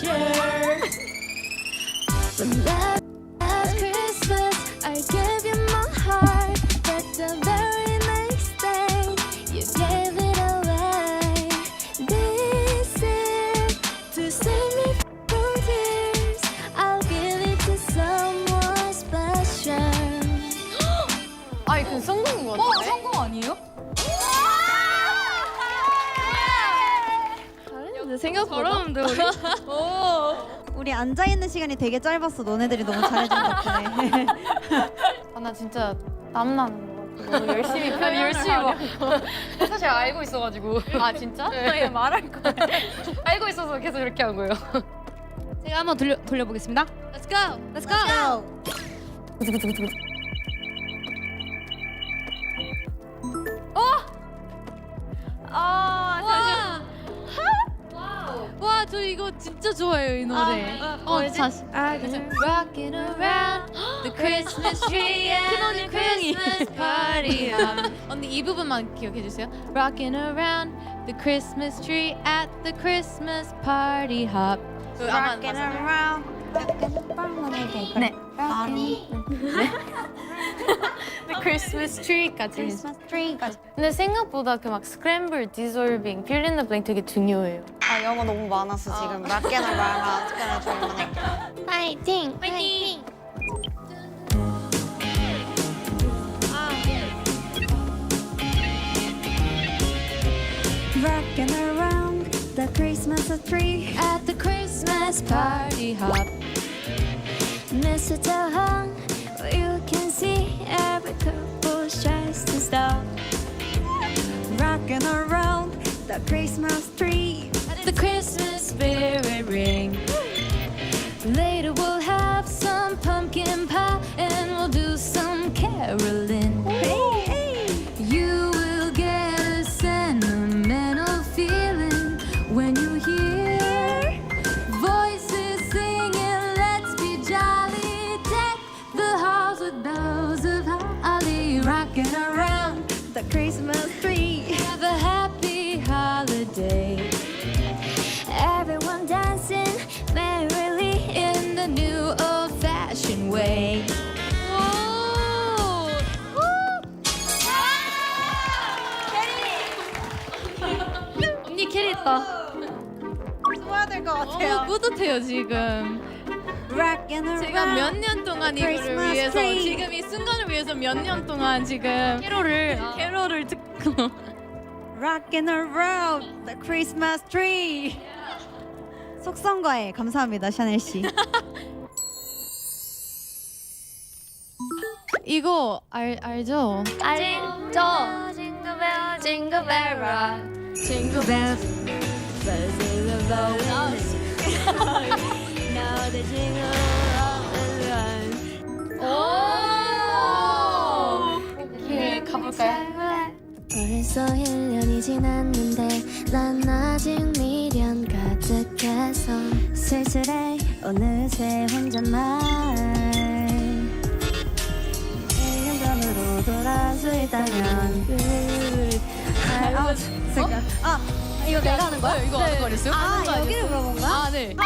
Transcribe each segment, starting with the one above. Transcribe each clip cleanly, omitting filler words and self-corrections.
treasure. From last Christmas, I gave you my heart, but the very next day, you gave it away. This year, to save me from tears, I'll give it to someone special. 아, 이건 성공인 것 같은데? 성공 아니에요? 잘했는데 생각보다. 잘하는데 우리? 우리 앉아있는 시간이 되게 짧았어. 너네들이 너무 잘해준 덕분에. 아, 나 진짜 땀나는 거 같아. 너무 열심히 열심히 막. 사실 알고 있어가지고. 아, 진짜? 네. 말할 거야. 알고 있어서 계속 이렇게 한 거예요. 제가 한번 돌려보겠습니다. Let's go! Let's go! 와, 저 이거 진짜 좋아해요, 이 노래. 다시. Rocking around the Christmas tree at the Christmas party hop. 언니 이 부분만 기억해 주세요. Rocking around the Christmas tree at the Christmas party hop. Rockin' around. 네. The Christmas tree까지. Christmas tree까지. 근데 생각보다 그 막 scramble, dissolving, fill in the blank 되게 중요해요. 아, 영어 너무 많았어 지금. Rockin' around. 어떡하나 줄만해. 파이팅! 파이팅! Rockin' around the Christmas tree At the Christmas party hop, mistletoe hung, where you can see every couple tries to stop. Rockin' around the Christmas tree. The Christmas spirit ring. Later we'll have some pumpkin pie and we'll do some caroling. Hey, hey. You will get a sentimental feeling when you hear voices singing, let's be jolly. Deck the halls with boughs of holly. Rocking around, The Christmas tree. have a happy holiday. Everyone dancing merrily in the new old-fashioned way. 언니 캐리했다. 좋아야 될 것 같아요. 너무 뿌듯해요, 지금. Rockin' around. 제가 몇 년 동안 이거를 Christmas 위해서, tree. 지금 이 순간을 위해서 몇 년 동안 지금 캐롤을 듣고. Rockin' around the Christmas tree. 속성과에 감사합니다, 샤넬 씨. 이거 알죠? 알죠? Jingle bell, jingle bell rock. Jingle bells, bells in the bells. Now the jingle all the run. 오케이, 가볼까요? 벌써 1년이 지났는데 난 아직 미련 가득해서 쓸쓸해 어느새 혼잣말. 1년 전으로 돌아갈 수 있다면 이거 내가 하는 거야? 이거 어떤 거랬어요? 아, 여기를 물어본 거야? 아, 네.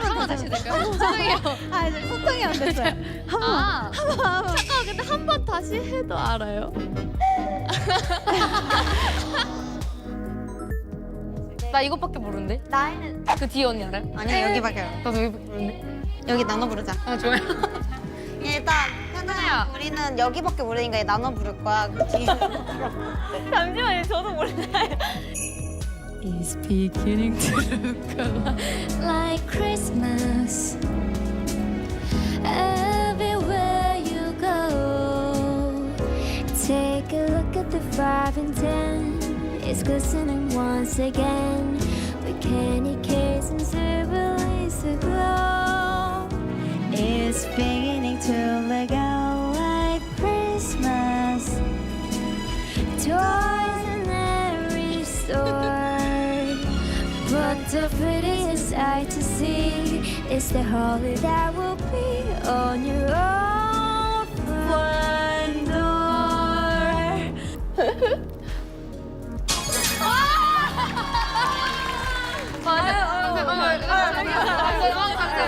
한번 다시 될까요? 죄송해요. 아, 이제 소통이 안 됐어요. 아, 한번. 잠깐 근데 한 번 다시 해도 알아요? 나 이것밖에 모르는데? 나이는 그 뒤에 언니 알아요? 아니야, 여기밖에 안 돼. 나도 여기밖에 모르는데? 여기 나눠 부르자. 아, 좋아요. 일단 현아야, 우리는 여기밖에 모르니까 얘 나눠 부를 거야. 그 뒤에. 잠시만요, 저도 몰라요. It's beginning to look like Christmas everywhere you go. Take a look at the 5 and 10. It's glistening once again with candy canes and silver lace aglow. It's beginning to look out like Christmas. Toys in every store. But the prettiest sight to see is the holly that will be on your own front door.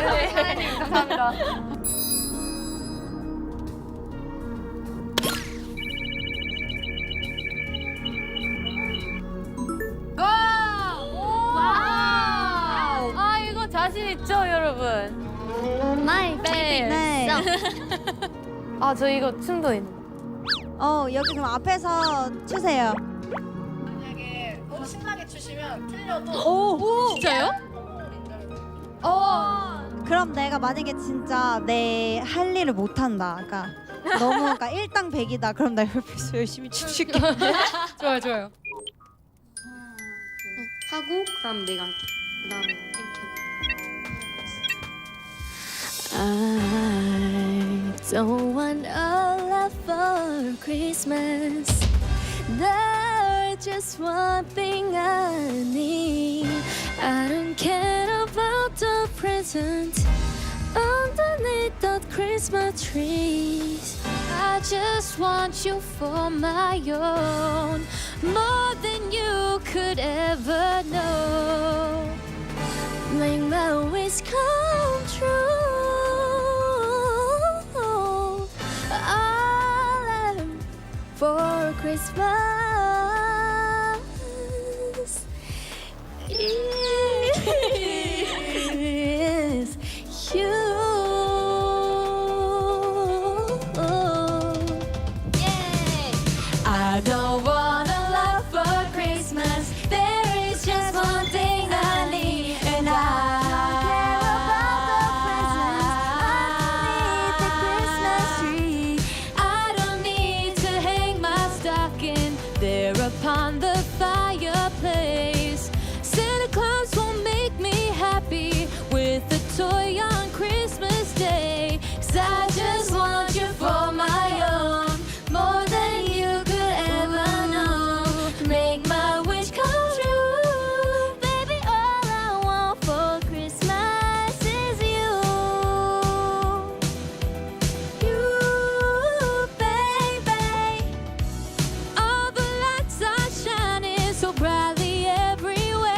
사장님 감사합니다. 와! 아 이거 자신 있죠, 여러분? My 네. 아 저 이거 춤도 있는. 여기 그럼 앞에서 추세요. 만약에 너무 신나게 추시면 틀려도 오. 진짜요? 그럼 내가 만약에 진짜 내 할 일을 못 한다. 그러니까 너무 그러니까 일당백이다. 그럼 나 옆에서 열심히 춤출게. 좋아요, 좋아요. 하고 그럼 내가 할게. 그다음에 이렇게. I don't want a lot for Christmas. There's just one thing I need. I don't care about the present underneath the Christmas trees. I just want you for my own, more than you could ever know. Make my wish come true. All I'm for Christmas is you. I don't want a lot for Christmas. There is just one thing I need, and I care about the presents underneath the Christmas tree. I don't need to hang my stocking there upon the fireplace. Santa Claus won't make me happy with a toy on Christmas Day. 'Cause I just want you for my own, more than you could ever know. Make my wish come true. Baby, all I want for Christmas is you. You, baby. All the lights are shining so brightly everywhere.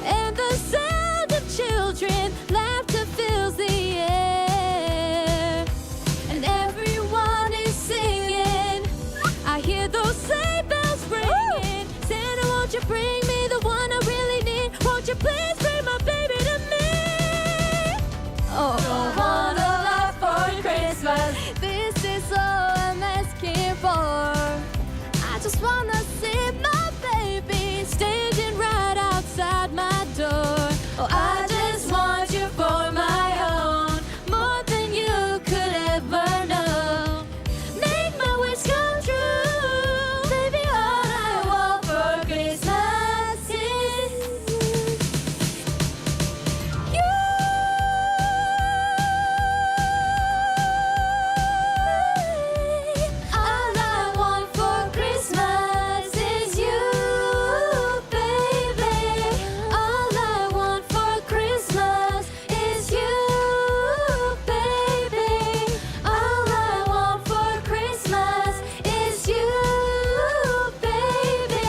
And the sound of children laughter fills the air, and everyone is singing. I hear those sleigh bells ringing. Santa, won't you bring me the one I really need? Won't you please bring my baby to me? Oh, I want a lot for Christmas. This is all I'm asking for. I just wanna see my baby standing right outside my door. Oh, I just want you for my own, more than you could ever know. Make my wish come true. Baby, all I want for Christmas is you. All I want for Christmas is you, baby. All I want for Christmas is you, baby. All I want for Christmas is you, baby.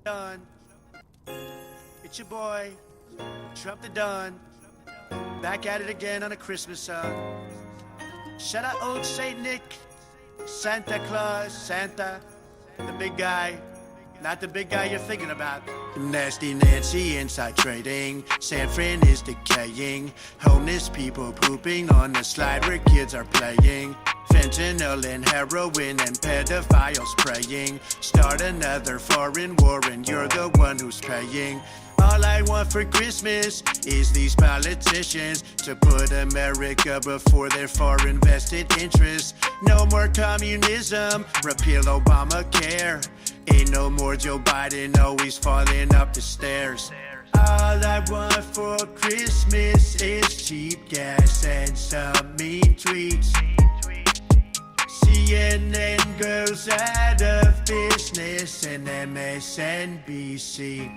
Done. It's your boy, Trump the Don. Back at it again on a Christmas song. Shout out old Saint Nick, Santa Claus, Santa, the big guy. Not the big guy you're thinking about. Nasty Nancy inside trading. San Fran is decaying. Homeless people pooping on the slide where kids are playing. Fentanyl and heroin and pedophiles praying. Start another foreign war and you're the one who's paying. All I want for Christmas is these politicians to put America before their foreign vested interests. No more communism, repeal Obamacare. Ain't no more Joe Biden always falling up the stairs. All I want for Christmas is cheap gas and some mean tweets. CNN girls out of business in MSNBC.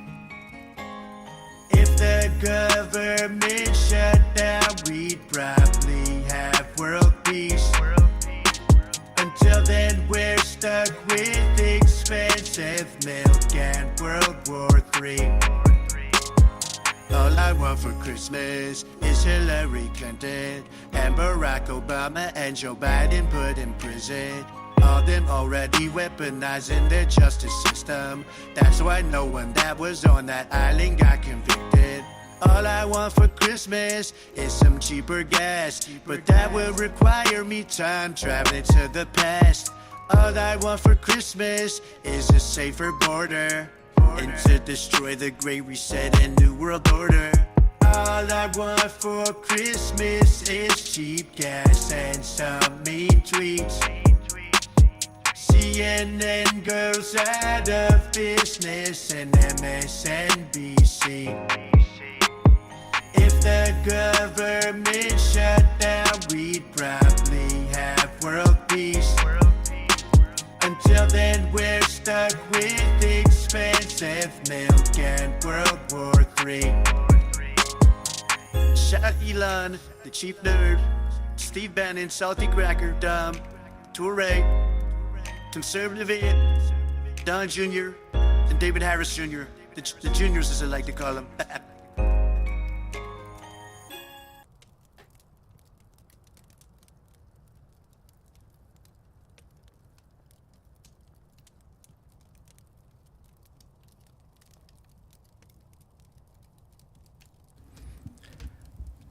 If the government shut down, we'd probably have world peace. Until then, we're stuck with expensive milk and World War III. All I want for Christmas is Hillary Clinton and Barack Obama and Joe Biden put in prison. All them already weaponizing the justice system. That's why no one that was on that island got convicted. All I want for Christmas is some cheaper gas, but that will require me time traveling to the past. All I want for Christmas is a safer border, and to destroy the Great Reset and New World Order. All I want for Christmas is cheap gas and some mean tweets. CNN goes out of business and MSNBC. If the government shut down, we'd probably have world peace. Until then, we're stuck with expensive milk and World War III. Shout out Elon, the chief nerd, Steve Bannon, Salty Cracker, Dumb, Toure, Conservative Idiot, Don Jr., and David Harris Jr., the juniors as I like to call them.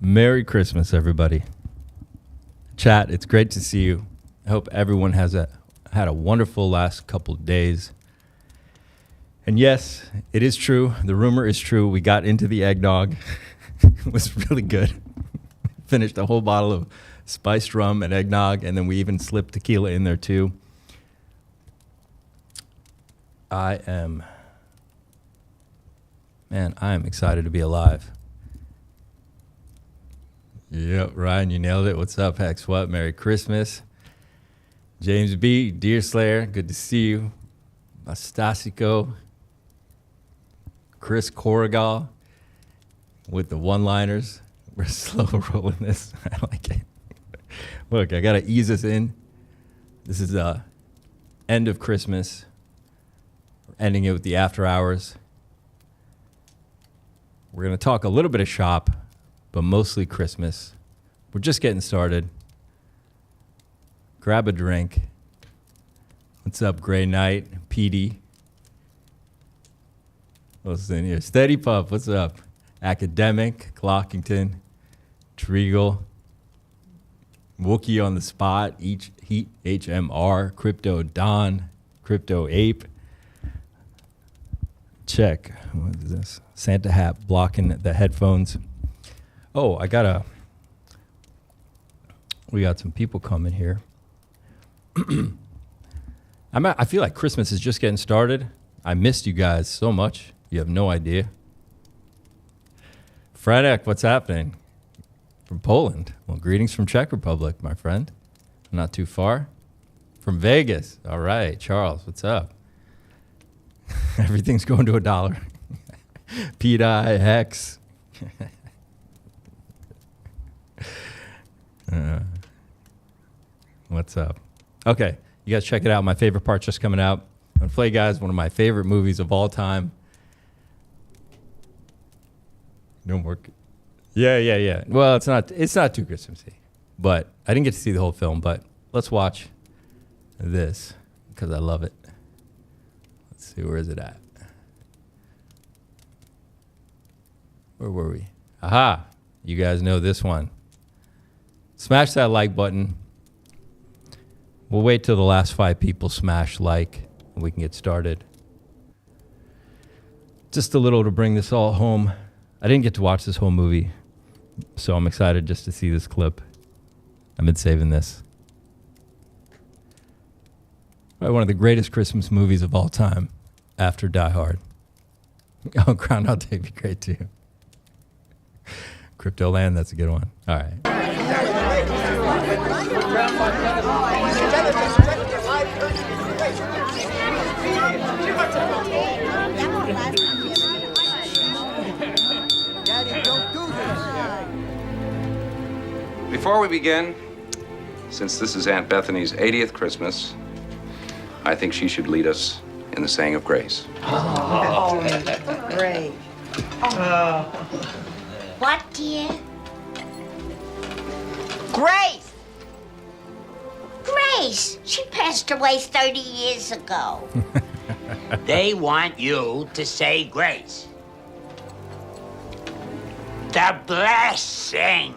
Merry Christmas, everybody. Chat, it's great to see you. I hope everyone has had a wonderful last couple days. And yes, it is true. The rumor is true. We got into the eggnog. It was really good. Finished a whole bottle of spiced rum and eggnog, and then we even slipped tequila in there too. I am excited to be alive. Yep, Ryan, you nailed it. What's up, Hex? What? Merry Christmas. James B, Deerslayer, good to see you. Astasico, Chris Corrigal with the one-liners. We're slow rolling this. I like it. Look, I got to ease us in. This is end of Christmas. We're ending it with the after hours. We're going to talk a little bit of shop, but mostly Christmas. We're just getting started. Grab a drink. What's up, Gray Knight, PD? What's in here? Steady Pup, what's up? Academic, Clockington, Treagle, Wookie on the spot, Heat HMR, Crypto Don, Crypto Ape. Check. What is this? Santa hat blocking the headphones. Oh, we got some people coming here. I feel like Christmas is just getting started. I missed you guys so much. You have no idea. Fredek, what's happening? From Poland. Well, greetings from Czech Republic, my friend. Not too far. From Vegas. All right. Charles, what's up? Everything's going to $1. pDAI, Hex. What's up? Okay, you guys check it out. My favorite part's just coming out. I'm gonna play, guys, one of my favorite movies of all time. No more. Yeah. Well, it's not too Christmassy, but I didn't get to see the whole film. But let's watch this because I love it. Let's see, where is it at? Where were we? Aha! You guys know this one. Smash that like button. We'll wait till the last 5 people smash like and we can get started. Just a little to bring this all home. I didn't get to watch this whole movie, so I'm excited just to see this clip. I've been saving this. Probably one of the greatest Christmas movies of all time after Die Hard. Oh, Groundhog Day would be great too. Crypto Land, that's a good one. All right. Before we begin, since this is Aunt Bethany's 80th Christmas, I think she should lead us in the saying of grace. Great. What, dear? Grace! Grace! She passed away 30 years ago. They want you to say grace. The blessing.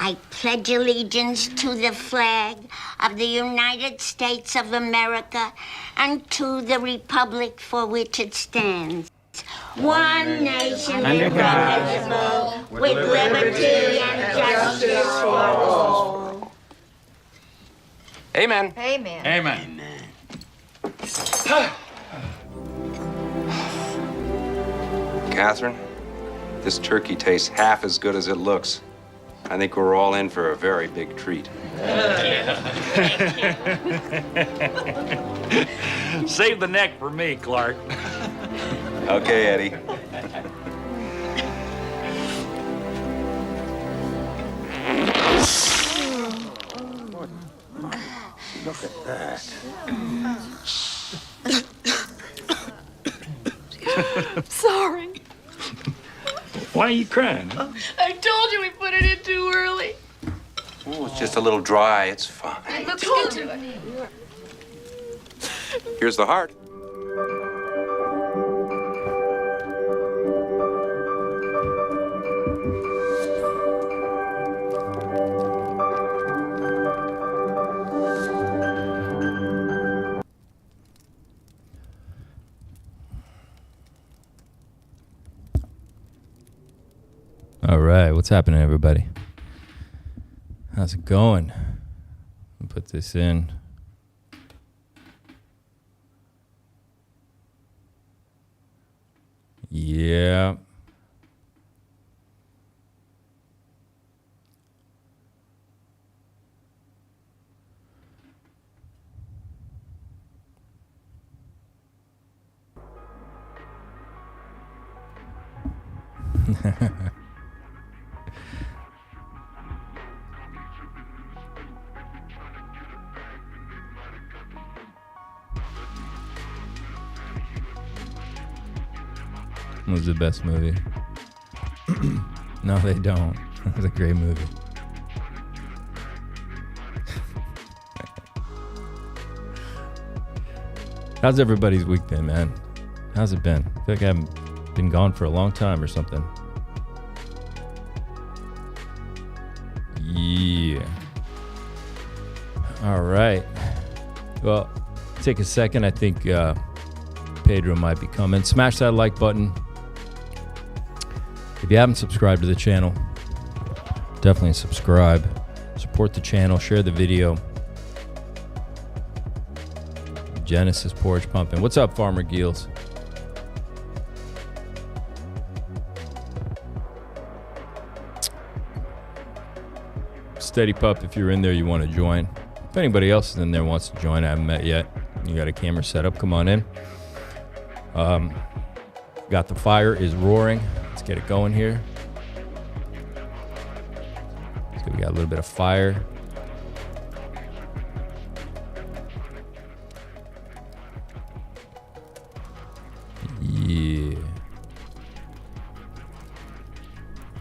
I pledge allegiance to the flag of the United States of America and to the republic for which it stands. One nation indivisible, with liberty and justice for all. Amen. Amen. Amen. Catherine, this turkey tastes half as good as it looks. I think we're all in for a very big treat. Save the neck for me, Clark. Okay, Eddie. Look at that. Sorry. Why are you crying? I told you we put it in too early. Oh, it's just a little dry. It's fine. I told you. Here's the heart. All right, what's happening, everybody? How's it going? I'll put this in. Yeah. Was the best movie. No, they don't. It was a great movie. How's everybody's week been, man? How's it been? I feel like I haven't been gone for a long time or something. Yeah. All right. Well, take a second. I think Pedro might be coming. Smash that like button. If you haven't subscribed to the channel, definitely subscribe. Support the channel. Share the video. Genesis Porridge Pumping. What's up, Farmer Geels? Steady Pup, if you're in there, you want to join. If anybody else is in there wants to join, I haven't met yet. You got a camera set up, come on in. Got the fire is roaring. Let's get it going here. So we got a little bit of fire. Yeah.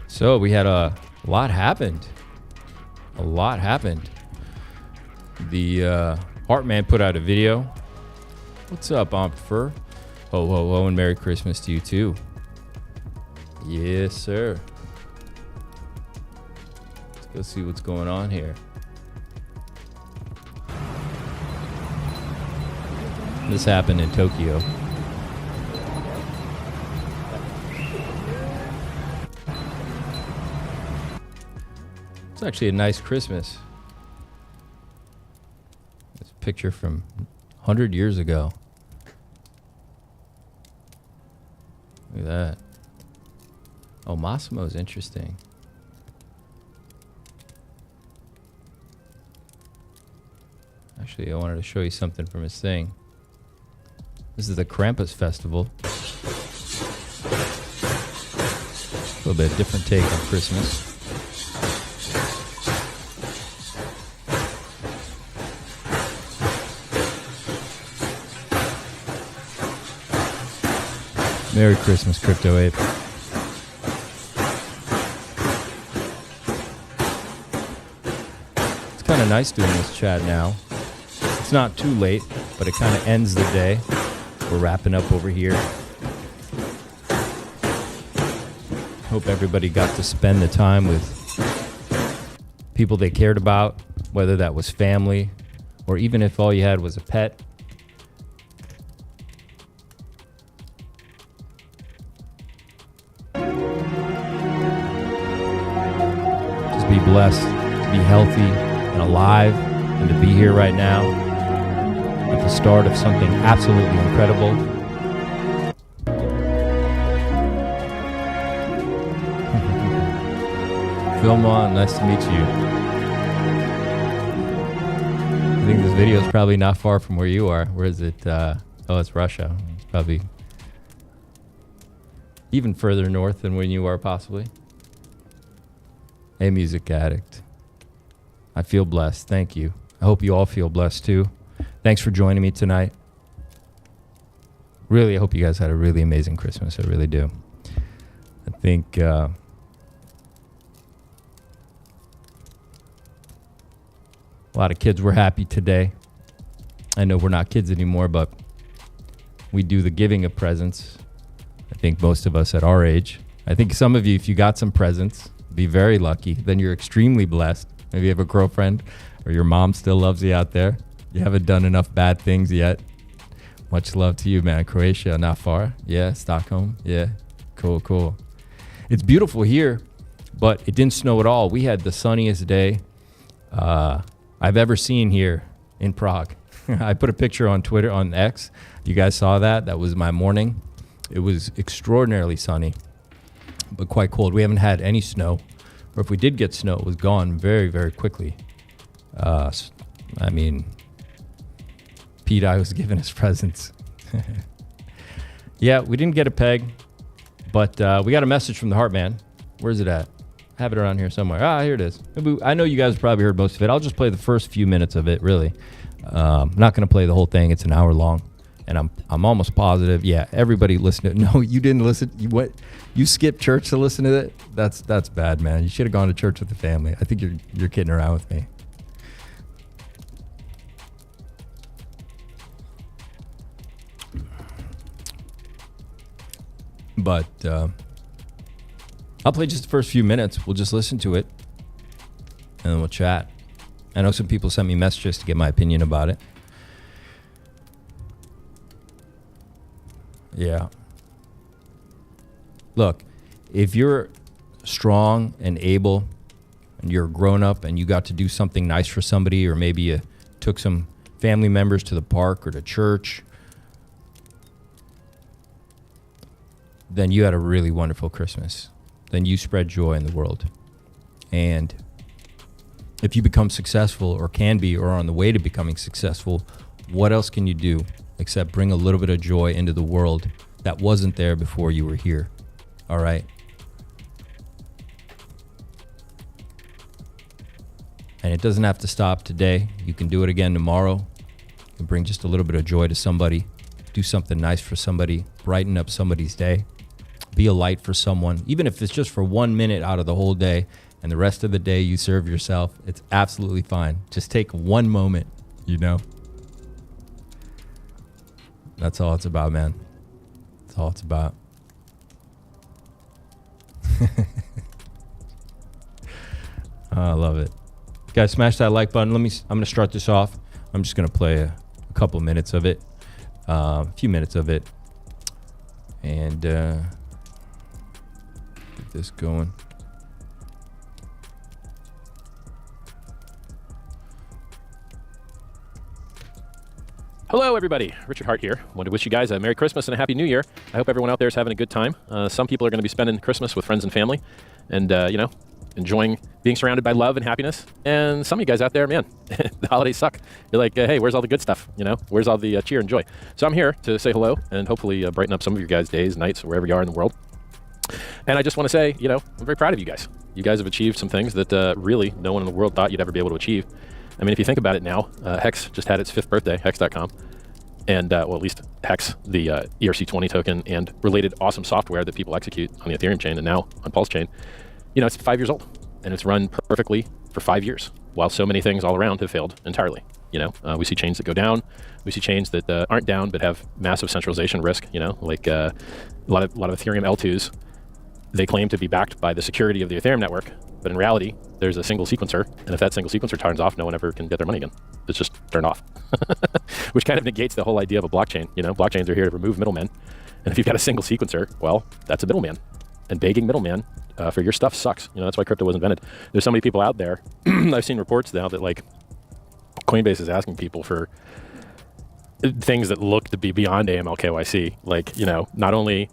So we had a lot happened. A lot happened. The Hart man put out a video. What's up, Aunt Fur? Ho, ho, ho, and Merry Christmas to you, too. Yes, sir. Let's go see what's going on here. This happened in Tokyo. It's actually a nice Christmas. It's a picture from 100 years ago. Look at that. Oh, Massimo's interesting. Actually, I wanted to show you something from his thing. This is the Krampus Festival. A little bit different take on Christmas. Merry Christmas, Crypto Ape. It's kind of nice doing this chat now. It's not too late, but it kind of ends the day. We're wrapping up over here. Hope everybody got to spend the time with people they cared about, whether that was family or even if all you had was a pet. Just be blessed to be healthy and alive and to be here right now at the start of something absolutely incredible. Vilma, nice to meet you. I think this video is probably not far from where you are. Where is it? Oh, it's Russia. It's probably even further north than when you are, possibly. Hey, Music Addict. I feel blessed. Thank you. I hope you all feel blessed too. Thanks for joining me tonight. Really, I hope you guys had a really amazing Christmas. I really do. I think a lot of kids were happy today. I know we're not kids anymore, but we do the giving of presents. I think most of us at our age. I think some of you, if you got some presents, be very lucky. Then you're extremely blessed. Maybe you have a girlfriend or your mom still loves you out there. You haven't done enough bad things yet. Much love to you, man. Croatia, not far. Yeah, Stockholm. Yeah, cool, cool. It's beautiful here, but it didn't snow at all. We had the sunniest day I've ever seen here in Prague. I put a picture on Twitter, on X. You guys saw that? That was my morning. It was extraordinarily sunny, but quite cold. We haven't had any snow, or if we did get snow, it was gone very, very quickly. I mean, pDAI was giving us presents. Yeah, we didn't get a peg, but we got a message from the Hart man. Where's it at? I have it around here somewhere. Ah, here it is. I know you guys probably heard most of it. I'll just play the first few minutes of it, really. I'm not going to play the whole thing. It's an hour long, and I'm almost positive. Yeah, everybody listened to it. No, you didn't listen. You skipped church to listen to it? That's bad, man. You should have gone to church with the family. I think you're kidding around with me. But I'll play just the first few minutes. We'll just listen to it, and then we'll chat. I know some people sent me messages to get my opinion about it. Yeah. Look, if you're strong and able, and you're a grown-up, and you got to do something nice for somebody, or maybe you took some family members to the park or to church, then you had a really wonderful Christmas. Then you spread joy in the world. And if you become successful, or can be, or are on the way to becoming successful, what else can you do except bring a little bit of joy into the world that wasn't there before you were here? All right? And it doesn't have to stop today. You can do it again tomorrow. You can bring just a little bit of joy to somebody. Do something nice for somebody. Brighten up somebody's day. Be a light for someone. Even if it's just for 1 minute out of the whole day, and the rest of the day you serve yourself, it's absolutely fine. Just take one moment, you know? That's all it's about, man. That's all it's about. I love it. Guys, smash that like button. I'm going to start this off. I'm just going to play a couple minutes of it. A few minutes of it. And get this going. Hello, everybody. Richard Hart here. I want to wish you guys a Merry Christmas and a Happy New Year. I hope everyone out there is having a good time. Some people are going to be spending Christmas with friends and family. And, enjoying being surrounded by love and happiness. And some of you guys out there, man, the holidays suck. You're like, hey, where's all the good stuff? You know, where's all the cheer and joy? So I'm here to say hello and hopefully brighten up some of your guys' days, nights, wherever you are in the world. And I just want to say, you know, I'm very proud of you guys. You guys have achieved some things that really no one in the world thought you'd ever be able to achieve. I mean, if you think about it now, Hex just had its 5th birthday, Hex.com. And, well, at least Hex, the ERC20 token and related awesome software that people execute on the Ethereum chain and now on PulseChain, you know, it's 5 years old. And it's run perfectly for 5 years, while so many things all around have failed entirely. You know, we see chains that go down. We see chains that aren't down but have massive centralization risk, you know, like a lot of Ethereum L2s. They claim to be backed by the security of the Ethereum network, but in reality, there's a single sequencer, and if that single sequencer turns off, no one ever can get their money again. It's just turned off, which kind of negates the whole idea of a blockchain. You know, blockchains are here to remove middlemen, and if you've got a single sequencer, well, that's a middleman, and begging middleman for your stuff sucks. You know, that's why crypto was invented. There's so many people out there. I've seen reports now that like Coinbase is asking people for things that look to be beyond AML KYC, like, you know, not only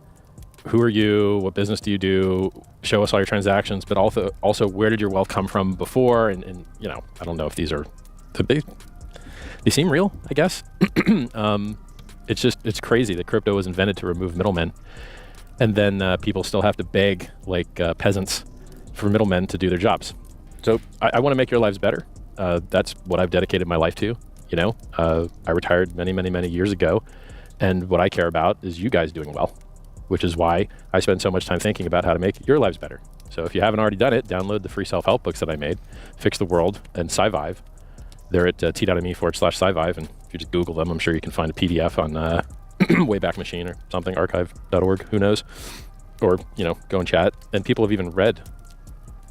who are you, what business do you do, show us all your transactions, but also where did your wealth come from before, and you know, I don't know if these are, they seem real, I guess. It's crazy that crypto was invented to remove middlemen, and then people still have to beg like peasants for middlemen to do their jobs. So I want to make your lives better. That's what I've dedicated my life to. You know, I retired many years ago, and what I care about is you guys doing well, which is why I spend so much time thinking about how to make your lives better. So if you haven't already done it, download the free self-help books that I made, Fix the World and SciVive. They're at t.me/SciVive, and if you just Google them, I'm sure you can find a PDF on Wayback Machine or something, archive.org, who knows, or, you know, go and chat. And people have even read,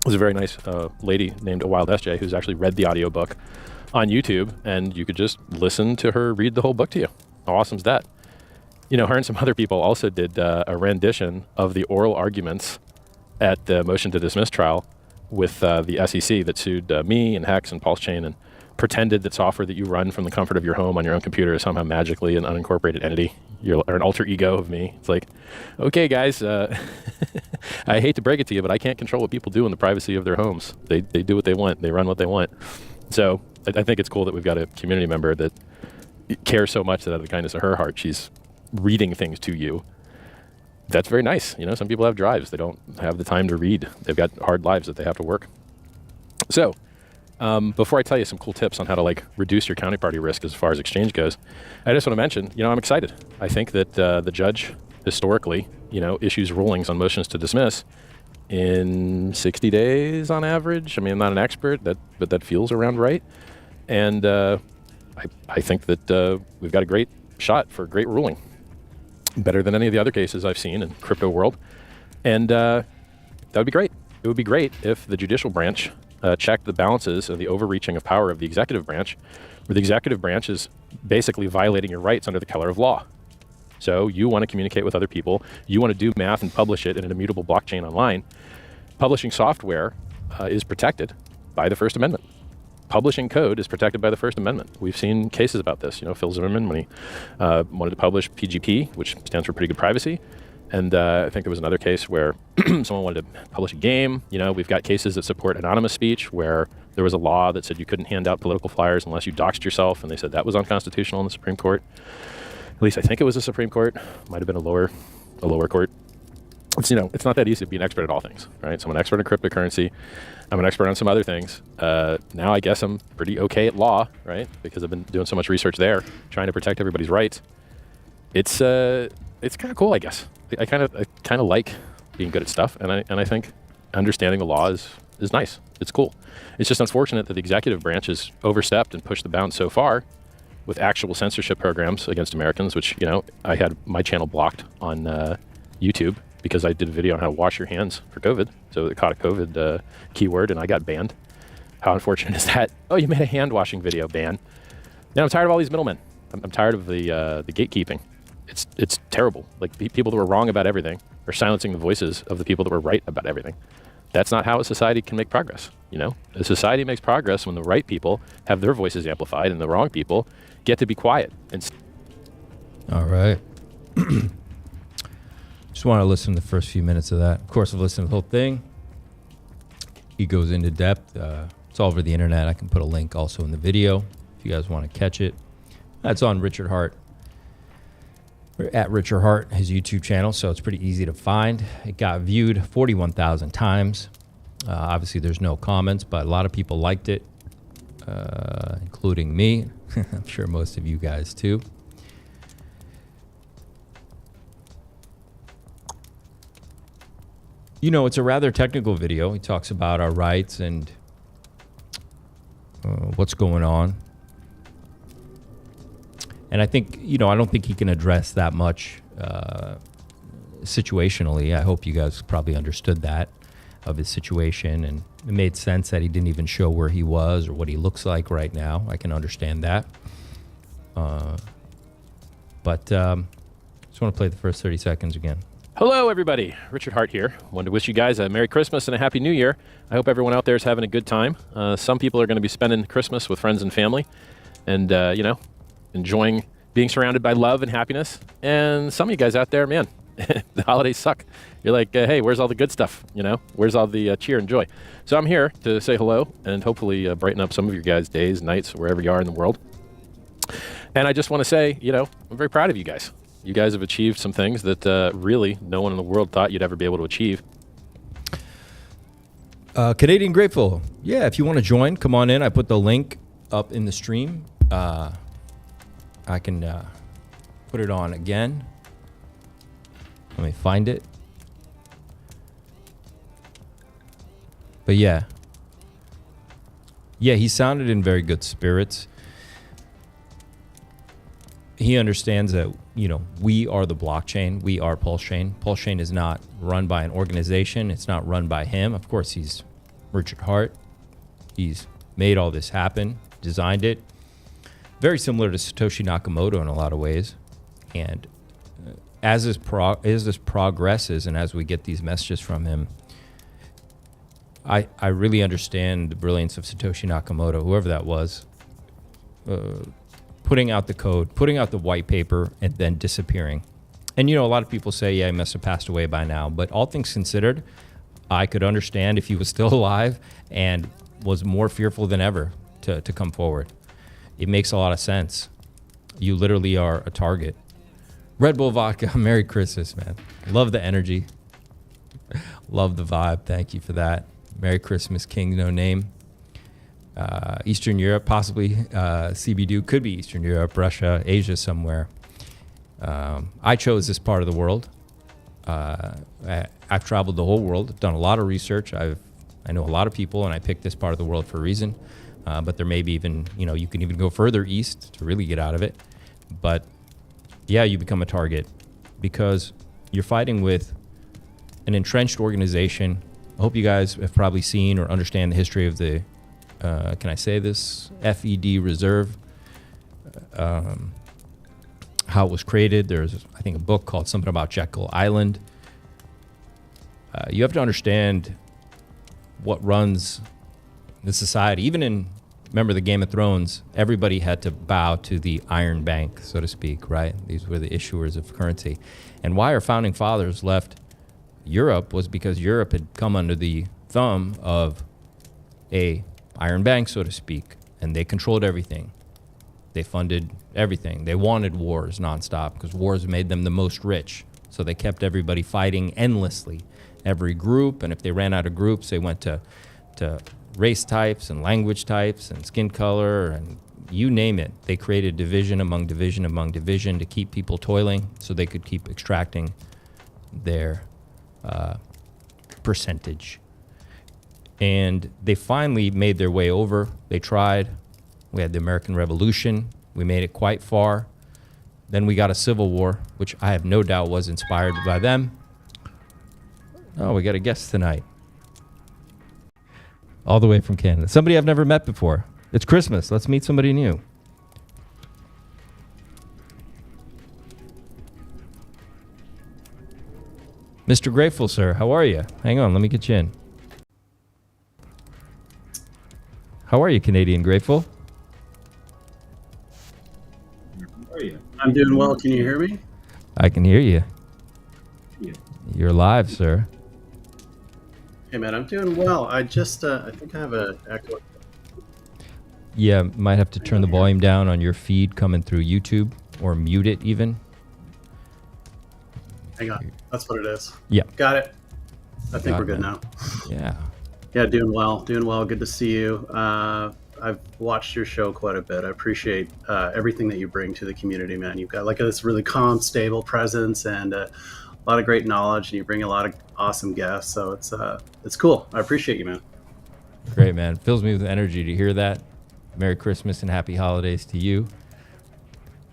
there's a very nice lady named Wild SJ who's actually read the audiobook on YouTube, and you could just listen to her read the whole book to you. How awesome is that? You know, her and some other people also did a rendition of the oral arguments at the motion to dismiss trial with the SEC that sued me and Hex and PulseChain and pretended that software that you run from the comfort of your home on your own computer is somehow magically an unincorporated entity, or an alter ego of me. It's like, okay, guys, I hate to break it to you, but I can't control what people do in the privacy of their homes. They do what they want. They run what they want. So I think it's cool that we've got a community member that cares so much that out of the kindness of her heart, she's reading things to you. That's very nice. You know, some people have drives. They don't have the time to read. They've got hard lives that they have to work. So before I tell you some cool tips on how to like reduce your counterparty risk as far as exchange goes, I just want to mention, you know, I'm excited. I think that the judge historically, you know, issues rulings on motions to dismiss in 60 days on average. I mean, I'm not an expert, but that feels around right. And I think that we've got a great shot for a great ruling, better than any of the other cases I've seen in crypto world. And that would be great. It would be great if the judicial branch checked the balances of the overreaching of power of the executive branch, where the executive branch is basically violating your rights under the color of law. So you want to communicate with other people, you want to do math and publish it in an immutable blockchain online. Publishing software is protected by the First Amendment. Publishing code is protected by the First Amendment. We've seen cases about this. You know, Phil Zimmerman, when he wanted to publish PGP, which stands for Pretty Good Privacy. And I think there was another case where someone wanted to publish a game. You know, we've got cases that support anonymous speech where there was a law that said you couldn't hand out political flyers unless you doxed yourself, and they said that was unconstitutional in the Supreme Court. At least I think it was the Supreme Court. Might have been a lower court. It's, you know, it's not that easy to be an expert at all things, right? So I'm an expert in cryptocurrency. I'm an expert on some other things. Now I guess I'm pretty okay at law, right? Because I've been doing so much research there, trying to protect everybody's rights. It's kind of cool, I guess. I kind of like being good at stuff, and I think understanding the law is nice. It's cool. It's just unfortunate that the executive branch has overstepped and pushed the bounds so far with actual censorship programs against Americans, which, you know, I had my channel blocked on YouTube because I did a video on how to wash your hands for COVID. So it caught a COVID keyword and I got banned. How unfortunate is that? Oh, you made a hand washing video, ban. Now I'm tired of all these middlemen. I'm tired of the gatekeeping. It's terrible. Like people that were wrong about everything are silencing the voices of the people that were right about everything. That's not how a society can make progress. You know, a society makes progress when the right people have their voices amplified and the wrong people get to be quiet. All right. Just want to listen to the first few minutes of that. Of course, I've listened to the whole thing. He goes into depth. It's all over the internet. I can put a link also in the video if you guys want to catch it. That's on Richard Hart. We're at Richard Hart, his YouTube channel, so it's pretty easy to find. It got viewed 41,000 times. Obviously, there's no comments, but a lot of people liked it, including me. I'm sure most of you guys too. You know, it's a rather technical video. He talks about our rights and what's going on. And I think, you know, I don't think he can address that much situationally. I hope you guys probably understood that of his situation, and it made sense that he didn't even show where he was or what he looks like right now. I can understand that. But just want to play the first 30 seconds again. Hello, everybody. Richard Hart here. Wanted to wish you guys a Merry Christmas and a Happy New Year. I hope everyone out there is having a good time. Some people are going to be spending Christmas with friends and family and, you know, enjoying being surrounded by love and happiness. And some of you guys out there, man, the holidays suck. You're like, hey, where's all the good stuff? You know, where's all the cheer and joy? So I'm here to say hello and hopefully brighten up some of your guys' days, nights, wherever you are in the world. And I just want to say, you know, I'm very proud of you guys. You guys have achieved some things that really no one in the world thought you'd ever be able to achieve. Canadian Grateful. Yeah, if you want to join, come on in. I put the link up in the stream. I can put it on again. Let me find it. But yeah. Yeah, he sounded in very good spirits. He understands that, you know, we are the blockchain. We are PulseChain. PulseChain is not run by an organization. It's not run by him. Of course, he's Richard Hart. He's made all this happen, designed it. Very similar to Satoshi Nakamoto in a lot of ways. And as this progresses and as we get these messages from him, I really understand the brilliance of Satoshi Nakamoto, whoever that was, putting out the code, putting out the white paper, and then disappearing. And, you know, a lot of people say, yeah, he must have passed away by now. But all things considered, I could understand if he was still alive and was more fearful than ever to come forward. It makes a lot of sense. You literally are a target. Red Bull Vodka, Merry Christmas, man. Love the energy. Love the vibe. Thank you for that. Merry Christmas, King No Name. Eastern Europe, possibly CBD, could be Eastern Europe, Russia, Asia somewhere. I chose this part of the world. I've traveled the whole world, done a lot of research. I know a lot of people, and I picked this part of the world for a reason. But there may be even, you know, you can even go further east to really get out of it. But yeah, you become a target because you're fighting with an entrenched organization. I hope you guys have probably seen or understand the history of the can I say this? FED Reserve, how it was created. There's, I think, a book called something about Jekyll Island. You have to understand what runs the society. Even in, remember the Game of Thrones, everybody had to bow to the Iron Bank, so to speak, right? These were the issuers of currency. And why our founding fathers left Europe was because Europe had come under the thumb of a Iron Bank, so to speak, and they controlled everything. They funded everything. They wanted wars nonstop because wars made them the most rich. So they kept everybody fighting endlessly, every group. And if they ran out of groups, they went to race types and language types and skin color and you name it. They created division among division among division to keep people toiling so they could keep extracting their percentage. And they finally made their way over. They tried. We had the American Revolution. We made it quite far. Then we got a civil war, which I have no doubt was inspired by them. Oh, we got a guest tonight. All the way from Canada. Somebody I've never met before. It's Christmas. Let's meet somebody new. Mr. Grateful, sir. How are you? Hang on. Let me get you in. How are you, Canadian Grateful? How are you? I'm doing well. Can you hear me? I can hear you. Yeah. You're live, sir. Hey man, I'm doing well. I just I think I have a echo. Yeah, might have to turn the volume down on your feed coming through YouTube, or mute it even. Hang on, that's what it is. Yeah. Got it. I think Got we're it, good man. now. Yeah. Yeah, doing well. Doing well. Good to see you. I've watched your show quite a bit. I appreciate everything that you bring to the community, man. You've got like this really calm, stable presence and a lot of great knowledge, and you bring a lot of awesome guests. So it's cool. I appreciate you, man. Great, man. Fills me with energy to hear that. Merry Christmas and happy holidays to you.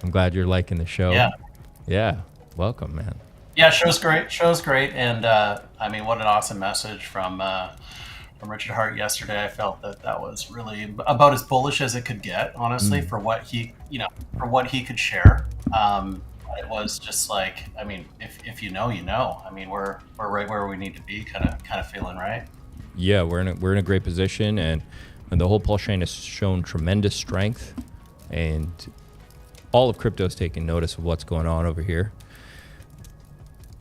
I'm glad you're liking the show. Yeah. Yeah. Welcome, man. Yeah, show's great, and I mean, what an awesome message from Richard Hart yesterday. I felt that was really about as bullish as it could get, honestly, for what he could share. It was just like, I mean, if you know, you know. I mean, we're right where we need to be, kind of feeling right. Yeah, we're in a great position, and the whole PulseChain has shown tremendous strength, and all of crypto's taking notice of what's going on over here.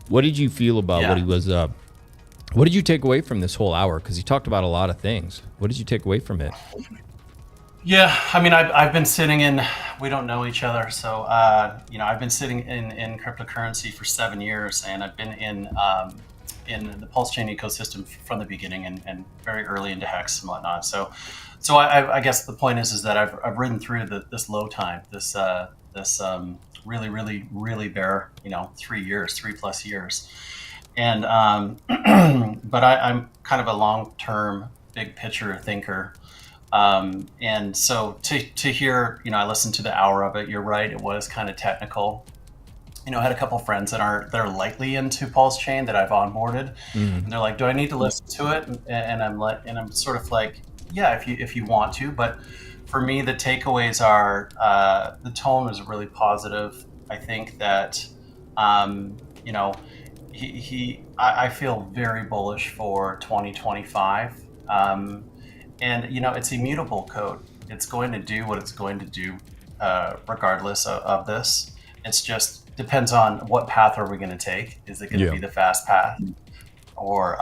What did you feel about what he was what did you take away from this whole hour? Because he talked about a lot of things. What did you take away from it? Yeah, I mean, I've been sitting in, we don't know each other, so, I've been sitting in cryptocurrency for 7 years, and I've been in the PulseChain ecosystem from the beginning and very early into Hex and whatnot. So I guess the point is that I've ridden through this low time, this really bear, 3+ years. And, but I'm kind of a long-term big picture thinker. And so to hear, I listened to the hour of it, you're right, it was kind of technical. I had a couple of friends that are lightly into PulseChain that I've onboarded. And they're like, do I need to listen to it? And I'm sort of like, yeah, if you want to, but for me, the takeaways are, the tone was really positive. I think that, I feel very bullish for 2025. And, it's immutable code. It's going to do what it's going to do, regardless of this. It's just depends on what path are we going to take. Is it going to be the fast path, or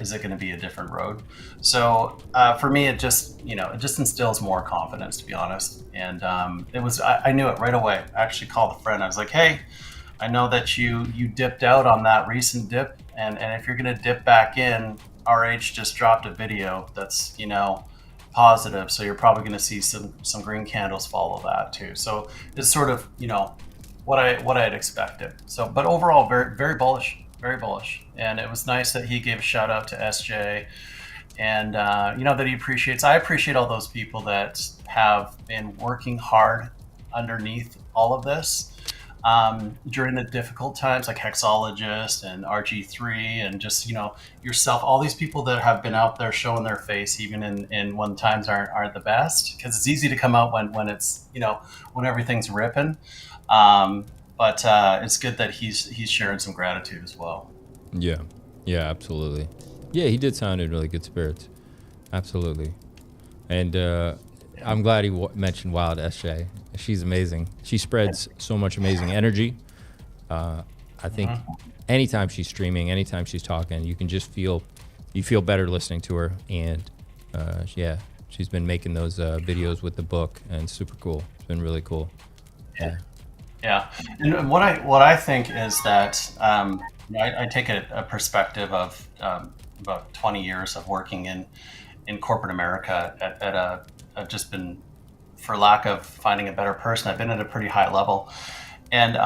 is it going to be a different road? So for me, it just instills more confidence, to be honest. And I knew it right away. I actually called a friend. I was like, hey, I know that you dipped out on that recent dip, and if you're going to dip back in, RH just dropped a video that's positive, so you're probably going to see some green candles follow that too. So it's sort of what I had expected. So, but overall, very very bullish, and it was nice that he gave a shout out to SJ, and that he appreciates. I appreciate all those people that have been working hard underneath all of this. During the difficult times, like Hexologist and RG3 and just, yourself, all these people that have been out there showing their face, even in when times aren't the best, because it's easy to come out when it's, when everything's ripping. But it's good that he's sharing some gratitude as well. Yeah, absolutely. Yeah, he did sound in really good spirits. Absolutely. And I'm glad he mentioned Wild SJ. She's amazing. She spreads so much amazing energy. I think anytime she's streaming, anytime she's talking, you can just you feel better listening to her. And she's been making those videos with the book, and it's super cool. It's been really cool. Yeah. And what I think is that I take a perspective of about 20 years of working in corporate America I've just been, for lack of finding a better person, I've been at a pretty high level. And,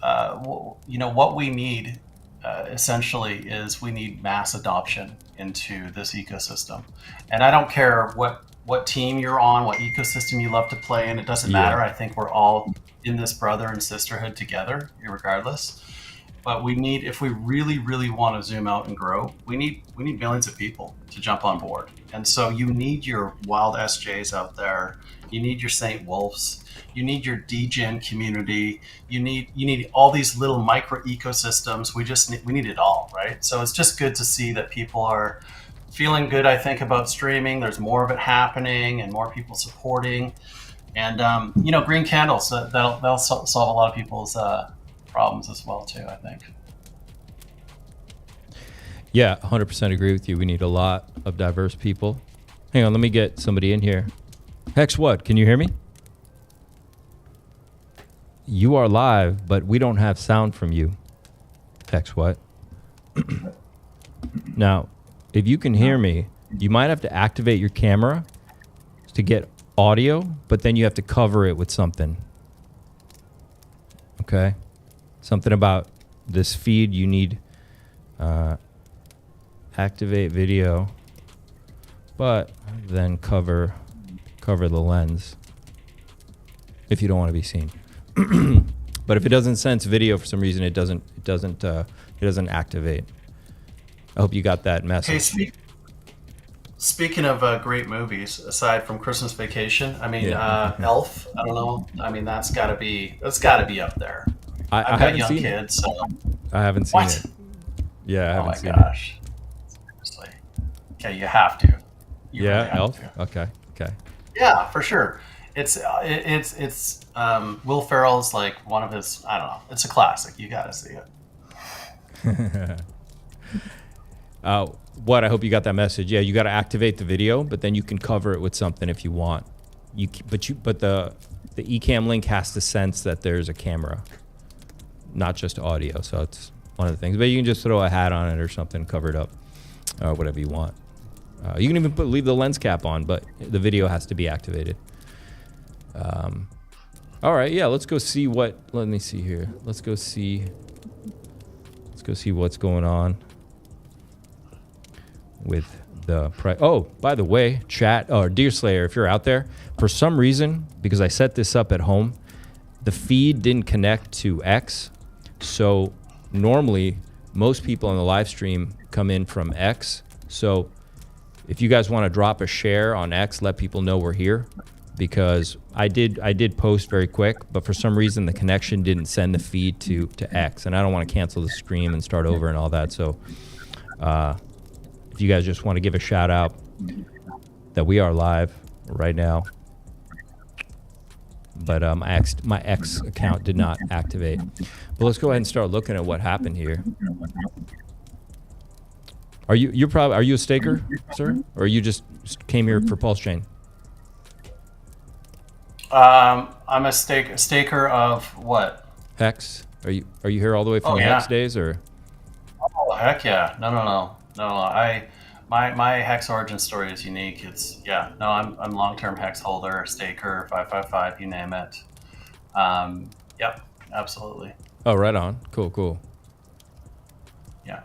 what we need essentially is we need mass adoption into this ecosystem. And I don't care what team you're on, what ecosystem you love to play in, it doesn't matter. I think we're all in this brother and sisterhood together, regardless. But we need, if we really, really want to zoom out and grow, we need millions of people to jump on board. And so you need your wild SJs out there. You need your St. Wolfs. You need your DGen community. You need all these little micro ecosystems. We need it all, right? So it's just good to see that people are feeling good, I think, about streaming. There's more of it happening and more people supporting. And, green candles, that'll solve a lot of people's problems as well too, I think. Yeah, 100% agree with you. We need a lot of diverse people. Hang on, let me get somebody in here. Hex, what? Can you hear me? You are live, but we don't have sound from you. Hex, what? Now, if you can hear me, you might have to activate your camera to get audio, but then you have to cover it with something. Okay? Something about this feed, you need activate video, but then cover the lens if you don't want to be seen. But if it doesn't sense video for some reason, it doesn't activate. I hope you got that message. Hey, speaking of great movies, aside from Christmas Vacation, I mean, Elf. I don't know. I mean, that's got to be up there. I've got young kids, so I haven't seen it. Yeah, I haven't seen it. Oh my gosh! Seriously. Okay, you have to. You yeah, really have Elf. to. Okay. Yeah, for sure. It's Will Ferrell's like one of his. I don't know. It's a classic. You got to see it. What? I hope you got that message. Yeah, you got to activate the video, but then you can cover it with something if you want. But the eCam link has to sense that there's a camera, not just audio. So it's one of the things. But you can just throw a hat on it or something, cover it up, or whatever you want. You can even leave the lens cap on, but the video has to be activated. All right, yeah, let's go see what. Let me see here. Let's go see what's going on with the price. Oh, by the way, chat or Deerslayer, if you're out there, for some reason, because I set this up at home, the feed didn't connect to X. So normally, most people on the live stream come in from X. So if you guys want to drop a share on X, let people know we're here, because I did post very quick, but for some reason the connection didn't send the feed to X, and I don't want to cancel the stream and start over and all that. So if you guys just want to give a shout out that we are live right now, but my X account did not activate. But let's go ahead and start looking at what happened here. Are you a staker, sir, or you just came here for PulseChain? I'm a staker of what? Hex. Are you here all the way from Hex days, or? Oh heck yeah! No. My Hex origin story is unique. I'm long-term Hex holder, staker, 555, you name it. Yep, absolutely. Oh, right on. Cool. Yeah,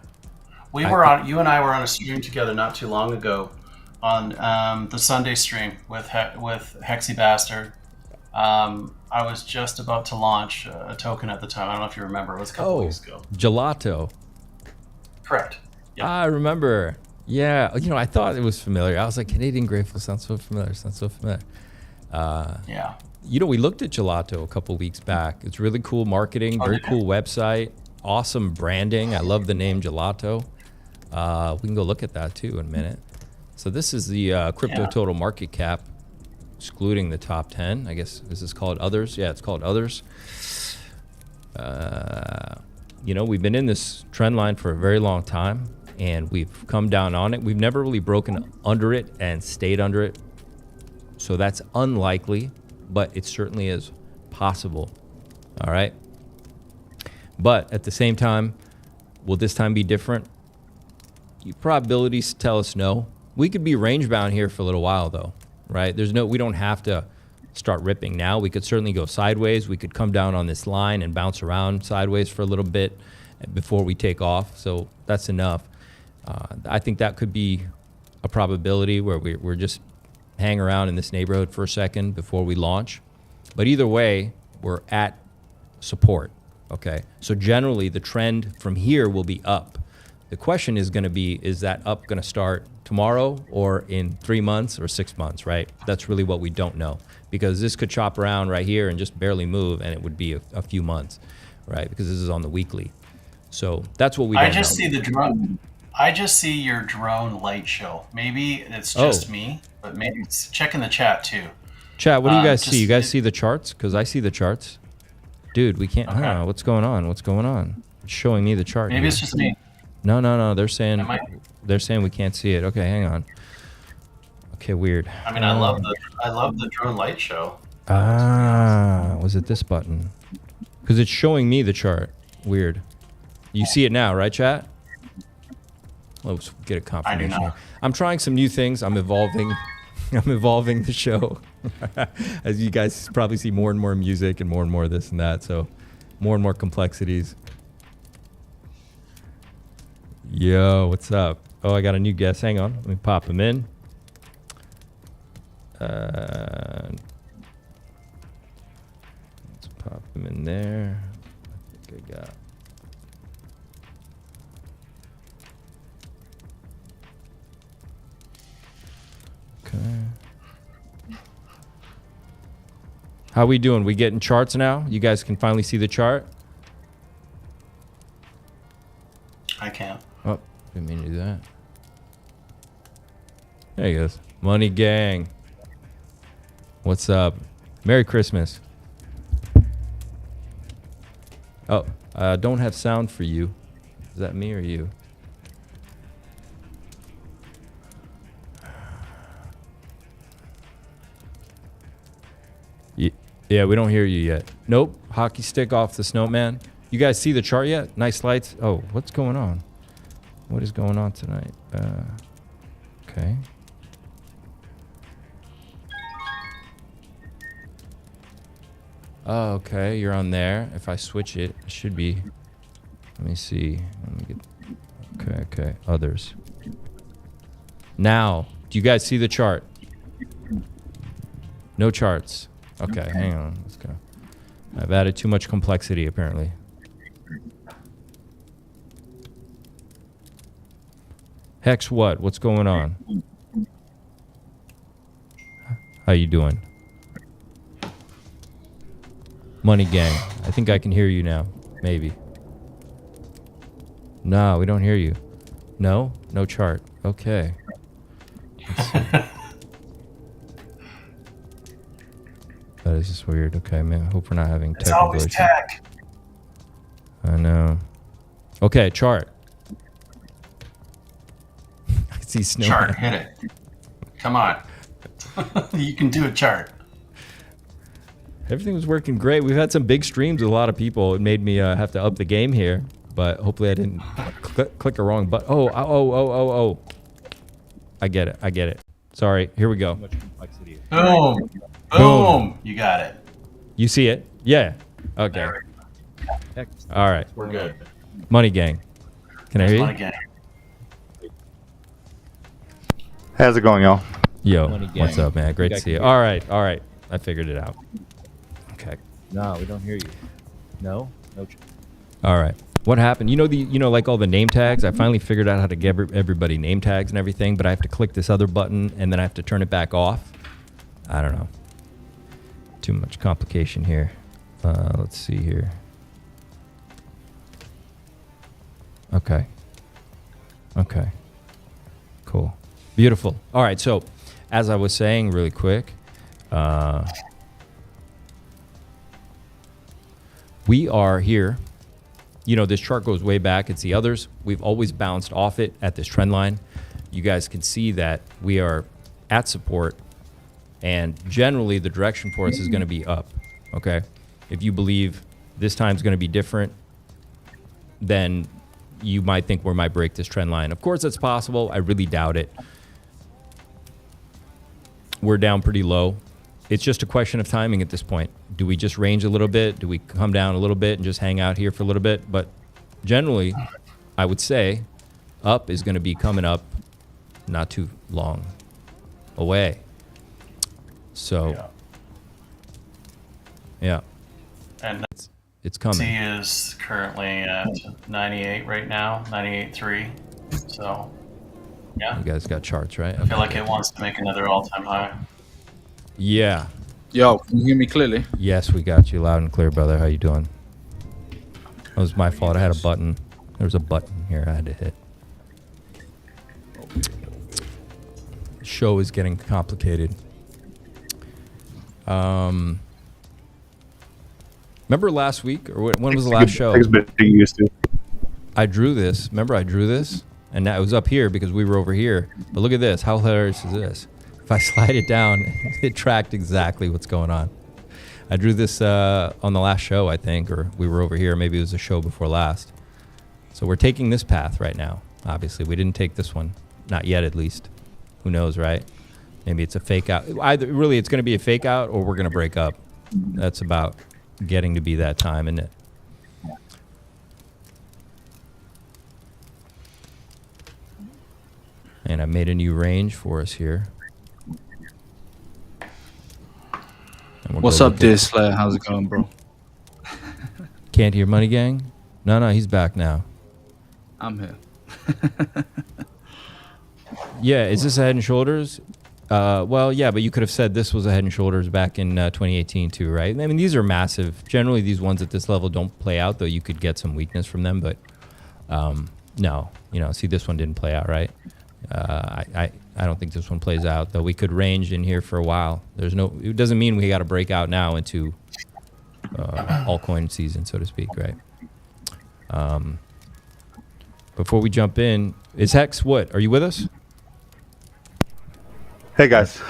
you and I were on a stream together not too long ago, on the Sunday stream with Hexy Bastard. I was just about to launch a token at the time. I don't know if you remember. It was a couple weeks ago. Gelato. Correct. Yep. I remember. Yeah, I thought it was familiar. I was like, Canadian Grateful sounds so familiar. Yeah. We looked at Gelato a couple weeks back. It's really cool marketing, very cool website, awesome branding. I love the name Gelato. We can go look at that too in a minute. So this is the crypto total market cap, excluding the top 10. I guess this is called others. Yeah, it's called others. We've been in this trend line for a very long time, and we've come down on it. We've never really broken under it and stayed under it. So that's unlikely, but it certainly is possible. All right. But at the same time, will this time be different? Probabilities tell us no. We could be range bound here for a little while though, right? We don't have to start ripping now. We could certainly go sideways. We could come down on this line and bounce around sideways for a little bit before we take off. So that's enough. I think that could be a probability where we're just hang around in this neighborhood for a second before we launch. But either way, we're at support. Okay. So generally the trend from here will be up. The question is going to be, is that up going to start tomorrow or in 3 months or 6 months, right? That's really what we don't know, because this could chop around right here and just barely move, and it would be a few months, right? Because this is on the weekly. So that's what we don't know. See the drone. I just see your drone light show. Maybe it's just me, but maybe it's check in the chat too. Chat, what do you guys see? You guys see the charts? Because I see the charts. Dude, we can't. What's going on? It's showing me the chart. Maybe it's just me. No. They're saying we can't see it. Okay, hang on. Okay, weird. I mean, I love the drone light show. Was it this button? Because it's showing me the chart. Weird. You see it now, right, chat? Let's get a confirmation. I do not. I'm trying some new things. I'm evolving. I'm evolving the show. As you guys probably see more and more music and more of this and that. So more and more complexities. Yo, what's up? Oh, I got a new guest. Hang on. Let me pop him in. Let's pop him in there. I think I got. Okay. How we doing? We getting charts now? You guys can finally see the chart? I can't. Oh, didn't mean to do that. There he goes. Money Gang. What's up? Merry Christmas. Oh, I don't have sound for you. Is that me or you? Yeah, we don't hear you yet. Nope. Hockey stick off the snowman. You guys see the chart yet? Nice lights. Oh, what's going on? What is going on tonight? Okay. Oh, okay. You're on there. If I switch it, it should be. Let me see. Let me get. Okay. Others. Now, do you guys see the chart? No charts. Okay, hang on. Let's go. I've added too much complexity, apparently. Hex, what? What's going on? How you doing? Money Gang. I think I can hear you now. Maybe. No, we don't hear you. No? No chart. Okay. Let's see. That is just weird. Okay, man. I hope we're not having It's always issues. tech. I know. Okay, chart. I see snow. Chart, hit it. Come on. You can do a chart. Everything was working great. We've had some big streams with a lot of people. It made me have to up the game here, but hopefully I didn't click a wrong button. Oh. I get it. Sorry. Here we go. Boom. Boom. You got it. You see it? Yeah. Okay. All right. We're good. Money Gang. Can I hear you? Money Gang. How's it going, y'all? Yo, what's up, man? Great to see you. All right. I figured it out. Okay. No, we don't hear you. No. All right. What happened? Like all the name tags. I finally figured out how to give everybody name tags and everything, but I have to click this other button and then I have to turn it back off. I don't know. Too much complication here. Let's see here. Okay. Cool. Beautiful. All right. So, as I was saying, really quick, we are here. This chart goes way back. It's the others. We've always bounced off it at this trend line. You guys can see that we are at support. And generally, the direction for us is going to be up, okay? If you believe this time's going to be different, then you might think we might break this trend line. Of course, that's possible. I really doubt it. We're down pretty low. It's just a question of timing at this point. Do we just range a little bit? Do we come down a little bit and just hang out here for a little bit? But generally, I would say up is going to be coming up not too long away. So, yeah. And it's coming. C is currently at 98 right now, 98.3. So, yeah. You guys got charts, right? I feel like it wants to make another all-time high. Yeah. Yo, can you hear me clearly? Yes, we got you loud and clear, brother. How you doing? That was my fault. I had a button. There was a button here I had to hit. The show is getting complicated. Remember last week, or when was the last show? Takes a bit to get used to. I drew this. Remember, I drew this, and that was up here because we were over here. But look at this. How hilarious is this? If I slide it down, it tracked exactly what's going on. I drew this on the last show, I think, or we were over here. Maybe it was a show before last. So we're taking this path right now. Obviously, we didn't take this one, not yet, at least. Who knows, right? Maybe it's a fake out. Either really, it's going to be a fake out, or we're going to break up. That's about getting to be that time, isn't it? And I made a new range for us here. What's up, Deerslayer? How's it going, bro? Can't hear Money Gang? No, he's back now. I'm here. Yeah, is this a Head and Shoulders? Well, yeah, but you could have said this was a Head and Shoulders back in 2018 too, right? I mean, these are massive. Generally, these ones at this level don't play out, though you could get some weakness from them, but no. See, this one didn't play out, right? I don't think this one plays out, though we could range in here for a while. It doesn't mean we got to break out now into altcoin season, so to speak, right? Before we jump in, is Hex what? Are you with us? Hey guys.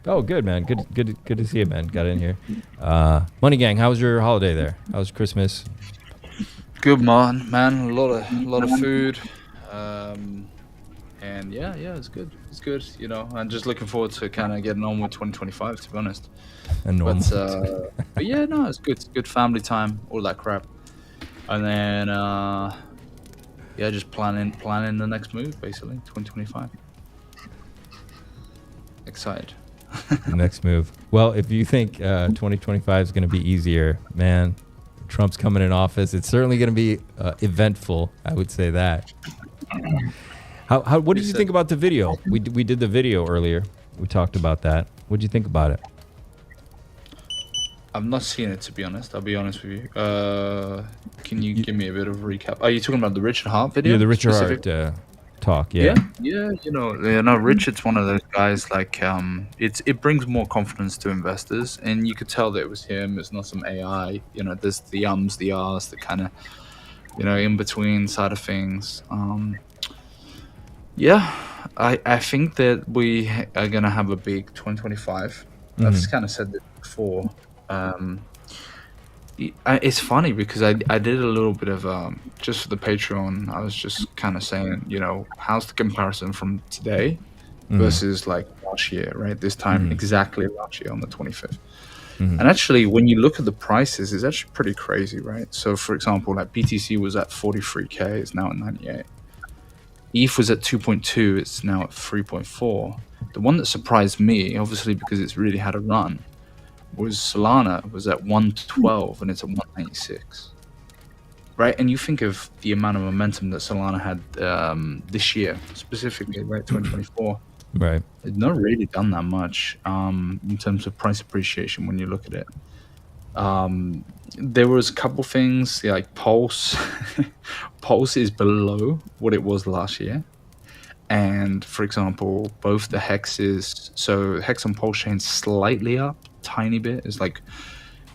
Oh, good man. Good to see you, man. Got in here. Money Gang, how was your holiday there? How was Christmas? Good man. A lot of food. And yeah, it's good. It's good. I'm just looking forward to kind of getting on with 2025, to be honest. But yeah, no, it's good. It's good family time, all that crap. And then just planning the next move, basically, 2025. Excited. Next move. Well, if you think 2025 is going to be easier, man, Trump's coming in office. It's certainly going to be eventful. I would say that. What did you think about the video? We did the video earlier. We talked about that. What did you think about it? I've not seen it, to be honest. I'll be honest with you. Can you give me a bit of a recap? Are you talking about the Richard Hart video? Yeah, the Richard Hart talk. Yeah. Richard's one of those guys. Like, it brings more confidence to investors, and you could tell that it was him. It's not some AI. There's the ums, the ahs, the kind of, in between side of things. I think that we are gonna have a big 2025. I've kind of said this before. It's funny because I did a little bit of just for the Patreon. I was just kind of saying, how's the comparison from today versus like last year, right? This time exactly last year on the 25th. And actually, when you look at the prices, it's actually pretty crazy, right? So, for example, like BTC was at 43K, it's now at 98. ETH was at 2.2, it's now at 3.4. The one that surprised me, obviously because it's really had a run, was Solana was at 112 and it's at 196. Right? And you think of the amount of momentum that Solana had this year, specifically, right? 2024. Right. It's not really done that much in terms of price appreciation when you look at it. There was a couple things like Pulse. Pulse is below what it was last year. And for example, both the hexes, so Hex on PulseChain slightly up, tiny bit. It's like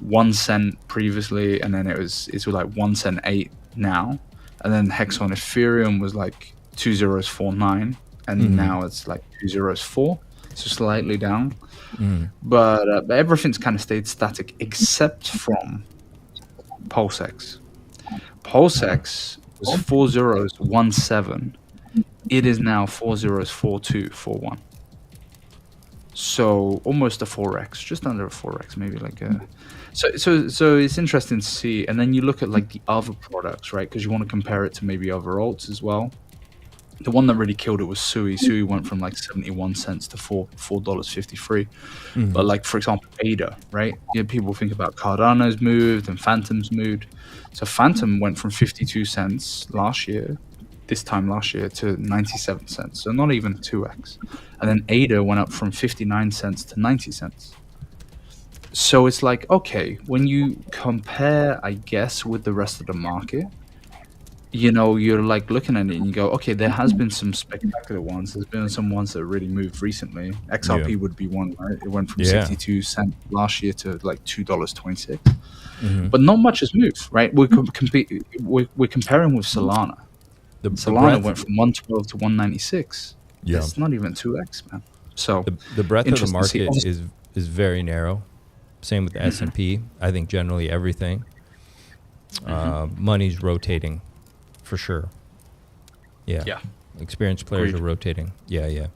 1 cent previously, and then it's like 1 cent 8 now. And then Hex on Ethereum was like 2049, and now it's like 2004, so slightly down. But everything's kind of stayed static except from PulseX. PulseX was 4017. It is now 404241. So almost a 4x, just under a 4x, maybe like a. So it's interesting to see. And then you look at like the other products, right? Because you want to compare it to maybe other alts as well. The one that really killed it was Sui. Sui went from like 71 cents to $4.53. But like, for example, ADA, right? People think about Cardano's moved and Phantom's moved. So Phantom went from 52 cents this time last year, to 97 cents. So not even 2x. And then ADA went up from 59 cents to 90 cents. So it's like, okay, when you compare, I guess, with the rest of the market, you're like looking at it and you go, okay, there has been some spectacular ones. There's been some ones that really moved recently. XRP would be one, right? It went from 62 cents last year to like $2.26. But not much has moved, right? We're comparing with Solana. Solana breadth- went from 112 to 196. Yeah. It's not even 2x, man. So the breadth of the interesting to market see. is very narrow. Same with the S&P. I think generally everything. Money's rotating, for sure. Yeah. Yeah. Experienced players Agreed. are rotating. Yeah.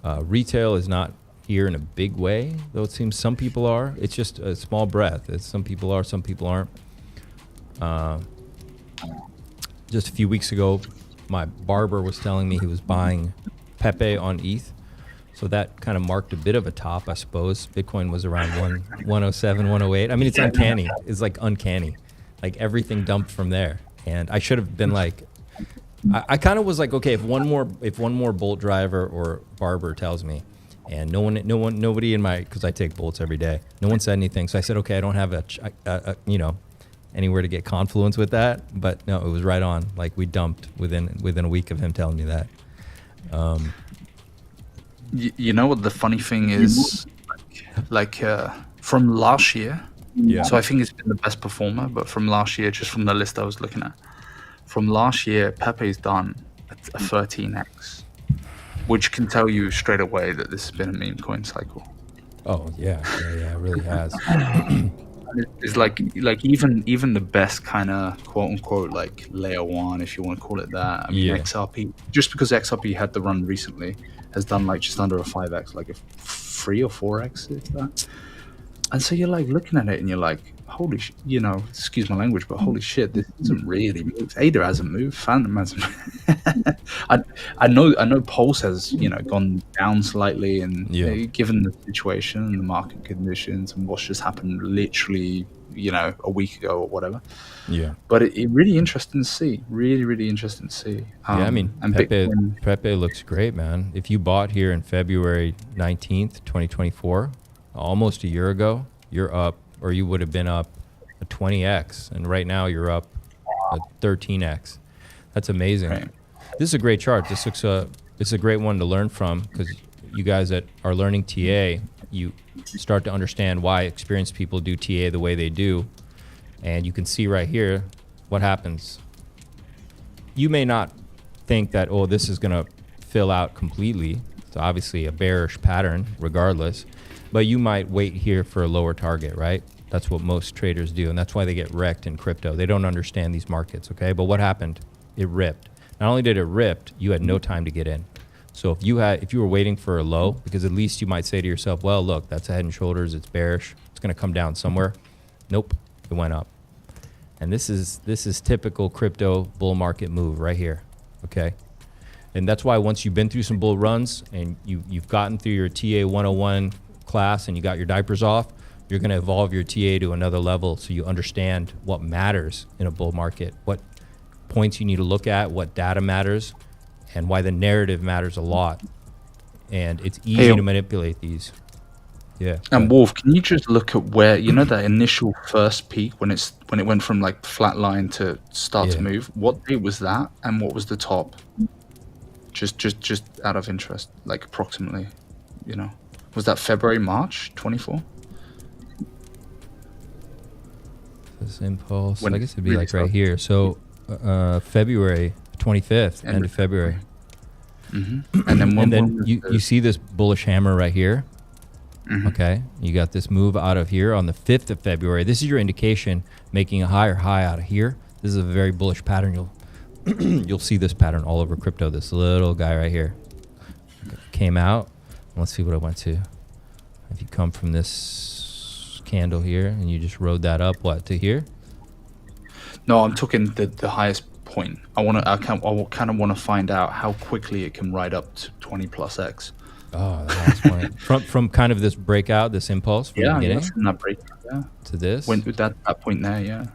Retail is not here in a big way, though it seems some people are. It's just a small breadth. It's some people are, some people aren't. Just a few weeks ago, my barber was telling me he was buying Pepe on ETH. So that kind of marked a bit of a top, I suppose. Bitcoin was around 107, 108. I mean, it's uncanny. It's like uncanny. Like everything dumped from there. And I should have been like, I kind of was like, okay, if one more Bolt driver or barber tells me, and nobody in my, because I take Bolts every day, no one said anything. So I said, okay, I don't have a anywhere to get confluence with that. But no, it was right on. Like we dumped within a week of him telling me that. You know what the funny thing is? From last year, so I think it's been the best performer, but from last year, just from the list I was looking at, from last year, Pepe's done a 13x, which can tell you straight away that this has been a meme coin cycle. Oh yeah, it really has. It's like even the best kind of quote unquote like layer one, if you want to call it that. I mean, XRP, just because XRP had the run recently, has done like just under a 5x, like a 3 or 4x, if that. And so you're like looking at it and you're like, holy excuse my language, but holy shit, this doesn't really move. ADA hasn't moved, Phantom hasn't moved. I know Pulse has gone down slightly, and given the situation and the market conditions and what's just happened literally a week ago or whatever. Yeah. But it really interesting to see. Really interesting to see. I mean, and Pepe looks great, man. If you bought here in February 19th, 2024, almost a year ago, you're up, or you would have been up a 20x, and right now you're up a 13x. That's amazing. Right. This is a great chart. This is a great one to learn from, because you guys that are learning TA, you start to understand why experienced people do TA the way they do, and you can see right here what happens. You may not think that, oh, this is going to fill out completely. It's obviously a bearish pattern regardless, but you might wait here for a lower target, right? That's what most traders do, and that's why they get wrecked in crypto. They don't understand these markets, okay? But what happened? It ripped. Not only did it rip, you had no time to get in. So if you were waiting for a low, because at least you might say to yourself, well, look, that's a head and shoulders, it's bearish, it's going to come down somewhere. Nope, it went up. And this is typical crypto bull market move right here, okay? And that's why once you've been through some bull runs and you've gotten through your TA 101 class and you got your diapers off, you're going to evolve your TA to another level so you understand what matters in a bull market, what points you need to look at, what data matters, and why the narrative matters a lot. And it's easy to manipulate these. Yeah. And Wolf, can you just look at where that initial first peak when it went from like flat line to start to move? What date was that, and what was the top? Just out of interest, like approximately, was that February, March 24? This impulse, I guess it'd be like right here. So February 25th, end of February. Mm-hmm. And then you see this bullish hammer right here. Mm-hmm. Okay, you got this move out of here on the 5th of February. This is your indication making a higher high out of here. This is a very bullish pattern. You'll see this pattern all over crypto. This little guy right here came out. Let's see what I went to. If you come from this candle here and you just rode that up, what, to here? No, I'm talking the highest point. I kind of want to find out how quickly it can ride up to 20 plus X. Oh, the highest point. From kind of this breakout, this impulse from the beginning? From that breakout, to this? Went with that point there, yeah.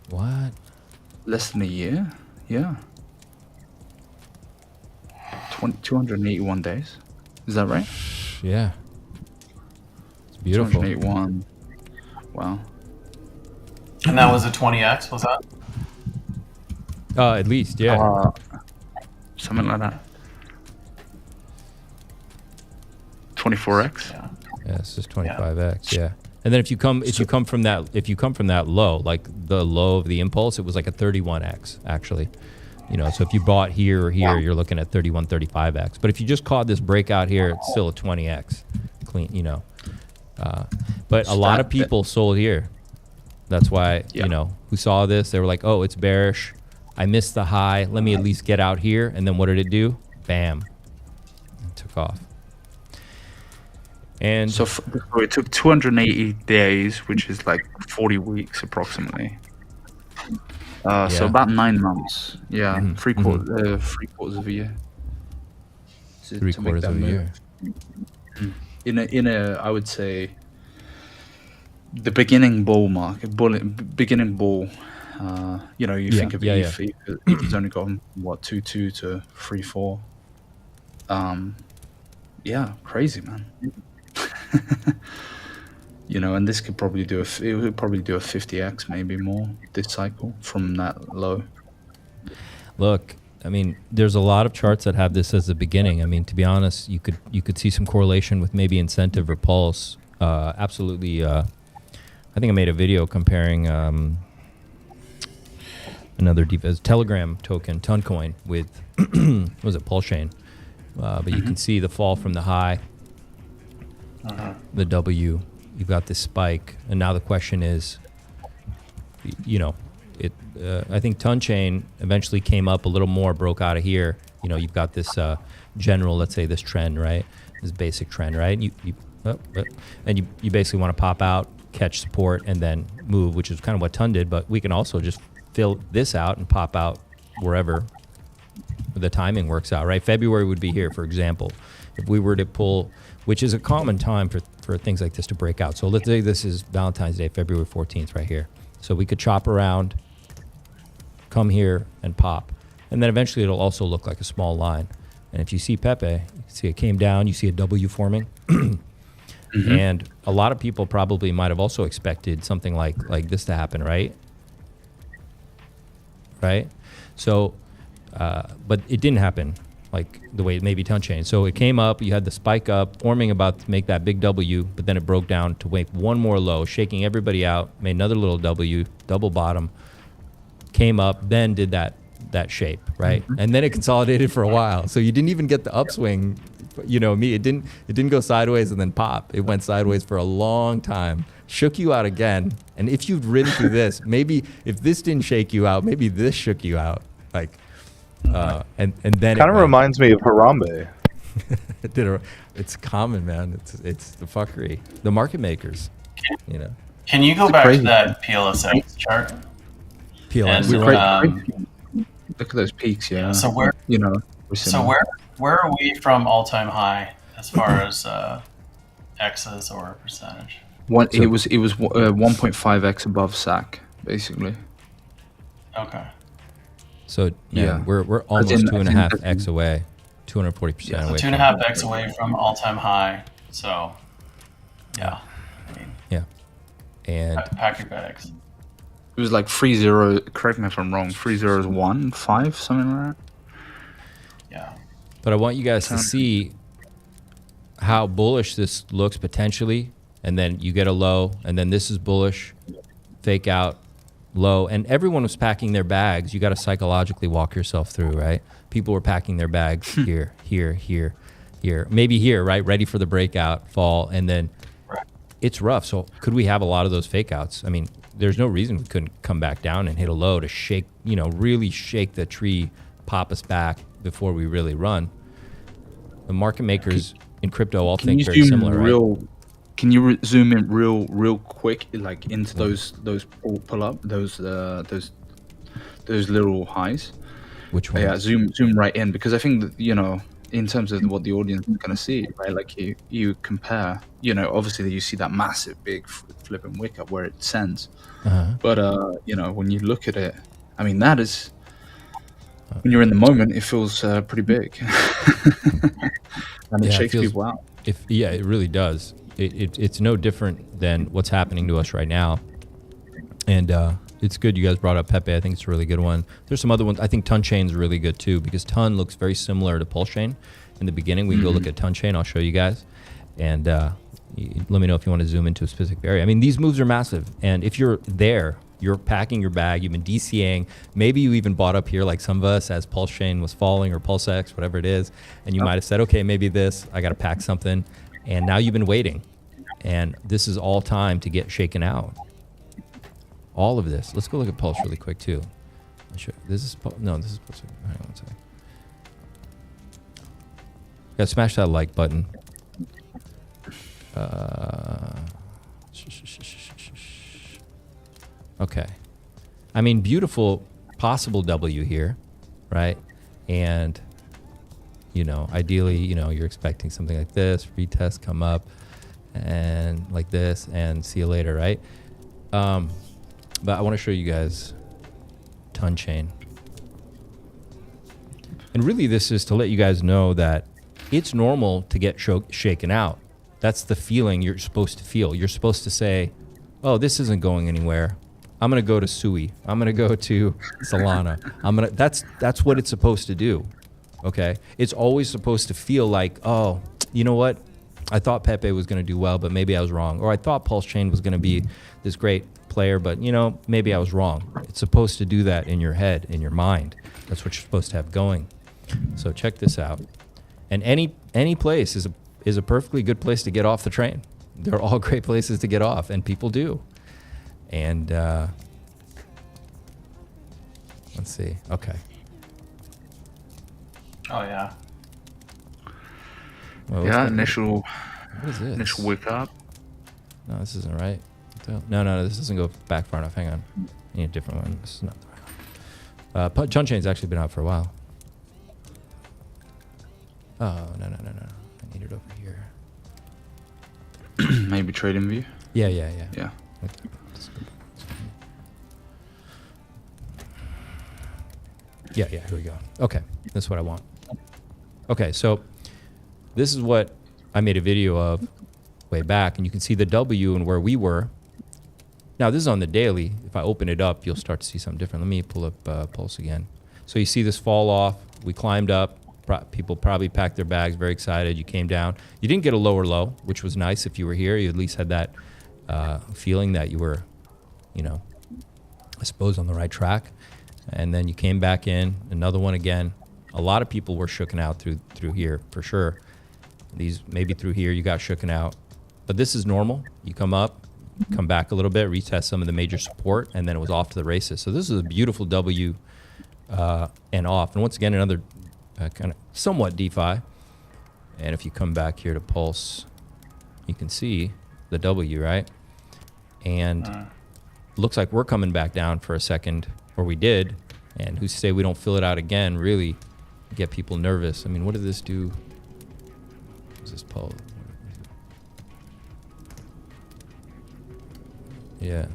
What? Less than a year? Yeah. 281 days. Is that right? Yeah. It's beautiful. 281. Wow. And that was a 20x, was that? At least, yeah. Something like that. 24x? Yeah. Yeah, it's just 25x, yeah. And then if you come from that low, like the low of the impulse, it was like a 31x actually. You know, so if you bought here or here, you're looking at 31, 35x. But if you just caught this breakout here, it's still a 20x clean, you know. But a lot of people sold here. That's why, you know, who saw this, they were like, oh, it's bearish. I missed the high. Let me at least get out here. And then what did it do? Bam. It took off. And so it took 280 days, which is like 40 weeks approximately. So about 9 months. Yeah, three quarters of a year. Three quarters of a year. In a I would say the beginning bull market, beginning bull. You know, you think of ETH, it's only gone what 2.2 to 3.4. Yeah, crazy, man. You know, and this could probably do it would probably do a 50x, maybe more this cycle from that low. Look, I mean, there's a lot of charts that have this as the beginning. I mean, to be honest, you could see some correlation with maybe incentive or pulse. Absolutely. I think I made a video comparing another Telegram token, Toncoin, with what was it, PulseChain? But you can see the fall from the high, the W. You've got this spike, and now the question is, you know, I think Tonchain eventually came up a little more, broke out of here. You know, you've got this general, let's say, this trend, right? This basic trend, right? And you basically want to pop out, catch support, and then move, which is kind of what Ton did. But we can also just fill this out and pop out wherever the timing works out, right? February would be here, for example. If we were to pull, which is a common time for things like this to break out. So let's say this is Valentine's Day, February 14th, right here. So we could chop around, come here, and pop. And then eventually it'll also look like a small line. And if you see Pepe, you see it came down, you see a W forming. And a lot of people probably might have also expected something like this to happen, right? Right? So, but it didn't happen like the way it maybe Tonchain. So it came up, you had the spike up, forming about to make that big W, but then it broke down to make one more low, shaking everybody out, made another little W, double bottom, came up, then did that shape, right? And then it consolidated for a while. So you didn't even get the upswing. You know me, it didn't go sideways and then pop. It went sideways for a long time, shook you out again. And if you've ridden through this, maybe if this didn't shake you out, maybe this shook you out. Like, and then kind of reminds me of Harambe. It's common, man. It's the fuckery, the market makers. You know. Can you go back to that PLSX chart? PLS. Look at those peaks, yeah. So where, you know, where are we from all-time high as far as X's or percentage? It was 1.5x above SAC, basically. Okay. So yeah, we're almost 2.5x away, 240% away. 2.5x away from all-time high. So yeah. I mean, yeah. And pack your bags. It was like 3-0. Correct me if I'm wrong. 3-0-1-5, something like that. Yeah. But I want you guys to see how bullish this looks potentially, and then you get a low, and then this is bullish, fake out, low, and everyone was packing their bags. You got to psychologically walk yourself through, right? People were packing their bags here, maybe here, right? Ready for the breakout, fall, and then it's rough. So could we have a lot of those fake outs? I mean, there's no reason we couldn't come back down and hit a low to shake, you know, really shake the tree, pop us back before we really run. The market makers in crypto all think very similar, right? Can you zoom in real quick, like into those pull up, those little highs? Which ones? Yeah, zoom right in, because I think that, you know, in terms of what the audience is going to see, right? Like you compare, you know, obviously you see that massive big flipping wick up where it sends, but you know, when you look at it, I mean, that is, when you're in the moment, it feels pretty big, and it shakes people out. It really does. It's no different than what's happening to us right now, and it's good you guys brought up Pepe. I think it's a really good one. There's some other ones. I think Tonchain's really good too, because Ton looks very similar to PulseChain in the beginning. We can go look at Tonchain. I'll show you guys, and let me know if you want to zoom into a specific area. I mean, these moves are massive. And if you're there, you're packing your bag, you've been DCAing, maybe you even bought up here like some of us as PulseChain was falling or PulseX, whatever it is. And you might have said, okay, maybe this, I got to pack something. And now you've been waiting. And this is all time to get shaken out. All of this. Let's go look at Pulse really quick too. This is Pulse. No, this is Pulse. Hang on one second. Yeah, smash that like button. Okay. I mean, beautiful possible W here, right? And, you know, ideally, you know, you're expecting something like this, retest come up and like this and see you later, right? But I want to show you guys ton chain. And really this is to let you guys know that it's normal to get shaken out. That's the feeling you're supposed to feel. You're supposed to say, oh, this isn't going anywhere. I'm going to go to Sui. I'm going to go to Solana. That's what it's supposed to do. Okay. It's always supposed to feel like, oh, you know what? I thought Pepe was going to do well, but maybe I was wrong. Or I thought PulseChain was going to be this great player, but you know, maybe I was wrong. It's supposed to do that in your head, in your mind. That's what you're supposed to have going. So check this out. And any place is a perfectly good place to get off the train. They're all great places to get off, and people do. And let's see. Okay. Oh yeah. Well, yeah, initial. What is this? Initial wake up. No, this isn't right. No, this doesn't go back far enough. Hang on. I need a different one. This is not the right one. John Chain's actually been out for a while. Oh, no. I need it over here. Maybe trading view. Yeah. Yeah. Yeah, here we go. Okay, that's what I want. Okay, so this is what I made a video of way back, and you can see the W and where we were. Now, this is on the daily. If I open it up, you'll start to see something different. Let me pull up Pulse again. So you see this fall off. We climbed up. People probably packed their bags, very excited. You came down. You didn't get a lower low, which was nice. If you were here, you at least had that feeling that you were, you know, I suppose on the right track. And then you came back in, another one again. A lot of people were shooken out through here, for sure. Maybe through here you got shooken out. But this is normal. You come up, come back a little bit, retest some of the major support, and then it was off to the races. So this is a beautiful W and off. And once again, another kind of somewhat DeFi. And if you come back here to Pulse, you can see the W, right? And looks like we're coming back down for a second, or we did. And who's to say we don't fill it out again, really get people nervous. I mean, what did this do? What's this Pulse? Yeah,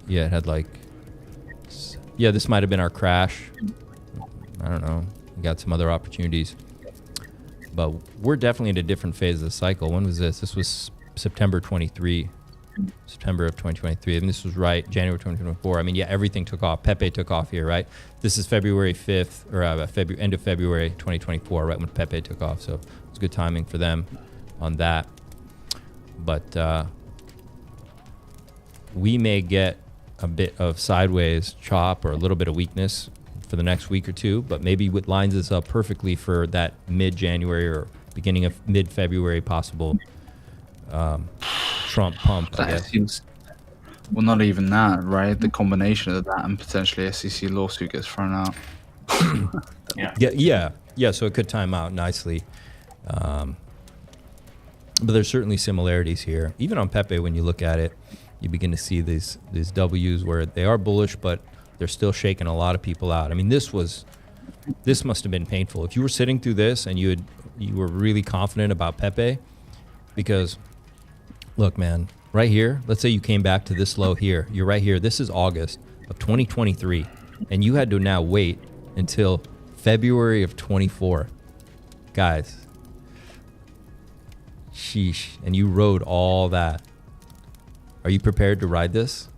it had like, yeah, this might have been our crash. I don't know. We got some other opportunities. But we're definitely in a different phase of the cycle. When was this? This was September of 2023. I mean, this was right, January 2024. I mean, yeah, everything took off. Pepe took off here, right? This is February 5th, or end of February 2024, right when Pepe took off. So it was good timing for them on that. But we may get a bit of sideways chop or a little bit of weakness for the next week or two, but maybe what lines us up perfectly for that mid-January or beginning of mid-February possible Trump pump, I guess. Seems, well, not even that, right? The combination of that and potentially SEC lawsuit gets thrown out. Yeah. So it could time out nicely. But there's certainly similarities here. Even on Pepe, when you look at it, you begin to see these W's where they are bullish, but they're still shaking a lot of people out. I mean, this must have been painful. If you were sitting through this and you were really confident about Pepe, because look, man, right here, let's say you came back to this low here. You're right here. This is August of 2023, and you had to now wait until February of 24. Guys, sheesh. And you rode all that. Are you prepared to ride this?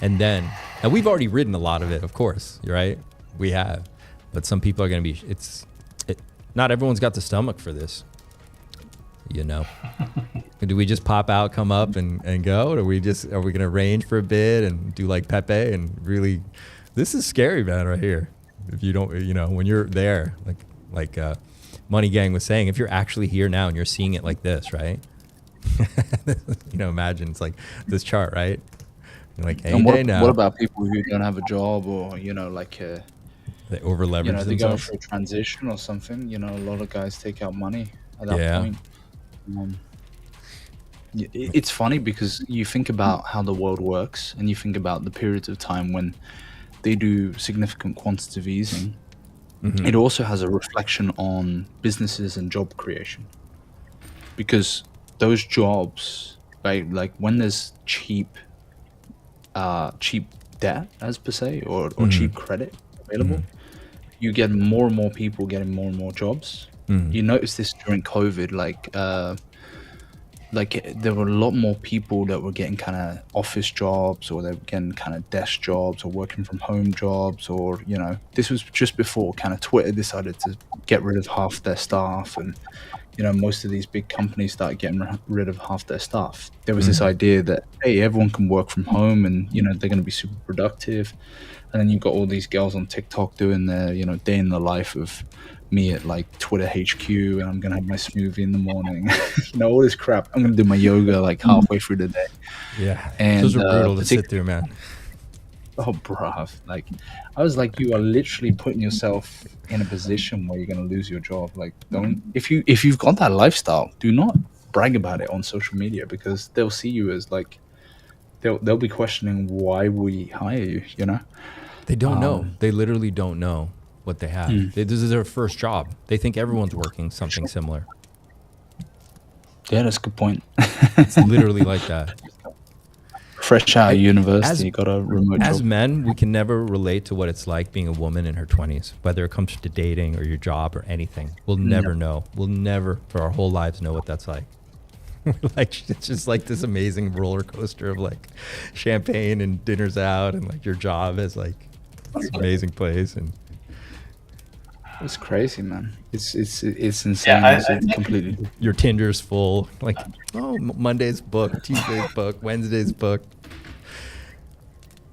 And then, and we've already ridden a lot of it, of course, right? We have. But some people are going to be, not everyone's got the stomach for this, you know? Do we just pop out, come up, and go? Or are we gonna range for a bit and do like Pepe and really? This is scary, man, right here. If you don't, when you're there, like Money Gang was saying, if you're actually here now and you're seeing it like this, right? Imagine it's like this chart, right? You're like, hey, what about people who don't have a job or they over leverage they go themselves through a transition or something? A lot of guys take out money at that point. It's funny because you think about how the world works and you think about the periods of time when they do significant quantitative easing. It also has a reflection on businesses and job creation, because those jobs, right, like when there's cheap debt, as per se, or cheap credit available, you get more and more people getting more and more jobs. You notice this during COVID, like there were a lot more people that were getting kind of office jobs, or they were getting kind of desk jobs, or working from home jobs, or this was just before kind of Twitter decided to get rid of half their staff, and most of these big companies started getting rid of half their staff. There was this idea that, hey, everyone can work from home and they're going to be super productive. And then you've got all these girls on TikTok doing their day in the life of me at like Twitter HQ, and I'm gonna have my smoothie in the morning. All this crap. I'm gonna do my yoga like halfway through the day. Yeah, and those are brutal to sit through, man. Oh, bruv. Like, I was like, you are literally putting yourself in a position where you're gonna lose your job. Like, don't if you've got that lifestyle, do not brag about it on social media, because they'll see you as like they'll be questioning why we hire you. They don't know. They literally don't know what they have. This is their first job. They think everyone's working something similar. Yeah, that's a good point. It's literally like that. Fresh out of university, got a remote job. As men, we can never relate to what it's like being a woman in her 20s, whether it comes to dating or your job or anything. We'll never know. We'll never, for our whole lives, know what that's like. Like, it's just like this amazing roller coaster of like champagne and dinners out, and like your job is like this amazing place, and it's crazy, man. It's insane. Yeah, it's completely. Your Tinder's full. Like, oh, Monday's booked, Tuesday's booked, Wednesday's booked.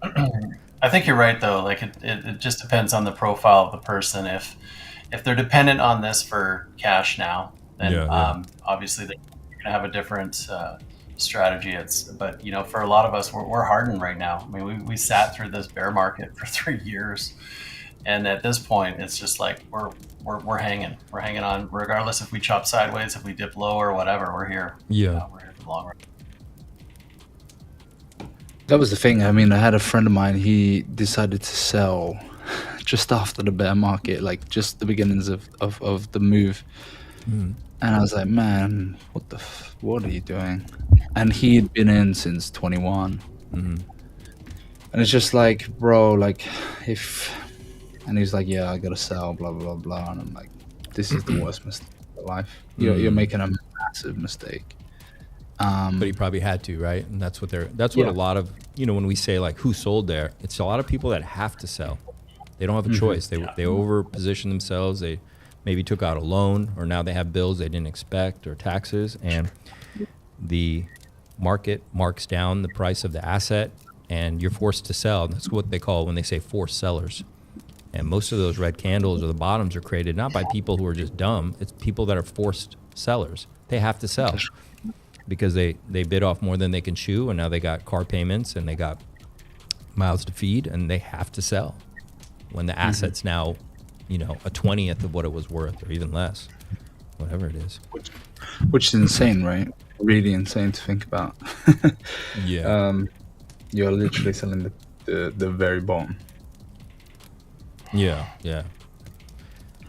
I think you're right, though. Like, it just depends on the profile of the person. If they're dependent on this for cash now, then obviously they're gonna have a different strategy. But for a lot of us, we're hardened right now. I mean, we sat through this bear market for 3 years. And at this point, it's just like we're hanging on, regardless if we chop sideways, if we dip lower, or whatever. We're here. Yeah, we're here for the long run. That was the thing. I mean, I had a friend of mine. He decided to sell just after the bear market, like just the beginnings of the move. And I was like, man, what are you doing? And he had been in since 21. And it's just like, bro, like and he's like, yeah, I gotta sell, blah, blah, blah. And I'm like, this is the worst mistake of life. You're making a massive mistake. But he probably had to, right? And that's what a lot of, when we say like who sold there, it's a lot of people that have to sell. They don't have a choice. They over position themselves. They maybe took out a loan, or now they have bills they didn't expect, or taxes, and the market marks down the price of the asset and you're forced to sell. That's what they call when they say forced sellers. And most of those red candles or the bottoms are created not by people who are just dumb. It's people that are forced sellers. They have to sell because they bid off more than they can chew, and now they got car payments and they got mouths to feed, and they have to sell when the asset's now, a 20th of what it was worth, or even less, whatever it is. Which is insane, right? Really insane to think about. You're literally selling the very bottom. Yeah.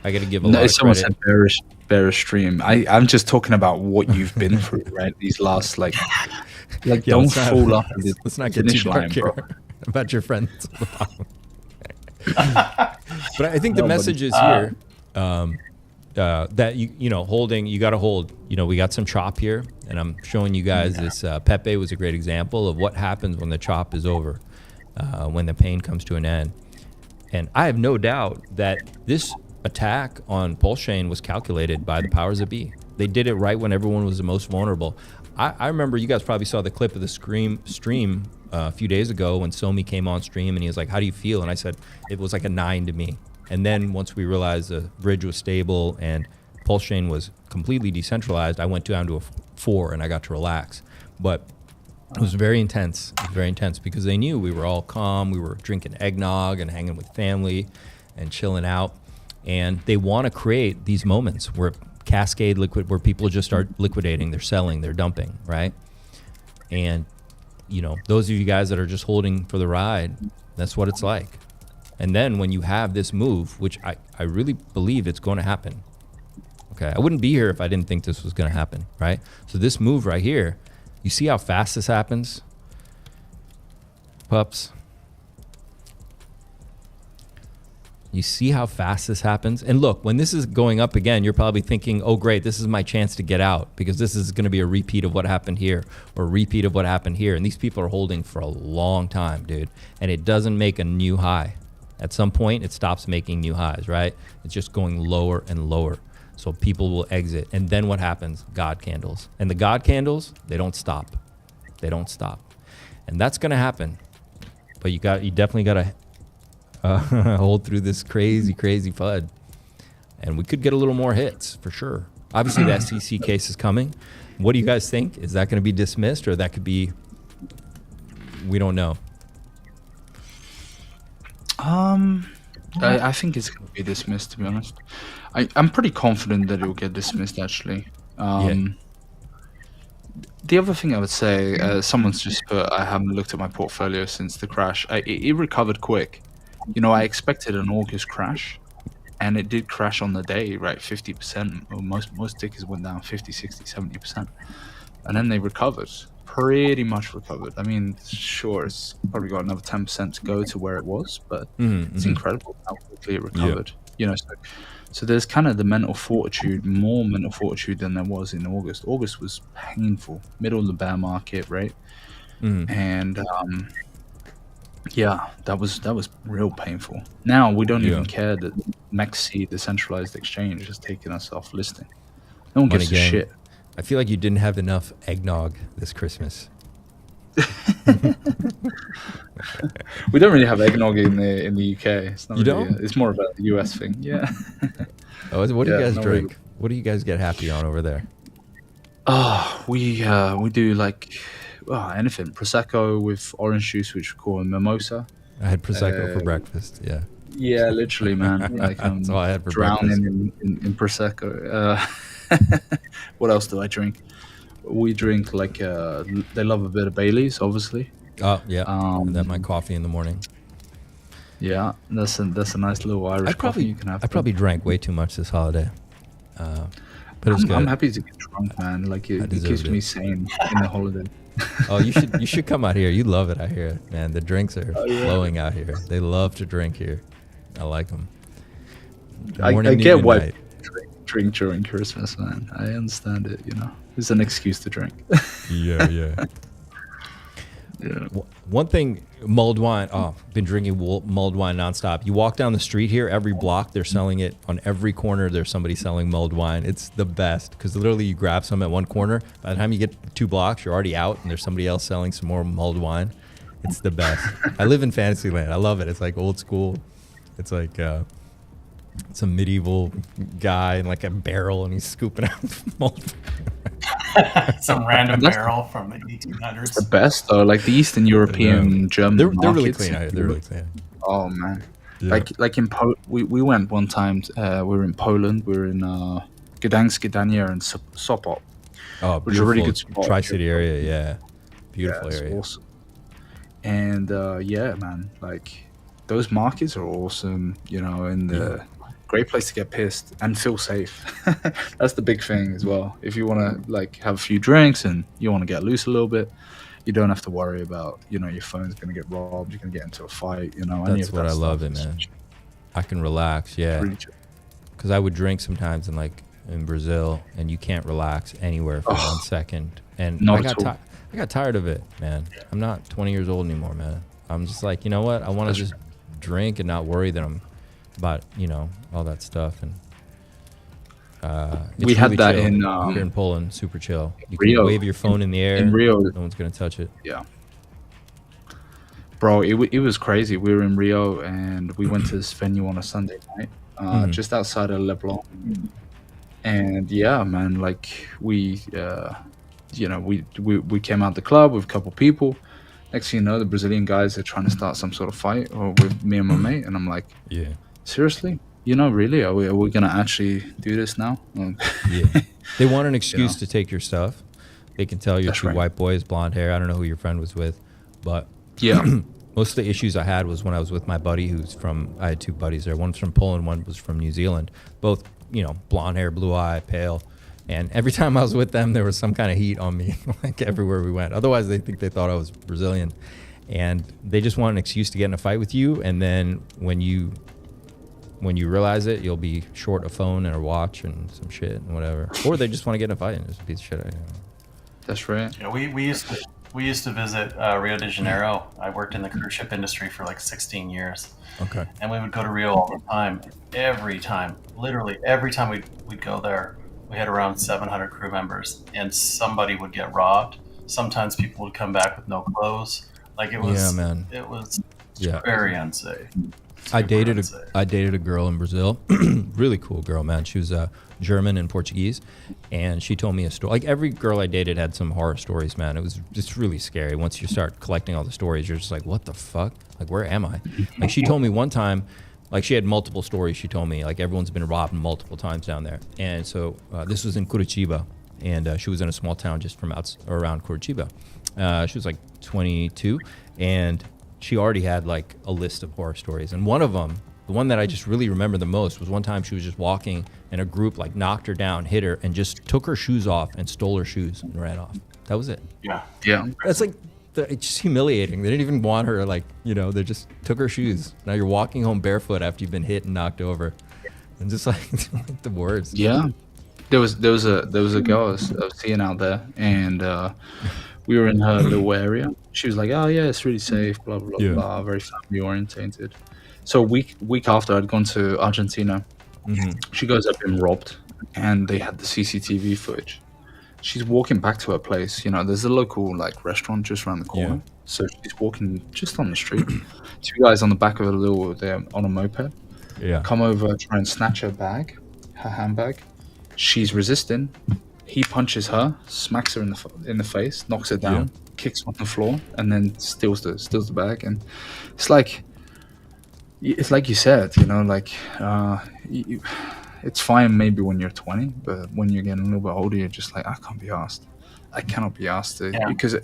I got to give a lot of someone credit. said bearish stream. I'm just talking about what you've been through, right? These last don't fall off. Let's not get too dark here about your friends. But I think the message is here that you got to hold. We got some chop here, and I'm showing you guys this. Pepe was a great example of what happens when the chop is over, when the pain comes to an end. And I have no doubt that this attack on PulseChain was calculated by the powers that be. They did it right when everyone was the most vulnerable. I remember you guys probably saw the clip of the stream a few days ago when Somi came on stream and he was like, how do you feel? And I said, it was like a 9 to me. And then once we realized the bridge was stable and PulseChain was completely decentralized, I went down to a 4 and I got to relax. But it was very intense. It was very intense because they knew we were all calm. We were drinking eggnog and hanging with family and chilling out. And they want to create these moments where cascade liquid, where people just start liquidating, they're selling, they're dumping, right? And, you know, those of you guys that are just holding for the ride, that's what it's like. And then when you have this move, which I really believe it's going to happen. Okay, I wouldn't be here if I didn't think this was going to happen, right? So this move right here, you see how fast this happens? Pups. You see how fast this happens? And look, when this is going up again, you're probably thinking, oh great, this is my chance to get out because this is gonna be a repeat of what happened here or a repeat of what happened here. And these people are holding for a long time, dude. And it doesn't make a new high. At some point, it stops making new highs, right? It's just going lower and lower. So people will exit. And then what happens? God candles. And the God candles, they don't stop. They don't stop. And that's gonna happen. But you definitely gotta hold through this crazy FUD. And we could get a little more hits for sure. Obviously the SEC case is coming. What do you guys think? Is that going to be dismissed or that could be, we don't know. I think it's going to be dismissed, to be honest. I'm pretty confident that it will get dismissed, actually. The other thing I would say, someone's just put, I haven't looked at my portfolio since the crash. It recovered quick. You know, I expected an August crash, and it did crash on the day, right? 50%. Or most tickets went down 50, 60, 70%. And then they recovered, pretty much recovered. I mean, sure, it's probably got another 10% to go to where it was, but it's incredible how quickly it recovered. You know, so there's kind of the mental fortitude, more mental fortitude than there was in August. August was painful, middle of the bear market, right? And yeah, that was real painful. Now we don't even care that MEXC, the centralized exchange, has taken us off listing. No one gives a shit. I feel like you didn't have enough eggnog this Christmas. We don't really have eggnog in the UK. It's not you really, don't? It's more about the US thing. Yeah. What do you guys drink? What do you guys get happy on over there? Oh, we do like anything. Prosecco with orange juice, which we call a mimosa. I had Prosecco for breakfast, yeah. Yeah, literally, man. Like, that's all I had for drowning in Prosecco. What else do I drink? We drink like, they love a bit of Baileys, obviously. Oh, yeah. That's my coffee in the morning. Yeah, that's a nice little Irish coffee you can have. I probably drank way too much this holiday. But it was good. I'm happy to get drunk, man. Like it keeps me sane in the holiday. Oh, you should come out here. You love it out here, man. The drinks are flowing out here. They love to drink here. I like them. I get why drink during Christmas, man. I understand it. You know, it's an excuse to drink. Yeah. One thing, mulled wine. Oh, been drinking mulled wine nonstop. You walk down the street here, every block they're selling it. On every corner, there's somebody selling mulled wine. It's the best because literally you grab some at one corner. By the time you get 2 blocks, you're already out, and there's somebody else selling some more mulled wine. It's the best. I live in Fantasyland. I love it. It's like old school. It's like some medieval guy in like a barrel, and he's scooping out mulled. Some random barrel from the 1800s. The best though, like the Eastern European German they're really markets. clean out here. They're really clean. Oh man, like in we went one time. We were in Poland. We were in Gdańsk, Gdynia, and Sopot. Oh, which is a really good spot. Tri-City area, yeah, beautiful area. Awesome. And yeah, man, like those markets are awesome. You know, and great place to get pissed and feel safe. That's the big thing as well. If you want to like have a few drinks and you want to get loose a little bit, you don't have to worry about, you know, your phone's going to get robbed, you're going to get into a fight, you know. That's what I love it, man. I can relax, yeah. Because I would drink sometimes in Brazil, and you can't relax anywhere for 1 second. And I got tired of it, man. I'm not 20 years old anymore, man. I'm just like, you know what? I want to just drink and not worry that I'm about, you know, all that stuff. And It's We had really that chill. in here in Poland, super chill. You Rio. can wave your phone in the air. In Rio, no one's gonna touch it. yeah. Bro, it was crazy. We were in Rio and we went to this venue on a Sunday night, just outside of Leblon. And yeah, man, like we came out the club with a couple people. Next thing you know, the Brazilian guys are trying to start some sort of fight or with me and my mate, and I'm like, yeah, seriously? Really? Are we gonna actually do this now? Yeah, they want an excuse to take your stuff. They can tell you're two white boys, blonde hair. I don't know who your friend was with, but yeah, most of the issues I had was when I was with my buddy I had two buddies there. One's from Poland, one was from New Zealand. Both, blonde hair, blue eye, pale. And every time I was with them, there was some kind of heat on me, like everywhere we went. Otherwise, they thought I was Brazilian. And they just want an excuse to get in a fight with you. And then when you realize it, you'll be short a phone and a watch and some shit and whatever. Or they just want to get in a fight and just beat the shit out of you. That's right. Yeah, we used to visit Rio de Janeiro. I worked in the cruise ship industry for like 16 years. Okay. And we would go to Rio all the time. Literally every time we'd go there, we had around 700 crew members, and somebody would get robbed. Sometimes people would come back with no clothes. Like it was, it was very unsafe. I dated a girl in Brazil, really cool girl, man. She was German and Portuguese, and she told me a story. Like every girl I dated had some horror stories, man. It was just really scary. Once you start collecting all the stories, you're just like, what the fuck? Like, where am I? Like she told me one time, like she had multiple stories. She told me like everyone's been robbed multiple times down there. And so this was in Curitiba, and she was in a small town just around Curitiba. She was like 22, and she already had like a list of horror stories. And one of them, the one that I just really remember the most, was one time she was just walking and a group like knocked her down, hit her, and just took her shoes off and stole her shoes and ran off. That was it. Yeah. That's like, it's just humiliating. They didn't even want her, like, they just took her shoes. Now you're walking home barefoot after you've been hit and knocked over. And just like the words. Yeah. There was a girl I was seeing out there, and we were in her little area. She was like, "Oh yeah, it's really safe, blah blah blah, very family orientated." So a week after I'd gone to Argentina, she goes up and robbed, and they had the CCTV footage. She's walking back to her place. There's a local like restaurant just around the corner. Yeah. So she's walking just on the street. Two guys on the back of they're on a moped. Yeah. Come over, try and snatch her handbag. She's resisting. He punches her, smacks her in the face, knocks her down, kicks her on the floor, and then steals the bag. And it's like you said, it's fine maybe when you're 20, but when you're getting a little bit older, you're just like, I can't be asked. I cannot be asked to, because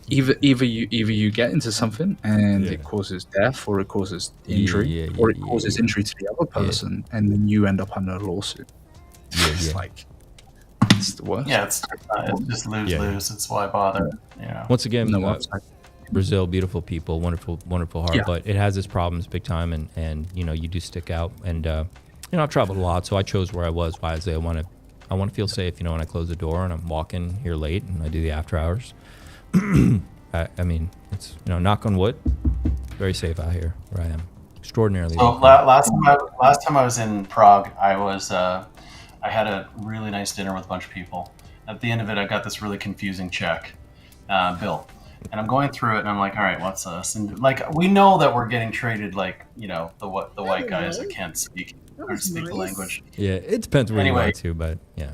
either you get into something and it causes death, or it causes injury, or it causes injury to the other person, and then you end up under a lawsuit. It's like, it's the worst. Yeah, it's just lose. It's why bother. Once again, Brazil, beautiful people, wonderful heart, but it has its problems big time, and you do stick out. And I've traveled a lot, so I chose where I was wisely. I want to feel safe, when I close the door and I'm walking here late and I do the after hours. I mean, it's knock on wood, very safe out here where I am. Extraordinarily. So last time I was in Prague, I had a really nice dinner with a bunch of people. At the end of it, I got this really confusing check bill, and I'm going through it, and I'm like, all right, what's this? And like, we know that we're getting treated like the white guys that can't speak the language. Yeah, it depends where you are too, but yeah.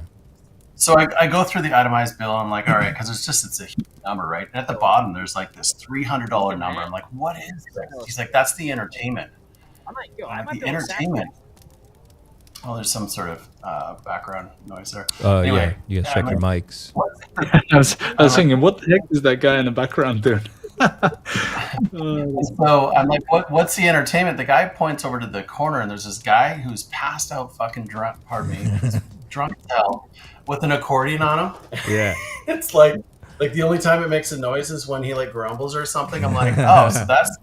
So I go through the itemized bill, and I'm like, all right, because it's a huge number, right? And at the bottom, there's like this $300 number. I'm like, what is this? He's like, that's the entertainment. I'm like, the entertainment. Oh, there's some sort of background noise there. Anyway, you guys check your mics. I was thinking, what the heck is that guy in the background doing? So I'm like, what's the entertainment? The guy points over to the corner, and there's this guy who's passed out, fucking drunk. Pardon me, drunk as hell, with an accordion on him. Yeah, it's like the only time it makes a noise is when he like grumbles or something. I'm like, oh, so that's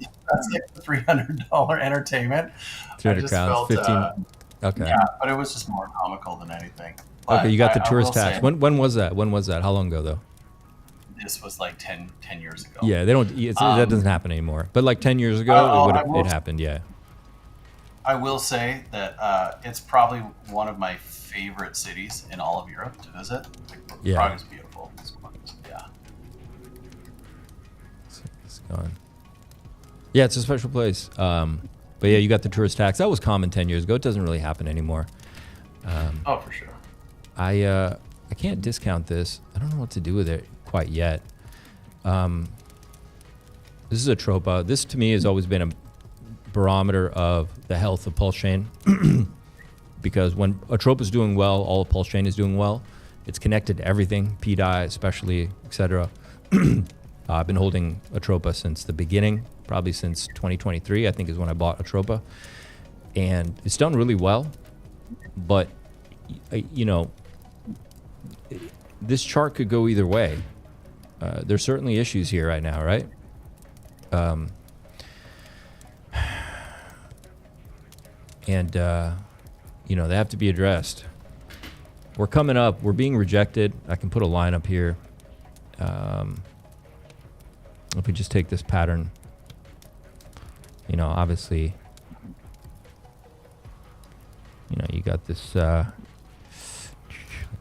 like the $300 entertainment. 300 crowns, 15. Okay. Yeah, but it was just more comical than anything. But okay, you got the tourist tax. When was that? How long ago though? This was like 10 years ago. Yeah, they don't. That doesn't happen anymore. But like 10 years ago, it happened. Yeah. I will say that it's probably one of my favorite cities in all of Europe to visit. Like, Yeah. Prague is beautiful. Yeah. It's gone. Yeah, it's a special place. But yeah, you got the tourist tax. That was common 10 years ago. It doesn't really happen anymore. Oh, for sure. I can't discount this. I don't know what to do with it quite yet. This is a tropa. This to me has always been a barometer of the health of PulseChain. Because when a tropa is doing well, all of PulseChain is doing well. It's connected to everything, pDAI especially, etc. I've been holding Atropa since the beginning, probably since 2023, I think is when I bought Atropa. And it's done really well, but you know, this chart could go either way. There's certainly issues here right now, right? You know, they have to be addressed. We're coming up, we're being rejected. I can put a line up here. If we just take this pattern, you know, obviously, you know, you got this like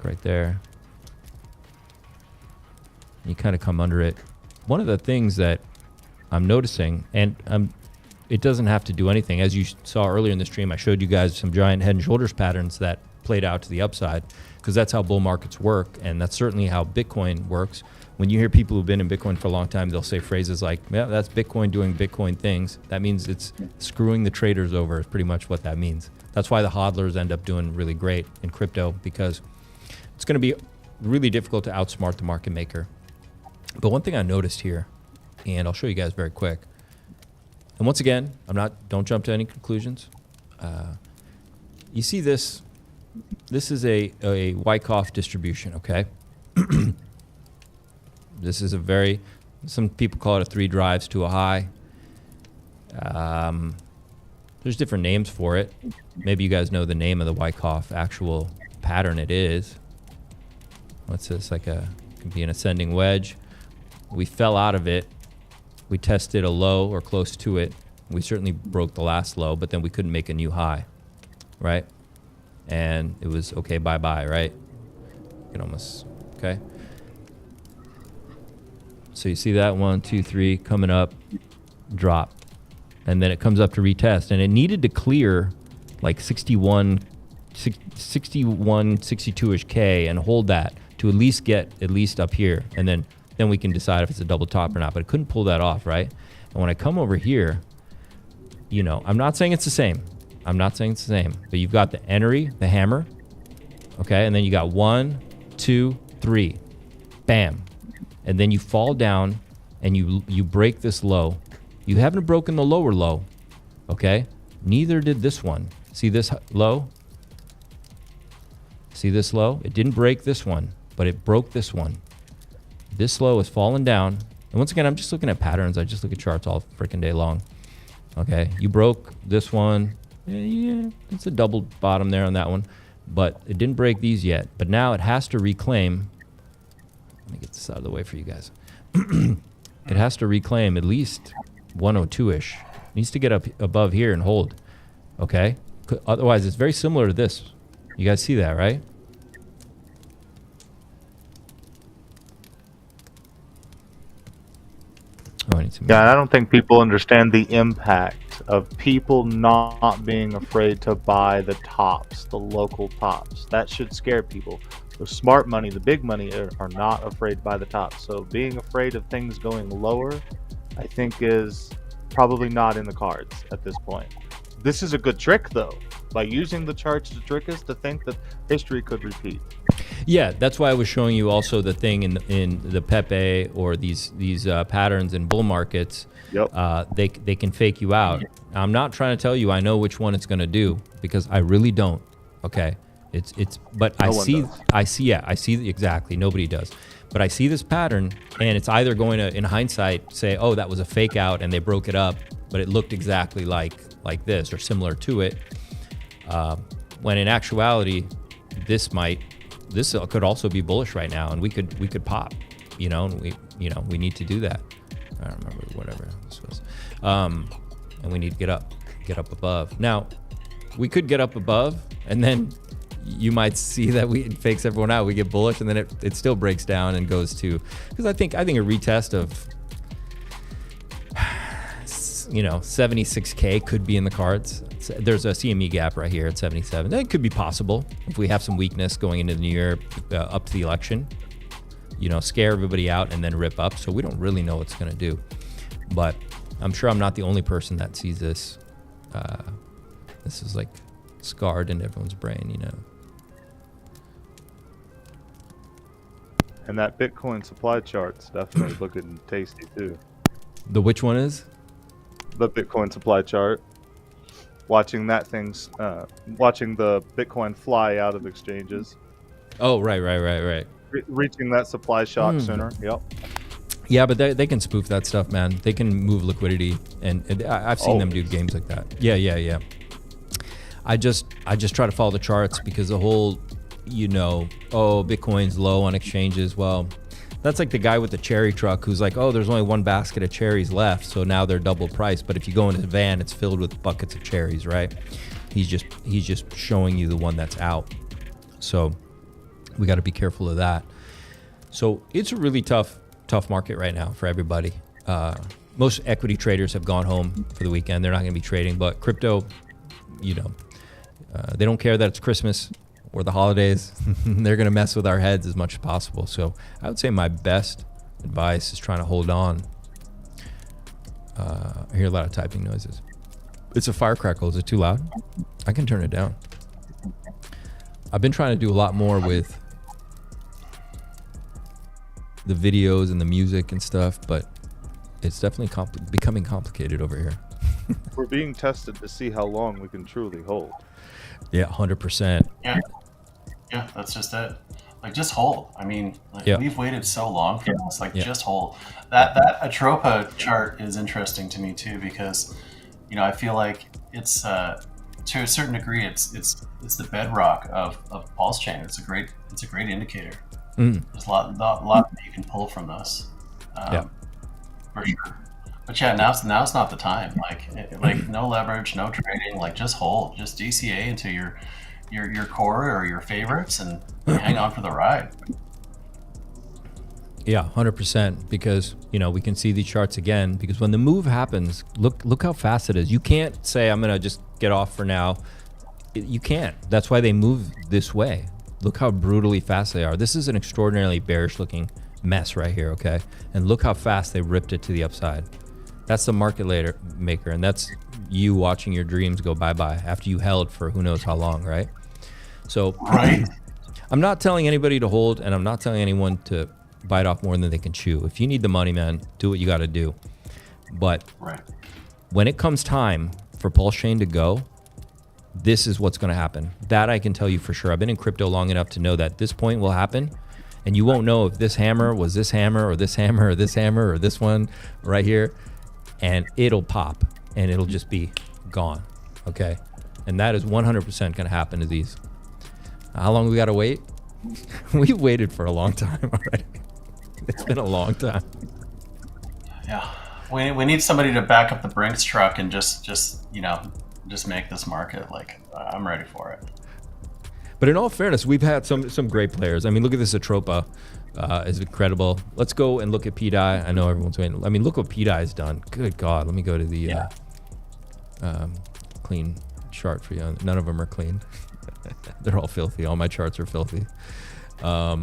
right there. You kind of come under it. One of the things that I'm noticing, and it doesn't have to do anything. As you saw earlier in the stream, I showed you guys some giant head and shoulders patterns that played out to the upside, because that's how bull markets work, and that's certainly how Bitcoin works. When you hear people who've been in Bitcoin for a long time, they'll say phrases like, yeah, that's Bitcoin doing Bitcoin things. That means it's screwing the traders over is pretty much what that means. That's why the hodlers end up doing really great in crypto, because it's going to be really difficult to outsmart the market maker. But one thing I noticed here, and I'll show you guys very quick, and once again, don't jump to any conclusions. You see this is a Wyckoff distribution, okay? This is some people call it a 3 drives to a high. There's different names for it. Maybe you guys know the name of the Wyckoff actual pattern it is. What's this, like could be an ascending wedge. We fell out of it. We tested a low or close to it. We certainly broke the last low, but then we couldn't make a new high, right? And it was okay, bye-bye, right? You can almost, okay? So you see that 1, 2, 3 coming up, drop. And then it comes up to retest. And it needed to clear like 62-ish K and hold that to at least get up here. And then we can decide if it's a double top or not. But it couldn't pull that off, right? And when I come over here, you know, I'm not saying it's the same. I'm not saying it's the same. But you've got the entry, the hammer, okay? And then you got 1, 2, 3, bam. And then you fall down and you break this low. You haven't broken the lower low, okay? Neither did this one. See this low? See this low? It didn't break this one, but it broke this one. This low has fallen down. And once again, I'm just looking at patterns. I just look at charts all freaking day long. Okay, you broke this one. Yeah, it's a double bottom there on that one. But it didn't break these yet. But now it has to reclaim. Let me get this out of the way for you guys. It has to reclaim at least 102-ish. It needs to get up above here and hold. Okay? Otherwise, it's very similar to this. You guys see that, right? Yeah, I don't think people understand the impact of people not being afraid to buy the tops, the local tops. That should scare people. The smart money, the big money are not afraid to buy the tops. So being afraid of things going lower, I think is probably not in the cards at this point. This is a good trick though. By using the charts to trick us to think that history could repeat. Yeah, that's why I was showing you also the thing in the pDAI or these patterns in bull markets. Yep. They can fake you out. I'm not trying to tell you I know which one it's going to do, because I really don't. Okay, but I see exactly. Nobody does, but I see this pattern, and it's either going to, in hindsight, say, oh, that was a fake out and they broke it up, but it looked exactly like this or similar to it. When in actuality, this could also be bullish right now, and we could pop, and we need to do that. I don't remember whatever this was, and we need to get up above. Now, we could get up above, and then, you might see that it fakes everyone out. We get bullish, and then it still breaks down and goes to, because I think a retest of 76K could be in the cards. There's a CME gap right here at 77. That could be possible if we have some weakness going into the new year, up to the election. Scare everybody out and then rip up. So we don't really know what's going to do. But I'm sure I'm not the only person that sees this. This is like scarred in everyone's brain, And that Bitcoin supply chart's definitely looking tasty too. The which one is? The Bitcoin supply chart. Watching that watching the Bitcoin fly out of exchanges. Oh, right. Reaching that supply shock sooner. Yep. Yeah, but they can spoof that stuff, man. They can move liquidity, and I've seen them do games like that. Yeah. I just try to follow the charts because the whole, Bitcoin's low on exchanges. Well, that's like the guy with the cherry truck who's like, oh, there's only one basket of cherries left, so now they're double priced. But if you go in his van, it's filled with buckets of cherries, right? He's just showing you the one that's out. So we got to be careful of that. So it's a really tough market right now for everybody. Most equity traders have gone home for the weekend. They're not going to be trading, but crypto, they don't care that it's Christmas or the holidays. They're going to mess with our heads as much as possible. So I would say my best advice is trying to hold on. I hear a lot of typing noises. It's a firecrackle. Is it too loud? I can turn it down. I've been trying to do a lot more with the videos and the music and stuff, but it's definitely becoming complicated over here. We're being tested to see how long we can truly hold. Yeah, 100%. Yeah, that's just it. Like, just hold. I mean, we've waited so long for this. Like, just hold. That Atropa chart is interesting to me too, because I feel like it's to a certain degree it's the bedrock of PulseChain. It's a great indicator. There's a lot that you can pull from this. For sure. But yeah, now's not the time. Like no leverage, no trading. Like, just hold, just DCA into your core or your favorites and hang on for the ride. Yeah, 100%. Because we can see these charts again. Because when the move happens, look how fast it is. You can't say I'm gonna just get off for now. You can't. That's why they move this way. Look how brutally fast they are. This is an extraordinarily bearish looking mess right here. Okay, and look how fast they ripped it to the upside. That's the market maker, and that's you watching your dreams go bye-bye after you held for who knows how long, right? So I'm not telling anybody to hold, and I'm not telling anyone to bite off more than they can chew. If you need the money, man, do what you got to do. But when it comes time for PulseChain to go, this is what's going to happen. That I can tell you for sure. I've been in crypto long enough to know that this point will happen, and you won't know if this hammer was this hammer or this hammer or this hammer or this one right here, and it'll pop and it'll just be gone. Okay, and that is 100% going to happen to these. How long we got to wait? We've waited for a long time already. It's been a long time. Yeah, we need somebody to back up the Brinks truck and just make this market. Like, I'm ready for it. But in all fairness, we've had some great players. I mean, look at this Atropa. Is incredible. Let's go and look at pDAI. I know everyone's waiting. I mean, look what pDAI has done. Good God. Let me go to the clean chart for you. None of them are clean. They're all filthy. All my charts are filthy. I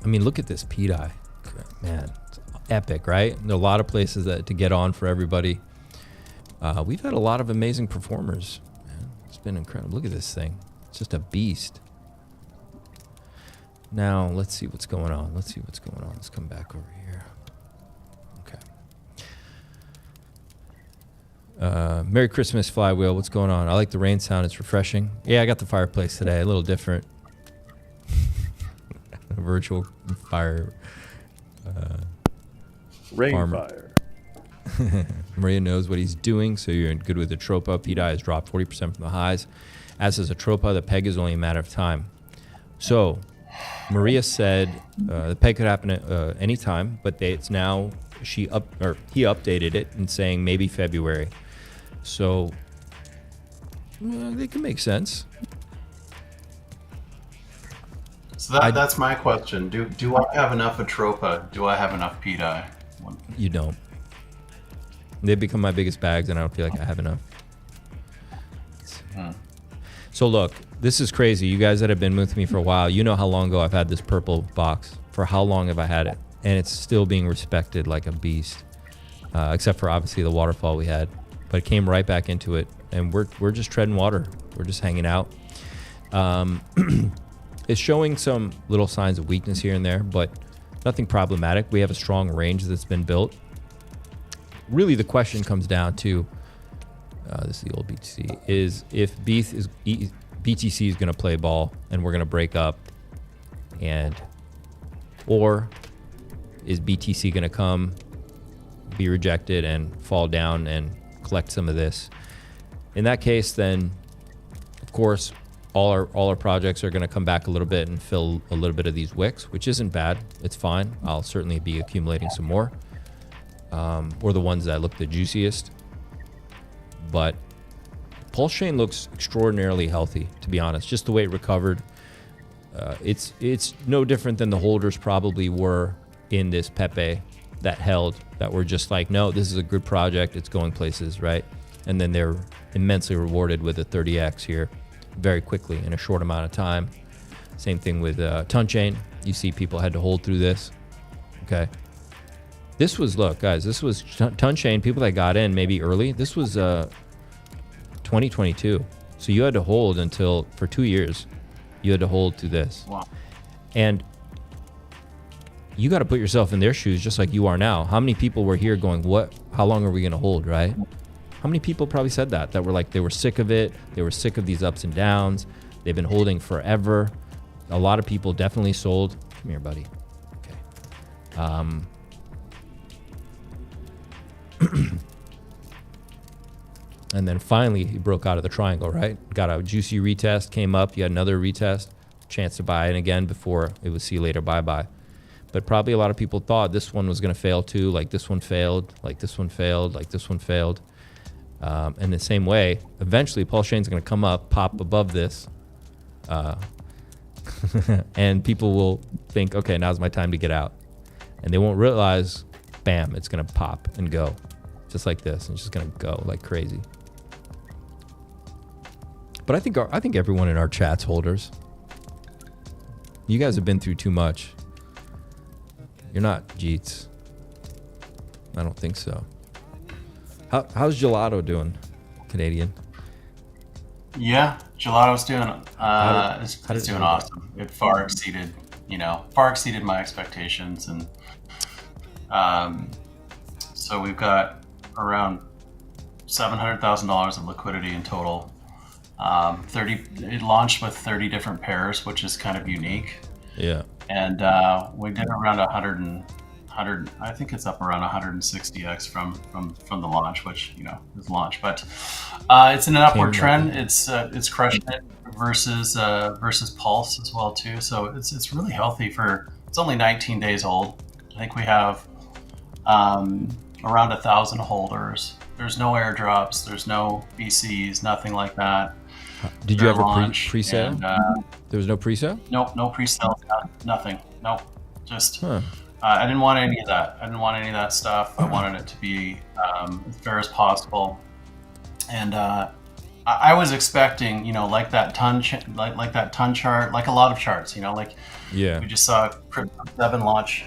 mean, look at this pDAI. Man, it's epic, right? There are a lot of places to get on for everybody. We've had a lot of amazing performers. Man, it's been incredible. Look at this thing. It's just a beast. Now, let's see what's going on. Let's come back over here. Okay. Merry Christmas, Flywheel. What's going on? I like the rain sound. It's refreshing. Yeah, I got the fireplace today. A little different. A virtual fire. Rain farmer. fire. Maria knows what he's doing, so you're good with Atropa. pDAI has dropped 40% from the highs. As is Atropa, the peg is only a matter of time. So, Maria said the peg could happen at any time, but it's now he updated it and saying maybe February. So they can make sense. So that's my question. Do I have enough Atropa? Do I have enough pDAI? You don't. They become my biggest bags, and I don't feel like I have enough. So look, this is crazy. You guys that have been with me for a while, you know how long ago I've had this purple box. For how long have I had it? And it's still being respected like a beast, except for obviously the waterfall we had. But it came right back into it, and we're just treading water. We're just hanging out. It's showing some little signs of weakness here and there, but nothing problematic. We have a strong range that's been built. Really, the question comes down to, this is the old BTC, is if BTC is going to play ball and we're going to break up, or is BTC going to come, be rejected, and fall down and collect some of this? In that case, then, of course, all our projects are going to come back a little bit and fill a little bit of these wicks, which isn't bad. It's fine. I'll certainly be accumulating some more, or the ones that look the juiciest. But PulseChain looks extraordinarily healthy, to be honest. Just the way it recovered, it's no different than the holders probably were in this Pepe that held, that were just like, no, this is a good project. It's going places, right? And then they're immensely rewarded with a 30x here very quickly in a short amount of time. Same thing with PulseChain. You see people had to hold through this. Okay. This was, look, guys, this was PulseChain, people that got in maybe early. This was 2022. So you had to hold until, for 2 years, you had to hold through this. Wow. And you got to put yourself in their shoes just like you are now. How many people were here going, what, how long are we going to hold, right? How many people probably said that were like, they were sick of it. They were sick of these ups and downs. They've been holding forever. A lot of people definitely sold. Come here, buddy. Okay. And then finally he broke out of the triangle, right? Got a juicy retest, came up, you had another retest, chance to buy in again before it was see you later, bye-bye. But probably a lot of people thought this one was going to fail too, like this one failed, like this one failed, like this one failed. And the same way, eventually PulseChain's going to come up, pop above this, and people will think, okay, now's my time to get out. And they won't realize, bam, it's going to pop and go. Just like this, and it's just going to go like crazy. But I think everyone in our chat's holders. You guys have been through too much. You're not Jeets. I don't think so. How's Gelato doing, Canadian? Yeah, Gelato's doing it's doing awesome. It far exceeded my expectations, and so we've got around $700,000 of liquidity in total. It launched with 30 different pairs, which is kind of unique. Yeah. And we did around 100. I think it's up around 160x from the launch, which is launch. But it's in an upward trend. It's crushing it versus Pulse as well too. So it's really healthy for. It's only 19 days old. I think we have around 1,000 holders. There's no airdrops. There's no BCs. Nothing like that. Did you ever pre-sale? There was no pre-sale? Nope, no pre-sale. Nothing. Nope. Just. I didn't want any of that. I didn't want any of that stuff. I wanted it to be as fair as possible. And I was expecting, like that ton chart, like a lot of charts, yeah. We just saw Crypto 7 launch,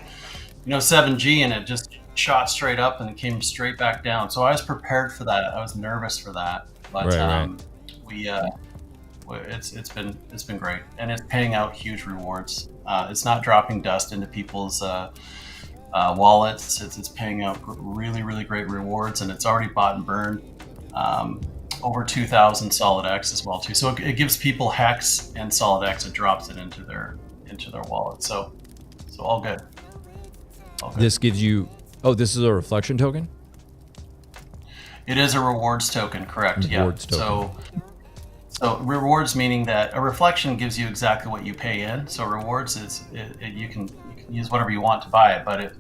7G, and it just shot straight up and it came straight back down. So I was prepared for that. I was nervous for that, but right. It's been great, and it's paying out huge rewards. It's not dropping dust into people's wallets. It's paying out really, really great rewards, and it's already bought and burned over 2,000 solid X as well too. So it gives people Hex and solid X. It drops it into their wallet. So all good. This gives you. Oh, this is a reflection token? It is a rewards token, correct? Rewards token. So rewards meaning that a reflection gives you exactly what you pay in. So rewards is you can use whatever you want to buy it, but it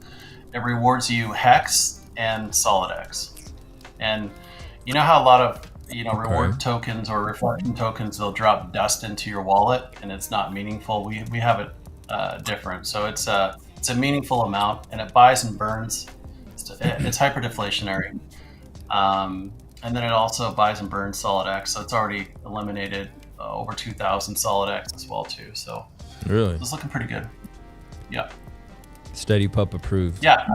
rewards you Hex and solid X. And you know how a lot of reward tokens or reflection tokens, they'll drop dust into your wallet and it's not meaningful. We have it different. So it's a meaningful amount, and it buys and burns. It's hyper deflationary, and then it also buys and burns Solid X. So it's already eliminated over 2,000 Solid X as well too. So really, it's looking pretty good. Yeah. Steady Pup approved. Yeah.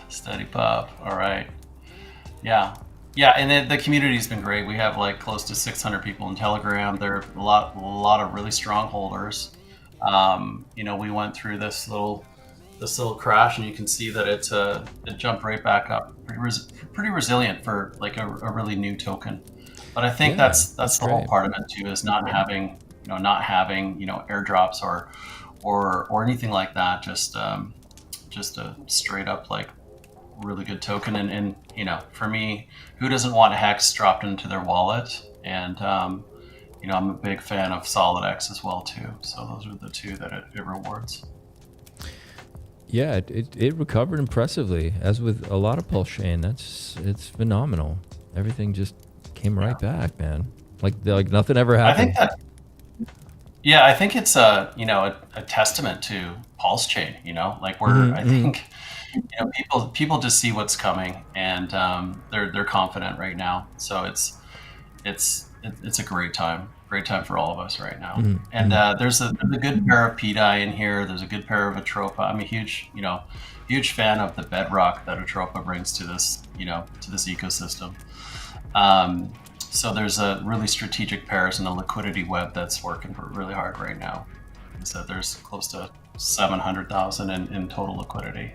Steady Pup. All right. Yeah. Yeah, and the community's been great. We have like close to 600 people in Telegram. There are a lot of really strong holders. You know, we went through this little crash, and you can see that it jumped right back up. Pretty resilient for like a really new token. But I think that's the whole part of it too, is not having airdrops or anything like that. Just a straight up like really good token. And you know, for me, who doesn't want Hex dropped into their wallet? And you know, I'm a big fan of Solid X as well too. So those are the two that it rewards. Yeah, it recovered impressively, as with a lot of PulseChain. It's phenomenal. Everything just came right back, man. Like nothing ever happened. I think it's a testament to PulseChain. You know, like I think, you know, people just see what's coming, and they're confident right now. So it's a great time for all of us right now. And there's a good pair of pDAI in here. There's a good pair of Atropa. I'm a huge fan of the bedrock that Atropa brings to this ecosystem. So there's a really strategic pairs in the liquidity web that's working really hard right now. So there's close to 700,000 in total liquidity,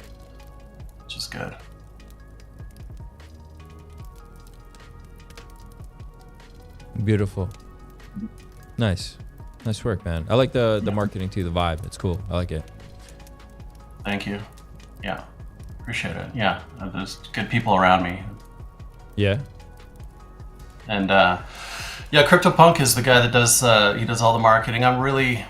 which is good. Beautiful. Nice work, man. I like the marketing too, the vibe. It's cool. I like it. Thank you. Yeah, appreciate it. Yeah, there's good people around me. Yeah. And CryptoPunk is the guy that does all the marketing. I'm really,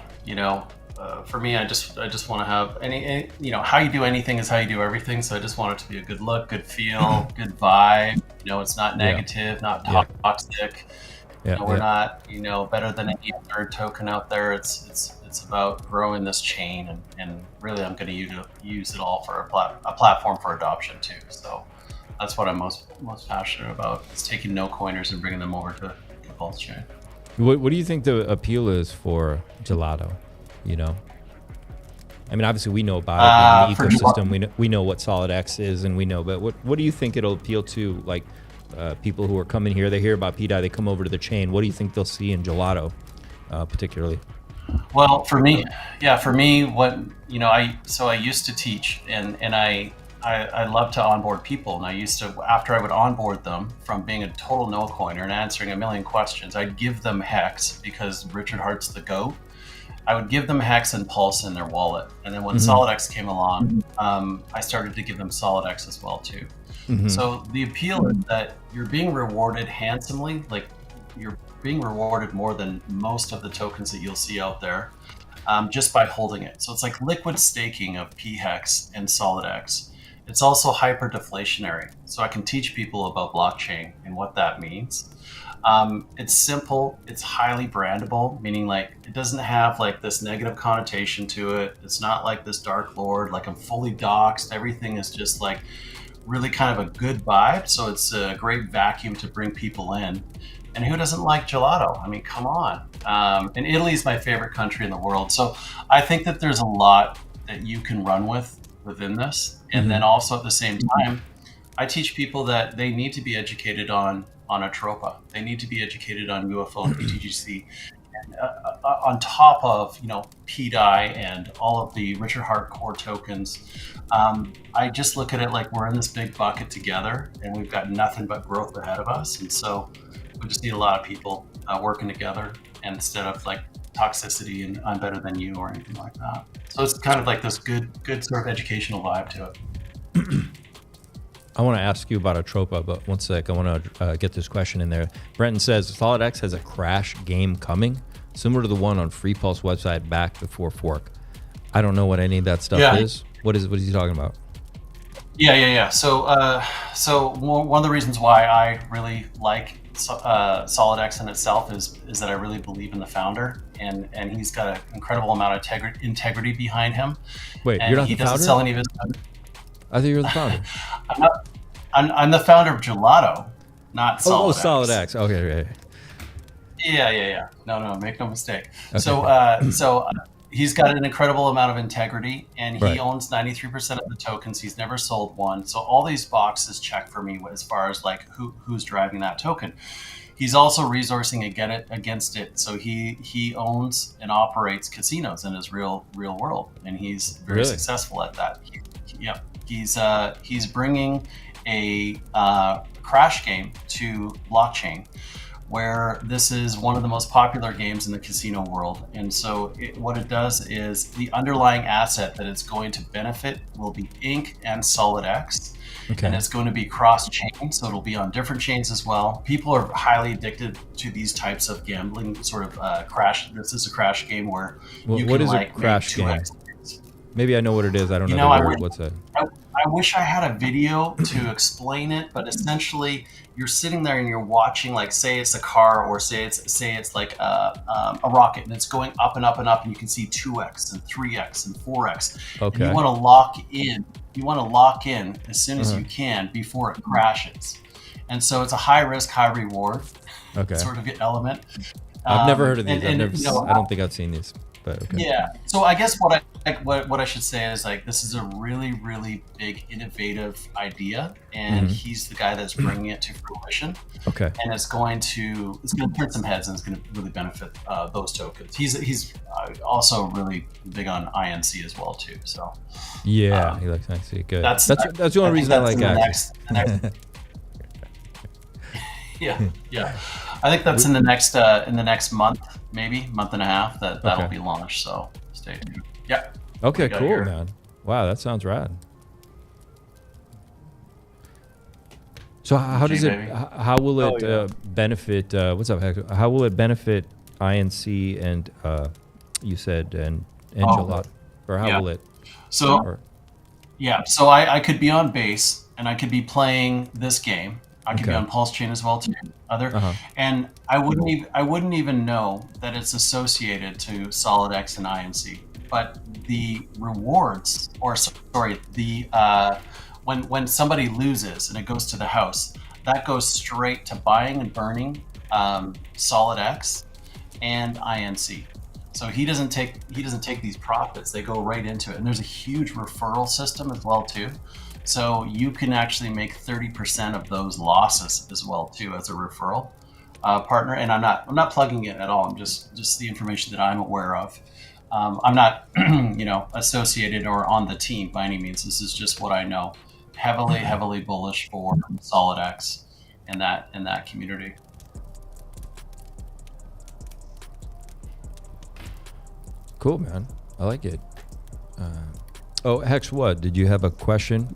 for me, I just want to have any how you do anything is how you do everything. So I just want it to be a good look, good feel, good vibe. It's not negative, not toxic. We're not, better than any other token out there. It's about growing this chain, and really, I'm going to use it all for a platform for adoption too. So that's what I'm most passionate about. Is taking no coiners and bringing them over to PulseChain. What do you think the appeal is for Gelato? I mean, obviously we know about it in the ecosystem. We know what Solid X is, and we know. But what do you think it'll appeal to? Like people who are coming here, they hear about pDAI, they come over to the chain. What do you think they'll see in Gelato, particularly? Well, for me, what I used to teach, and I love to onboard people, and I used to, after I would onboard them from being a total no coiner and answering a million questions, I'd give them Hex because Richard Hart's the GOAT. I would give them Hex and Pulse in their wallet, and then when Solid X came along, I started to give them Solid X as well too. So the appeal is that you're being rewarded handsomely, like you're being rewarded more than most of the tokens that you'll see out there, just by holding it. So it's like liquid staking of pHex and Solid X. It's also hyper deflationary. So I can teach people about blockchain and what that means. It's simple, it's highly brandable, meaning like it doesn't have like this negative connotation to it. It's not like this dark lord, like I'm fully doxed. Everything is just like really kind of a good vibe. So it's a great vacuum to bring people in. And who doesn't like gelato? I mean, come on. And Italy is my favorite country in the world. So I think that there's a lot that you can run within this. And then also at the same time, I teach people that they need to be educated on Atropa. They need to be educated on UFO and BTC. And, on top of, pDAI and all of the Richard Hart core tokens, I just look at it like we're in this big bucket together and we've got nothing but growth ahead of us. And so we just need a lot of people working together, and instead of like toxicity and I'm better than you or anything like that. So it's kind of like this good sort of educational vibe to it. I want to ask you about Atropa, but one sec, I want to get this question in there. Brenton says, Solid X has a crash game coming, similar to the one on Free Pulse website back before fork. I don't know what any of that stuff is. What is he talking about? Yeah. So one of the reasons why I really like Solid X in itself is that I really believe in the founder, and he's got an incredible amount of integrity behind him. Wait, and you're not he the doesn't founder? sell any of his. I think you're the founder. I'm the founder of Gelato, not Solid X. Solid X. Okay, right. Yeah. No, make no mistake. Okay. So he's got an incredible amount of integrity, and he Right. owns 93% of the tokens. He's never sold one. So all these boxes check for me as far as like who's driving that token. He's also resourcing against it. So he owns and operates casinos in his real world, and he's very Really? successful at that. He's bringing a crash game to blockchain, where this is one of the most popular games in the casino world. And so what it does is the underlying asset that it's going to benefit will be Ink and Solid X. Okay. And it's going to be cross-chain, so it'll be on different chains as well. People are highly addicted to these types of gambling sort of crash. This is a crash game where you What can is like a crash make game? 2x. Maybe I know what it is. I don't You know know, the I word. would- What's that? I wish I had a video to explain it, but essentially you're sitting there and you're watching, like, say it's a car, or say it's like a rocket, and it's going up and up and up, and you can see 2x and 3x and 4x. Okay. And you want to lock in. You want to lock in as soon as you can before it crashes. And so it's a high risk, high reward Okay. sort of element. I've never heard of these. and, I've never. you know, I don't think I've seen these. But okay. yeah. So I guess what I should say is, like, this is a really, really big, innovative idea, and Mhm. he's the guy that's bringing it to fruition. Okay. And it's going to turn some heads, and it's going to really benefit those tokens. He's also really big on INC as well too. So Yeah, he likes IC. Good. that's That's the only reason I like the Axie. next yeah. I think that's in the next month, maybe month and a half. That'll Okay. be launched. So stay tuned. Yeah. Okay, We got cool, here. man. Wow, that sounds rad. So how does it? baby. How will it Oh, yeah. benefit? What's up, Hector? How will it benefit INC and you said and Gelato? Or how yeah. will it? So or- yeah, so I could be on base, and I could be playing this game. I could be Okay. on PulseChain as well too. Uh-huh. And I wouldn't even know that it's associated to Solid X and INC. But the rewards, or sorry, the when somebody loses and it goes to the house, that goes straight to buying and burning Solid X and INC. So he doesn't take these profits; they go right into it. And there's a huge referral system as well too. So you can actually make 30% of those losses as well too as a referral partner. And I'm not plugging it at all. I'm just the information that I'm aware of. I'm not associated or on the team by any means. This is just what I know. Heavily bullish for Solid X in that community. Cool, man. I like it. Hex, what? Did you have a question?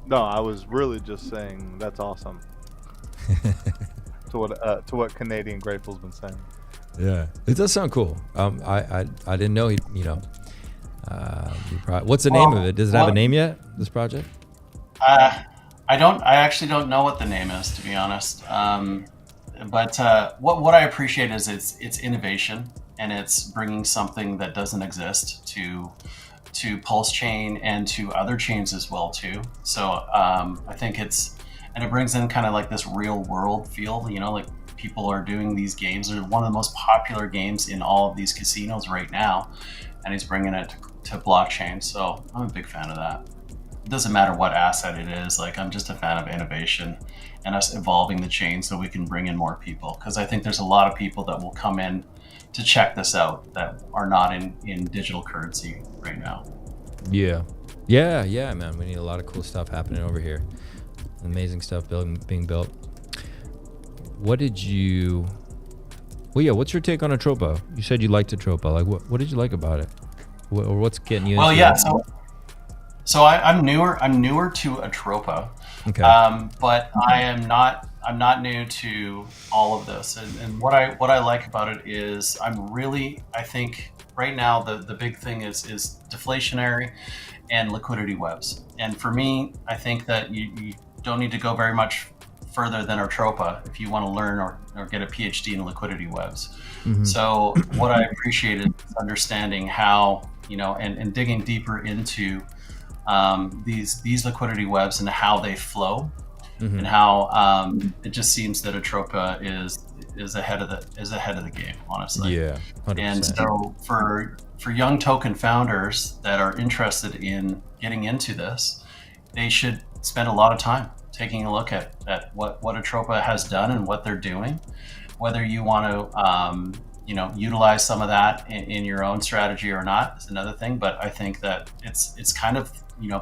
No, I was really just saying that's awesome. to what Canadian Grateful's been saying. Yeah, it does sound cool. I didn't know he. What's the name of it? Does it have a name yet? This project? I actually don't know what the name is, to be honest. But what I appreciate is it's innovation, and it's bringing something that doesn't exist to PulseChain and to other chains as well too. So I think it brings in kind of like this real world feel. Like people are doing these games. They're one of the most popular games in all of these casinos right now, and he's bringing it to blockchain. So I'm a big fan of that. It doesn't matter what asset it is. Like, I'm just a fan of innovation and us evolving the chain so we can bring in more people. Because I think there's a lot of people that will come in to check this out that are not in digital currency right now. Yeah, man. We need a lot of cool stuff happening over here. Amazing stuff being built. What's your take on Atropa? You said you liked Atropa. Like, what did you like about it? Or what's getting you into it? So I'm newer to Atropa. Okay. But I'm not new to all of this. And what I like about it is I think right now the big thing is deflationary and liquidity webs. And for me, I think that you don't need to go very much further than Atropa if you want to learn or get a PhD in liquidity webs. Mhm. So what I appreciated is understanding how, and digging deeper into these liquidity webs and how they flow, Mhm. and how it just seems that Atropa is ahead of the game, honestly. Yeah, 100%. And so for young token founders that are interested in getting into this, they should spend a lot of time taking a look at what Atropa has done and what they're doing. Whether you want to utilize some of that in your own strategy or not is another thing. But I think that it's kind of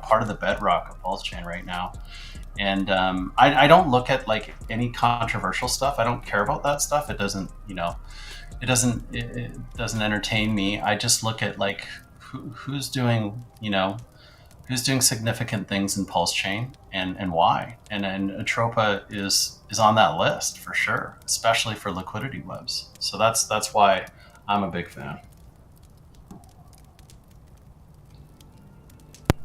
part of the bedrock of PulseChain right now. And I don't look at like any controversial stuff. I don't care about that stuff. It doesn't it doesn't entertain me. I just look at like who's doing significant things in PulseChain and why. And Atropa is on that list for sure, especially for liquidity webs. So that's why I'm a big fan.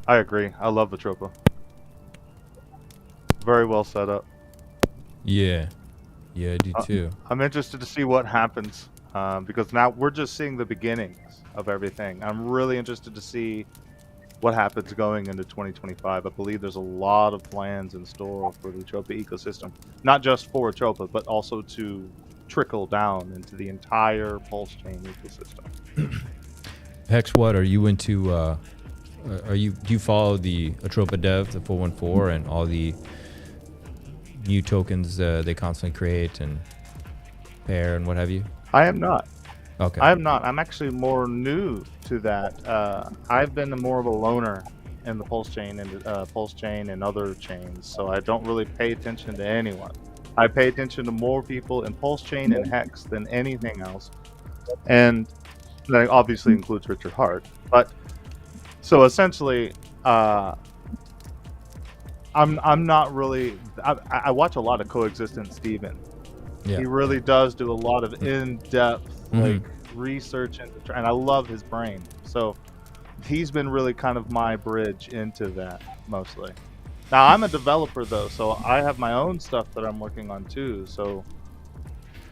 I agree. I love Atropa. Very well set up. Yeah, I do too. I'm interested to see what happens because now we're just seeing the beginnings of everything. I'm really interested to see what happens going into 2025. I believe there's a lot of plans in store for the Atropa ecosystem, not just for Atropa, but also to trickle down into the entire PulseChain ecosystem. Hex, what are you into? Do you follow the Atropa Dev, the 414, and all the new tokens they constantly create and pair and what have you? I am not. Okay. I am not. I'm actually more new to that. I've been more of a loner in the PulseChain and other chains, so I don't really pay attention to anyone. I pay attention to more people in PulseChain and Hex than anything else, and that obviously includes Richard Hart. But so essentially, I'm not really. I watch a lot of Coexistence Steven. Yeah. He really does do a lot of in-depth like research and I love his brain. So he's been really kind of my bridge into that mostly. Now I'm a developer though, so I have my own stuff that I'm working on too. So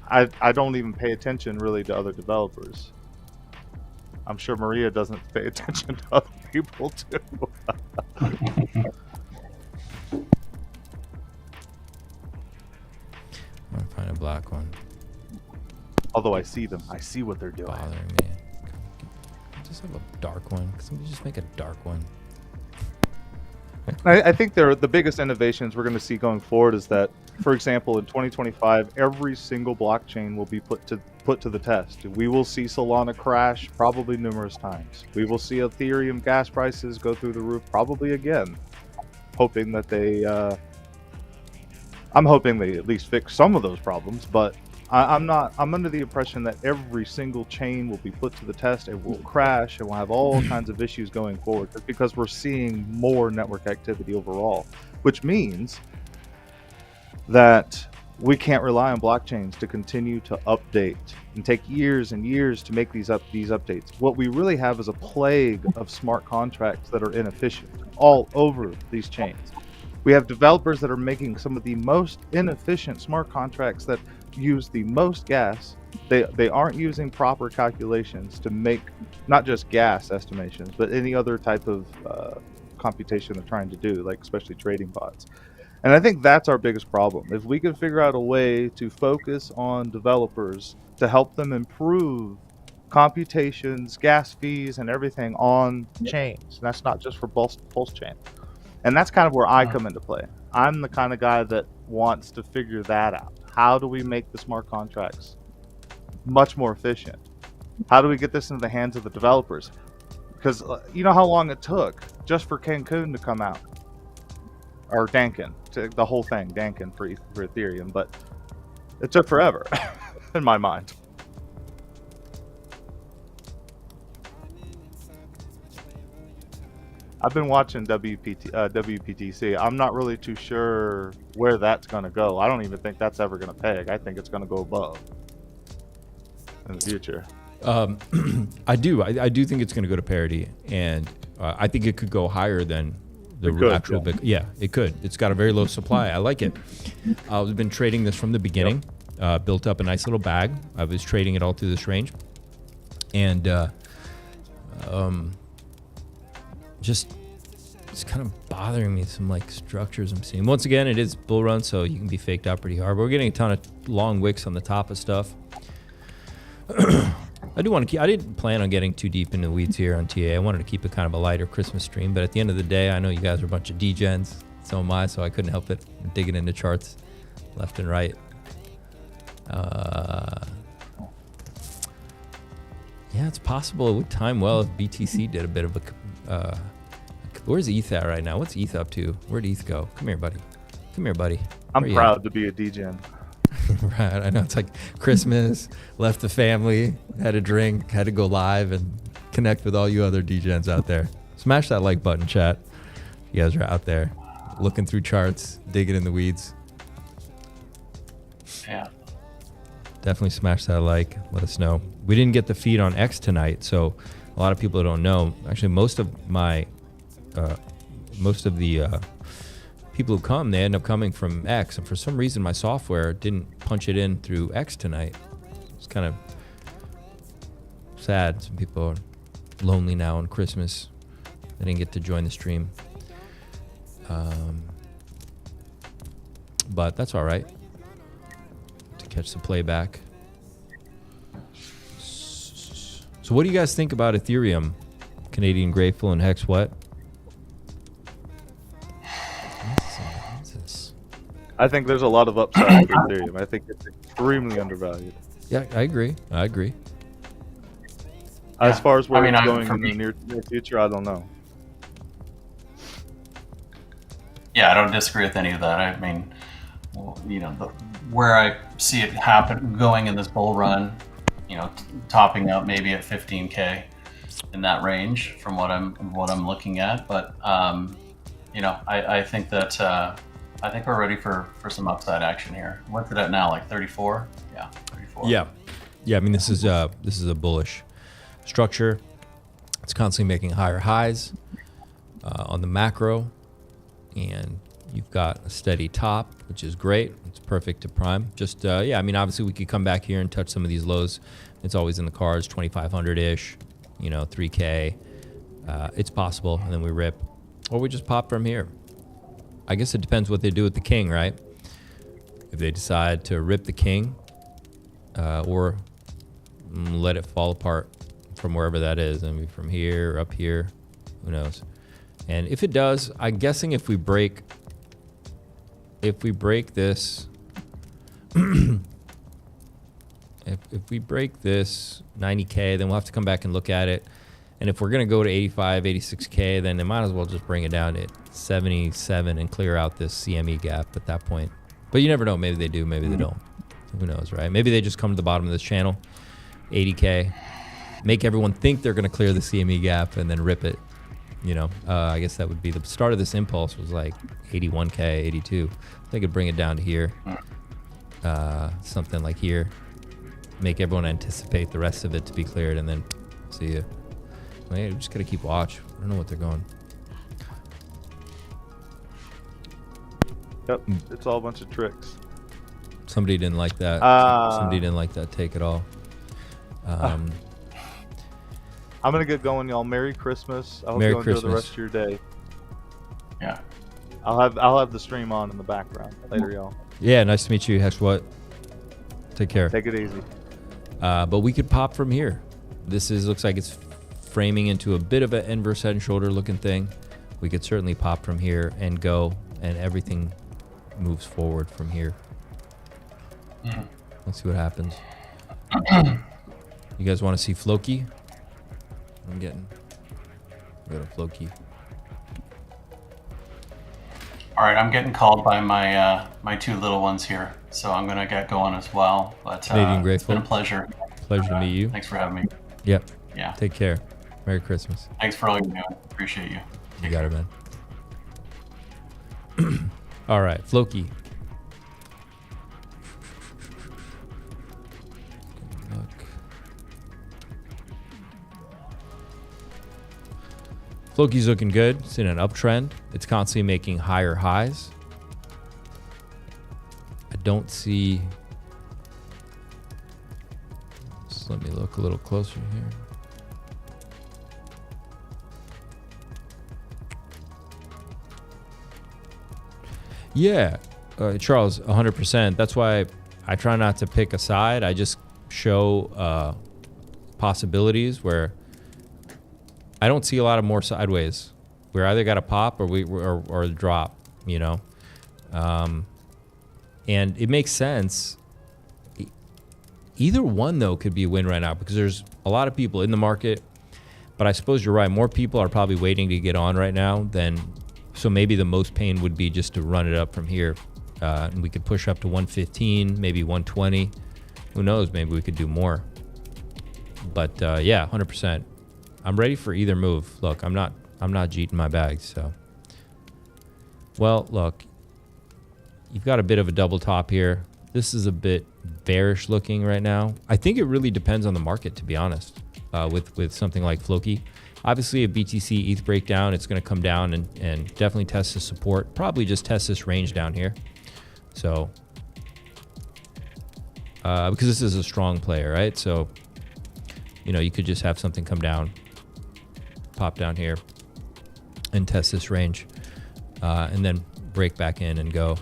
I don't even pay attention really to other developers. I'm sure Maria doesn't pay attention to other people too. I'm find a black one. Although I see them, I see what they're doing. Bothering me. Just have a dark one. Can somebody just make a dark one? I think the biggest innovations we're going to see going forward is that, for example, in 2025, every single blockchain will be put to the test. We will see Solana crash probably numerous times. We will see Ethereum gas prices go through the roof probably again. Hoping that I'm hoping they at least fix some of those problems, but I'm under the impression that every single chain will be put to the test. It will crash and we'll have all kinds of issues going forward just because we're seeing more network activity overall, which means that we can't rely on blockchains to continue to update and take years and years to make these updates. What we really have is a plague of smart contracts that are inefficient all over these chains. We have developers that are making some of the most inefficient smart contracts that use the most gas. They aren't using proper calculations to make not just gas estimations, but any other type of computation they're trying to do, like especially trading bots. And I think that's our biggest problem. If we can figure out a way to focus on developers to help them improve computations, gas fees, and everything on chains, and that's not just for PulseChain. And that's kind of where I come into play. I'm the kind of guy that wants to figure that out. How do we make the smart contracts much more efficient? How do we get this into the hands of the developers? Because you know how long it took just for Cancun to come out, or Dankin, the whole thing, Dankin for Ethereum, but it took forever in my mind. I've been watching WBTC. I'm not really too sure where that's going to go. I don't even think that's ever going to peg. I think it's going to go above in the future. I do think it's going to go to parity, and I think it could go higher than The It could, actual yeah. yeah, it could. It's got a very low supply. I like it. We've been trading this from the beginning. Built up a nice little bag. I was trading it all through this range, and just it's kind of bothering me. Some like structures I'm seeing. Once again, it is bull run, so you can be faked out pretty hard. But we're getting a ton of long wicks on the top of stuff. I do want to keep. I didn't plan on getting too deep into the weeds here on TA. I wanted to keep it kind of a lighter Christmas stream. But at the end of the day, I know you guys are a bunch of degens. So am I. So I couldn't help it. Digging into charts left and right. Yeah, it's possible it would time well if BTC did a bit of a. Where's ETH at right now? What's ETH up to? Where'd ETH go? Come here, buddy. Come here, buddy. I'm proud to be a degen. Right, I know. It's like Christmas, left the family, had a drink, had to go live and connect with all you other degens out there. Smash that like button, chat. You guys are out there looking through charts, digging in the weeds. Yeah. Definitely smash that like. Let us know. We didn't get the feed on X tonight, so a lot of people don't know. Actually, most of the people who come, they end up coming from X, and for some reason my software didn't punch it in through X tonight. It's kind of sad. Some people are lonely now on Christmas. They didn't get to join the stream. But that's all right. To catch the playback. So what do you guys think about Ethereum? Canadian Grateful and Hex what? I think there's a lot of upside for Ethereum. I think it's extremely undervalued. Yeah, I agree. As far as where it's I going in the near future, I don't know. Yeah, I don't disagree with any of that. I mean, where I see it happen going in this bull run, topping out maybe at 15K in that range from what I'm looking at. But I think that I think we're ready for some upside action here. What's it at now? Like 34? Yeah, 34. Yeah. I mean, this is a bullish structure. It's constantly making higher highs on the macro, and you've got a steady top, which is great. It's perfect to prime. Just I mean, obviously we could come back here and touch some of these lows. It's always in the cards, 2,500-ish, 3K. It's possible, and then we rip, or we just pop from here. I guess it depends what they do with the king, right? If they decide to rip the king or let it fall apart from wherever that is, I mean, from here or up here, who knows? And if it does, I'm guessing if we break this, if we break this 90K, then we'll have to come back and look at it. And if we're going to go to 85, 86K, then they might as well just bring it down to 77 and clear out this CME gap at that point. But you never know. Maybe they do, maybe they don't. Who knows, right? Maybe they just come to the bottom of this channel, 80K, make everyone think they're going to clear the CME gap and then rip it. I guess that would be the start of this impulse was like 81K, 82. They could bring it down to here, something like here, make everyone anticipate the rest of it to be cleared, and then see you. Man, just gotta keep watch. I don't know what they're going. Yep, it's all a bunch of tricks. Somebody didn't like that. Somebody didn't like that take at all. I'm gonna get going, y'all. Merry Christmas. I hope Merry you enjoy the Christmas. rest of your day. Yeah. I'll have the stream on in the background later, y'all. Yeah, nice to meet you, Hex what? Take care. Take it easy. But we could pop from here. This looks like it's framing into a bit of an inverse head and shoulder looking thing. We could certainly pop from here and go, and everything moves forward from here. Let's see what happens. You guys want to see Floki? We got a Floki. All right, I'm getting called by my my two little ones here, so I'm gonna get going as well. But Canadian it's Grateful. been a pleasure. Pleasure to meet you. Thanks for having me. Yep. Yeah. Take care. Merry Christmas. Thanks for all you're doing. Appreciate you. You got it, man. All right, Floki. Floki's looking good. It's in an uptrend. It's constantly making higher highs. I don't see... Just let me look a little closer here. Yeah, Charles, 100%. That's why I try not to pick a side. I just show possibilities where I don't see a lot of more sideways. We're either got a pop or a drop, you know. And it makes sense. Either one, though, could be a win right now because there's a lot of people in the market. But I suppose you're right. More people are probably waiting to get on right now than... So maybe the most pain would be just to run it up from here. And we could push up to 115, maybe 120. Who knows? Maybe we could do more. But yeah, 100%. I'm ready for either move. Look, I'm not jeeting my bags, so. Well, look, you've got a bit of a double top here. This is a bit bearish looking right now. I think it really depends on the market, to be honest, with something like Floki. Obviously, a BTC ETH breakdown, it's going to come down and definitely test the support. Probably just test this range down here. So, because this is a strong player, right? So, you know, you could just have something come down, pop down here, and test this range, and then break back in and go.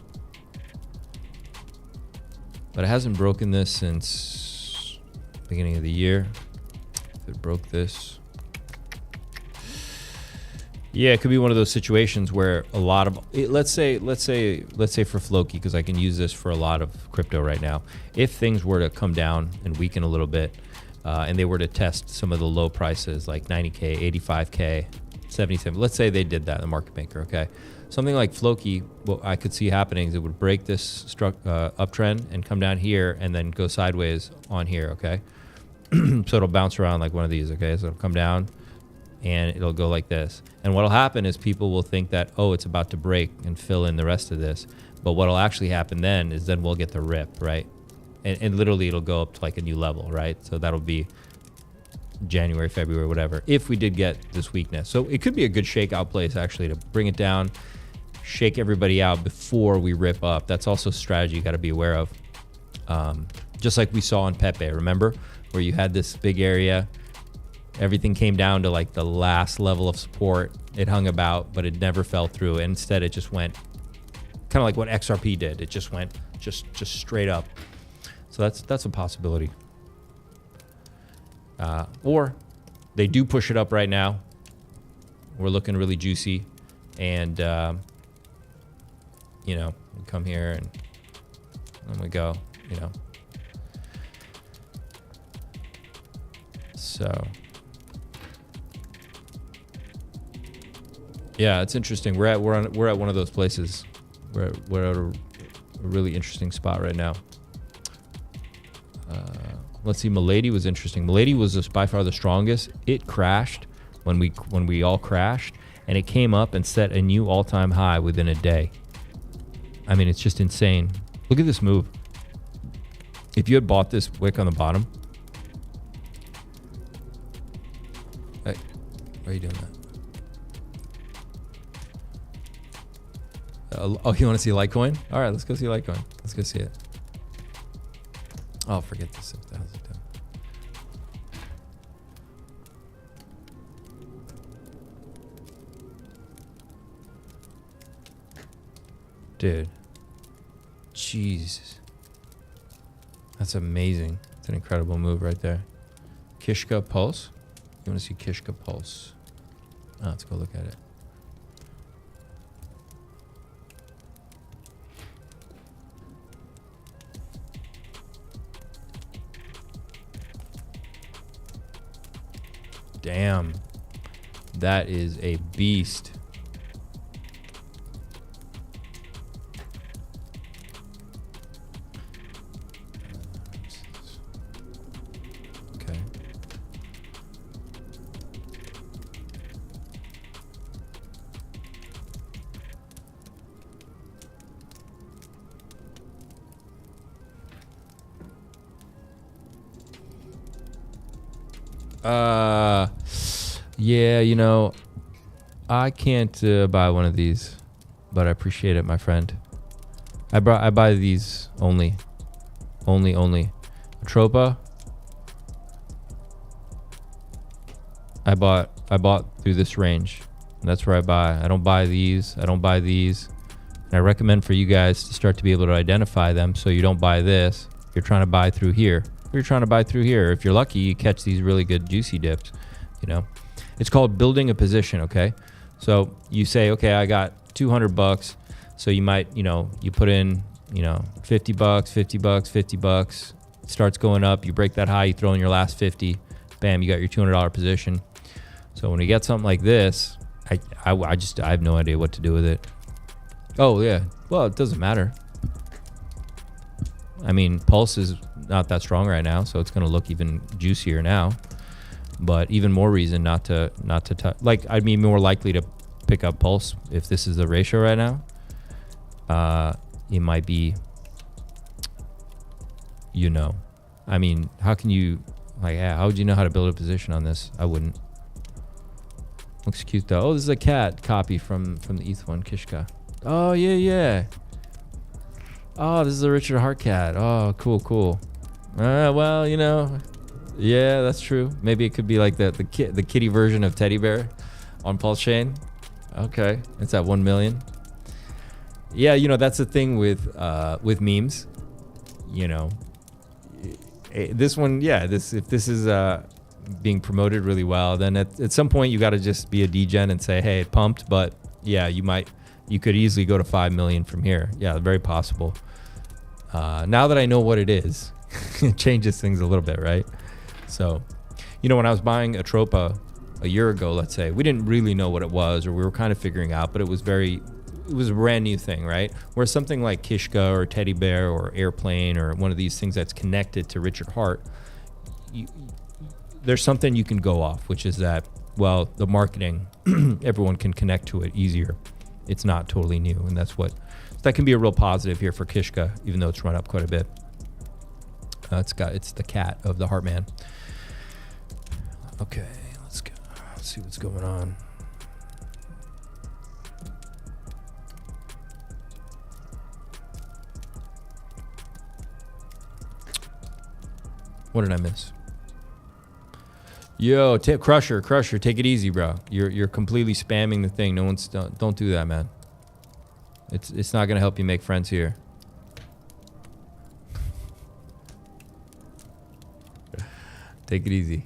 But it hasn't broken this since the beginning of the year. If it broke this... Yeah, it could be one of those situations where a lot of let's say for Floki, because I can use this for a lot of crypto right now. If things were to come down and weaken a little bit, and they were to test some of the low prices like 90K, 85K, 77. Let's say they did that, the market maker. Okay, something like Floki, what I could see happening is it would break this uptrend and come down here and then go sideways on here. Okay, so it'll bounce around like one of these. Okay, so it'll come down and it'll go like this. And what'll happen is people will think that, oh, it's about to break and fill in the rest of this. But what'll actually happen then is then we'll get the rip, right? And literally it'll go up to like a new level, right? So that'll be January, February, whatever, if we did get this weakness. So it could be a good shakeout place actually to bring it down, shake everybody out before we rip up. That's also a strategy you got to be aware of. Just like we saw on Pepe, remember? Where you had this big area, everything came down to like the last level of support. It hung about, but it never fell through. And instead, it just went kind of like what XRP did. It just went just straight up. So that's a possibility. Or they do push it up right now. We're looking really juicy, and you know, we come here and then we go. You know, so. Yeah, it's interesting. We're at one of those places. We're at a really interesting spot right now. Let's see. Milady was interesting. Milady was by far the strongest. It crashed when we all crashed, and it came up and set a new all-time high within a day. I mean, it's just insane. Look at this move. If you had bought this wick on the bottom, hey, why are you doing that? Oh, you want to see Litecoin? All right, let's go see Litecoin. Let's go see it. Oh, forget this. What the hell's it doing? Dude. Jesus. That's amazing. It's an incredible move right there. Kishka Pulse? You want to see Kishka Pulse? Oh, let's go look at it. Damn, that is a beast. Okay. Yeah, you know, I can't buy one of these, but I appreciate it, my friend. I buy these only. Tropa. I bought through this range. That's where I buy. I don't buy these. And I recommend for you guys to start to be able to identify them so you don't buy this. You're trying to buy through here. If you're lucky, you catch these really good juicy dips, you know. It's called building a position, okay? So you say, okay, I got $200. So you might, you put in, $50, $50. It starts going up. You break that high, you throw in your last 50. Bam, you got your $200 position. So when you get something like this, I have no idea what to do with it. Oh yeah, well, it doesn't matter. I mean, Pulse is not that strong right now, so it's going to look even juicier now. But even more reason not to touch. Like, I'd be more likely to pick up Pulse if this is the ratio right now. It might be, I mean, how can you, how would you know how to build a position on this? I wouldn't. Looks cute though. Oh, this is a cat copy from the ETH one, Kishka. Oh yeah. Oh, this is a Richard Hart cat. Oh, cool. Well, yeah, that's true. Maybe it could be like the kitty version of Teddy Bear on PulseChain. Okay, it's at 1 million. Yeah, that's the thing with memes. This one, yeah. If this is being promoted really well, then at some point you got to just be a degen and say, hey, it pumped. But yeah, you could easily go to 5 million from here. Yeah, very possible. Now that I know what it is, it changes things a little bit, right? So, when I was buying a Tropa a year ago, let's say, we didn't really know what it was, or we were kind of figuring out, but it was a brand new thing, right? Whereas something like Kishka or Teddy Bear or Airplane or one of these things that's connected to Richard Hart, there's something you can go off, which is that, well, the marketing, everyone can connect to it easier. It's not totally new, and that can be a real positive here for Kishka, even though it's run up quite a bit. It's the cat of the Heartman. Okay, let's see what's going on. What did I miss? Yo, Crusher, take it easy, bro. You're completely spamming the thing. Don't do that, man. It's not gonna help you make friends here. Take it easy.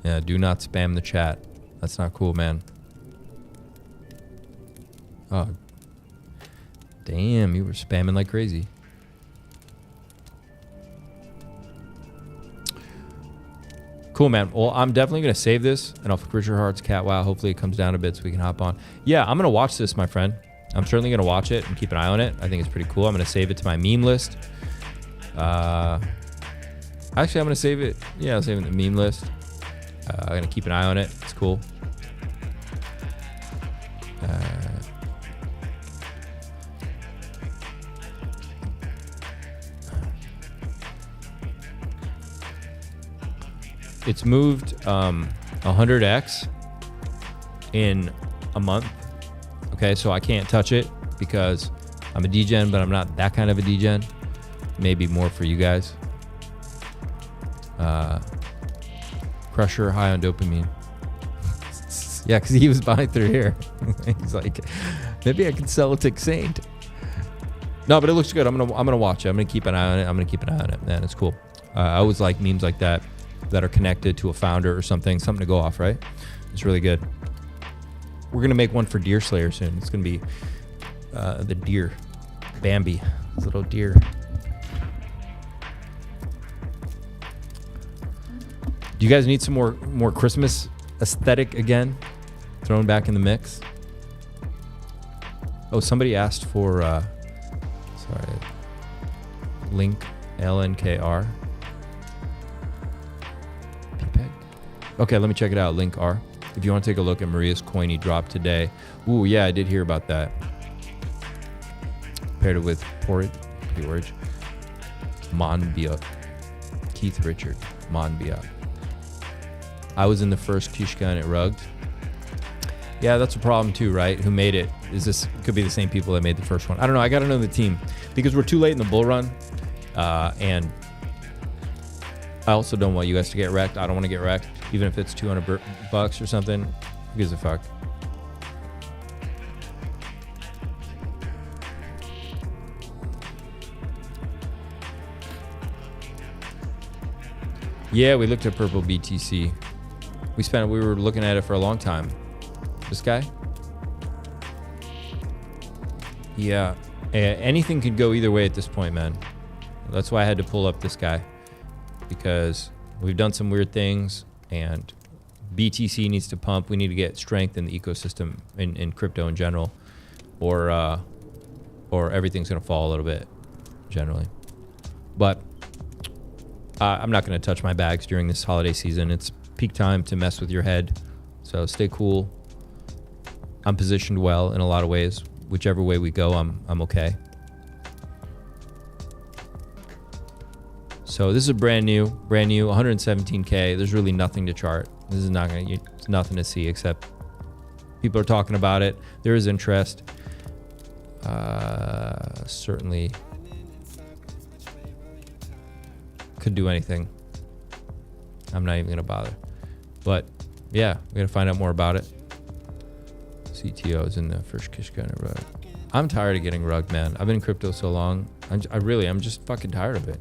Yeah, do not spam the chat. That's not cool, man. Oh, damn, you were spamming like crazy. Cool, man. Well, I'm definitely going to save this, and I'll put Richard Hart's cat. Wow, hopefully it comes down a bit so we can hop on. Yeah, I'm going to watch this, my friend. I'm certainly going to watch it and keep an eye on it. I think it's pretty cool. I'm going to save it to my meme list. Actually, I'm going to save it. Yeah, I'll save it in the meme list. I'm going to keep an eye on it. It's cool. It's moved 100x in a month. Okay, so I can't touch it because I'm a degen, but I'm not that kind of a degen. Maybe more for you guys. Crusher high on dopamine. Yeah, because he was buying through here. He's like, maybe I can sell it to Saint. No, but it looks good. I'm gonna watch it. I'm gonna keep an eye on it. Man, it's cool. I always like memes like that are connected to a founder or something to go off, right? It's really good. We're gonna make one for Deerslayer soon. It's gonna be the deer, Bambi, this little deer. Do you guys need some more Christmas aesthetic again? Thrown back in the mix. Oh, somebody asked for link LNKR. Okay, let me check it out. Link R. If you want to take a look at Maria's coin he dropped today. Ooh, yeah, I did hear about that. Paired it with porridge. Monbia. Keith Richard, Monbiot. I was in the first Kishka and it rugged. Yeah, that's a problem too, right? Who made it? Could be the same people that made the first one. I don't know. I got to know the team because we're too late in the bull run. And I also don't want you guys to get wrecked. I don't want to get wrecked, even if it's $200 or something. Who gives a fuck? Yeah, we looked at pWBTC. We were looking at it for a long time. This guy? Yeah. Anything could go either way at this point, man. That's why I had to pull up this guy. Because we've done some weird things and BTC needs to pump. We need to get strength in the ecosystem in crypto in general. Or everything's going to fall a little bit, generally. But I'm not going to touch my bags during this holiday season. It's peak time to mess with your head. So stay cool. I'm positioned well in a lot of ways. Whichever way we go, I'm okay. So this is a brand new 117K. There's really nothing to chart. This is it's nothing to see except people are talking about it. There is interest. Certainly could do anything. I'm not even gonna bother. But yeah, we gotta find out more about it. CTO is in the first Kishka and rug. I'm tired of getting rugged, man. I've been in crypto so long. I'm just fucking tired of it.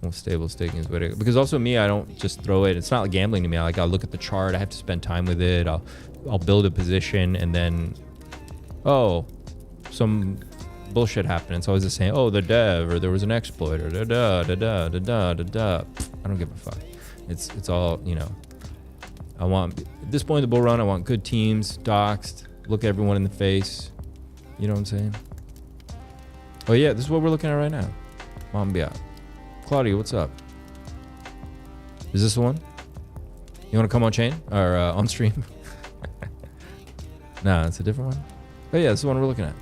Well, stable staking is better because also me, I don't just throw it. It's not like gambling to me. I'll look at the chart. I have to spend time with it. I'll build a position and then, some bullshit happened. It's always the same. Oh, the dev or there was an exploit or da. I don't give a fuck. It's all, I want, at this point in the bull run, I want good teams, doxed, look everyone in the face. You know what I'm saying? Oh yeah, this is what we're looking at right now. Monbiot. Claudia, what's up? Is this the one? You want to come on chain or on stream? Nah, it's a different one. Oh yeah, this is the one we're looking at.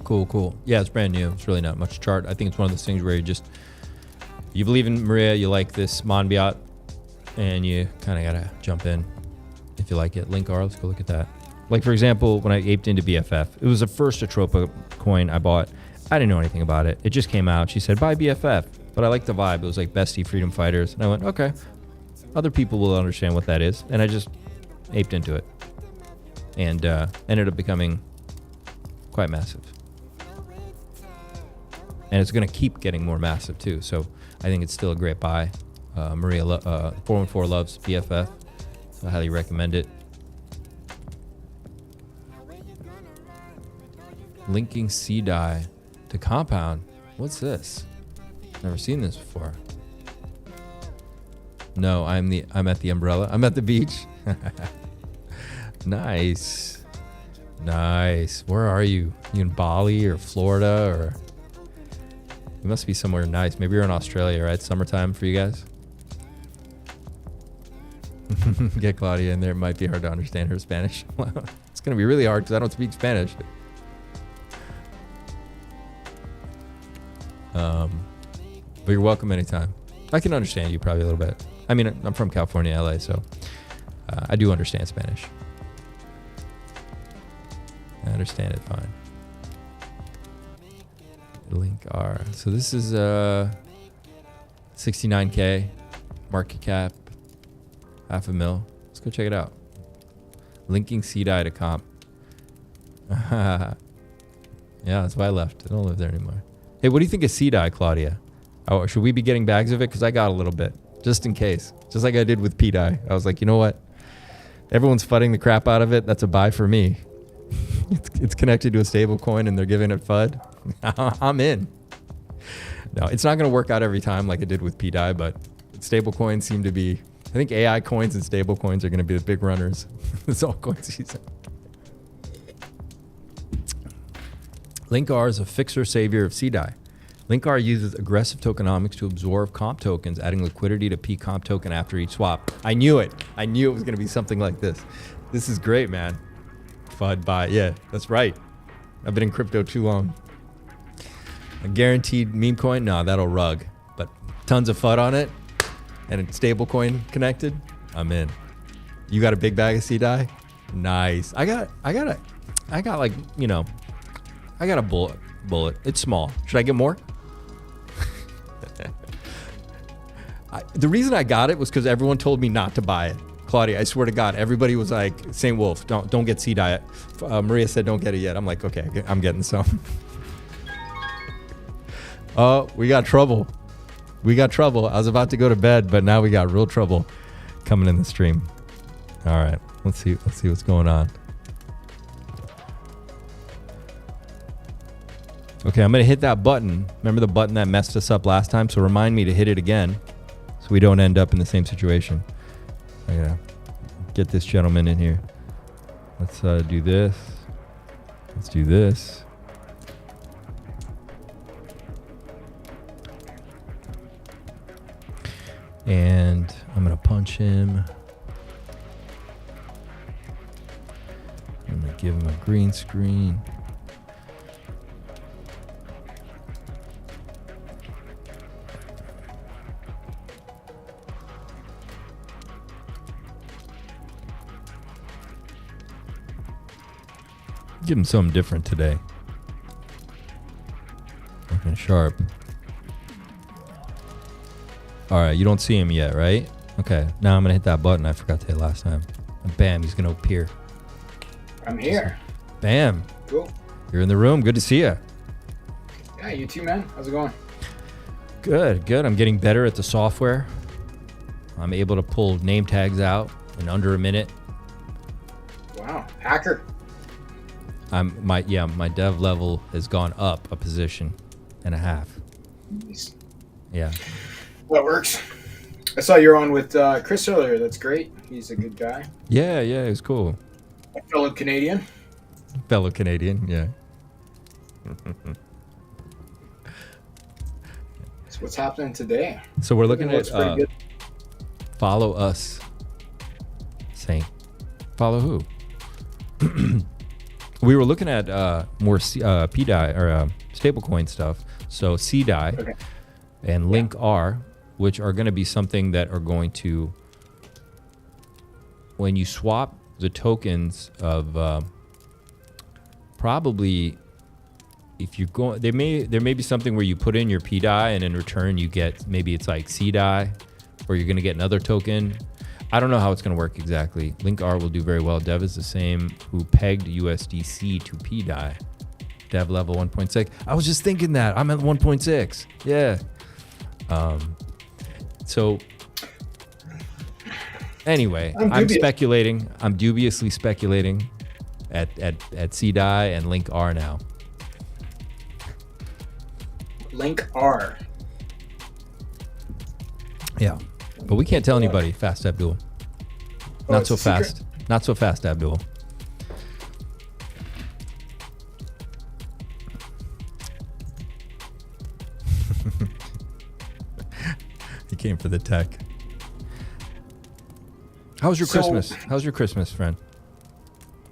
Cool. Yeah, it's brand new. It's really not much chart. I think it's one of those things where you believe in Maria, you like this Monbiot, and you kind of gotta jump in if you like it. Link R, let's go look at that. Like for example, when I aped into BFF, it was the first Atropa coin I bought. I didn't know anything about it. It just came out. She said, buy BFF. But I liked the vibe. It was like bestie freedom fighters. And I went, okay, other people will understand what that is. And I just aped into it. And ended up becoming quite massive. And it's going to keep getting more massive too. So I think it's still a great buy. Maria 414 loves BFF. So I highly recommend it. Linking pDAI to Compound. What's this? Never seen this before. No, I'm at the umbrella. I'm at the beach. Nice. Where are you? You in Bali or Florida or? You must be somewhere nice. Maybe you're in Australia, right? Summertime for you guys. Get Claudia in there. It might be hard to understand her Spanish. It's gonna be really hard because I don't speak Spanish. But you're welcome anytime. I can understand you probably a little bit. I mean, I'm from California, LA, so I do understand Spanish. I understand it fine. Link R. So this is 69K market cap, $500,000. Let's go check it out. Linking pDAI to comp. Yeah, that's why I left. I don't live there anymore. Hey, what do you think of pDAI, Claudia? Oh, should we be getting bags of it? Because I got a little bit, just in case. Just like I did with pDAI. I was like, you know what? Everyone's fudding the crap out of it. That's a buy for me. It's connected to a stable coin and they're giving it FUD. I'm in. No, it's not going to work out every time like it did with pDAI, but stable coins seem to be, I think AI coins and stable coins are going to be the big runners this altcoin season. Link R is a fixer savior of pDAI. Linkar uses aggressive tokenomics to absorb comp tokens, adding liquidity to P comp token after each swap. I knew it. I knew it was going to be something like this. This is great, man. FUD buy. Yeah, that's right. I've been in crypto too long. A guaranteed meme coin? No, that'll rug. But tons of FUD on it and a stable coin connected. I'm in. You got a big bag of pDAI? Nice. I got like, you know, I got a bullet. It's small. Should I get more? The reason I got it was because everyone told me not to buy it. Claudia, I swear to God, everybody was like, St. Wolf, don't get pDAI. Maria said don't get it yet. I'm like, okay, I'm getting some. Oh, we got trouble. We got trouble. I was about to go to bed, but now we got real trouble coming in the stream. All right, let's see what's going on. Okay, I'm gonna hit that button. Remember the button that messed us up last time? So remind me to hit it again so we don't end up in the same situation. I gotta get this gentleman in here. Let's do this. Let's do this. And I'm gonna punch him. I'm gonna give him a green screen. Give him something different today. Looking sharp. All right, you don't see him yet, right? Okay, now I'm gonna hit that button I forgot to hit last time. And bam, he's gonna appear. I'm here. Bam. Cool. You're in the room. Good to see you. Yeah, you too, man. How's it going? Good, good. I'm getting better at the software. I'm able to pull name tags out in under a minute. Wow, hacker. My dev level has gone up a position and a half. Nice. Yeah. That works. I saw you're on with Chris earlier. That's great. He's a good guy. Yeah, it was cool. A fellow Canadian. Fellow Canadian, yeah. So what's happening today? So we're looking at good. follow us. Saint. Follow who? We were looking at more pDAI or stablecoin stuff. So pDAI and Linkar, which are going to be something that are going to, when you swap the tokens of probably, if you go, there may be something where you put in your pDAI and in return you get, maybe it's like pDAI, or you're going to get another token. I don't know how it's going to work exactly. Linkar will do very well. Dev is the same who pegged USDC to pDAI. Dev level 1.6. I was just thinking that. I'm at 1.6. Yeah. So anyway, I'm speculating. I'm dubiously speculating at pDAI and Linkar now. Linkar. Yeah. But we can't tell anybody. Fast, Abdul. Not so fast. Not so fast, Abdul. He came for the tech. How was your Christmas? How's your Christmas, friend?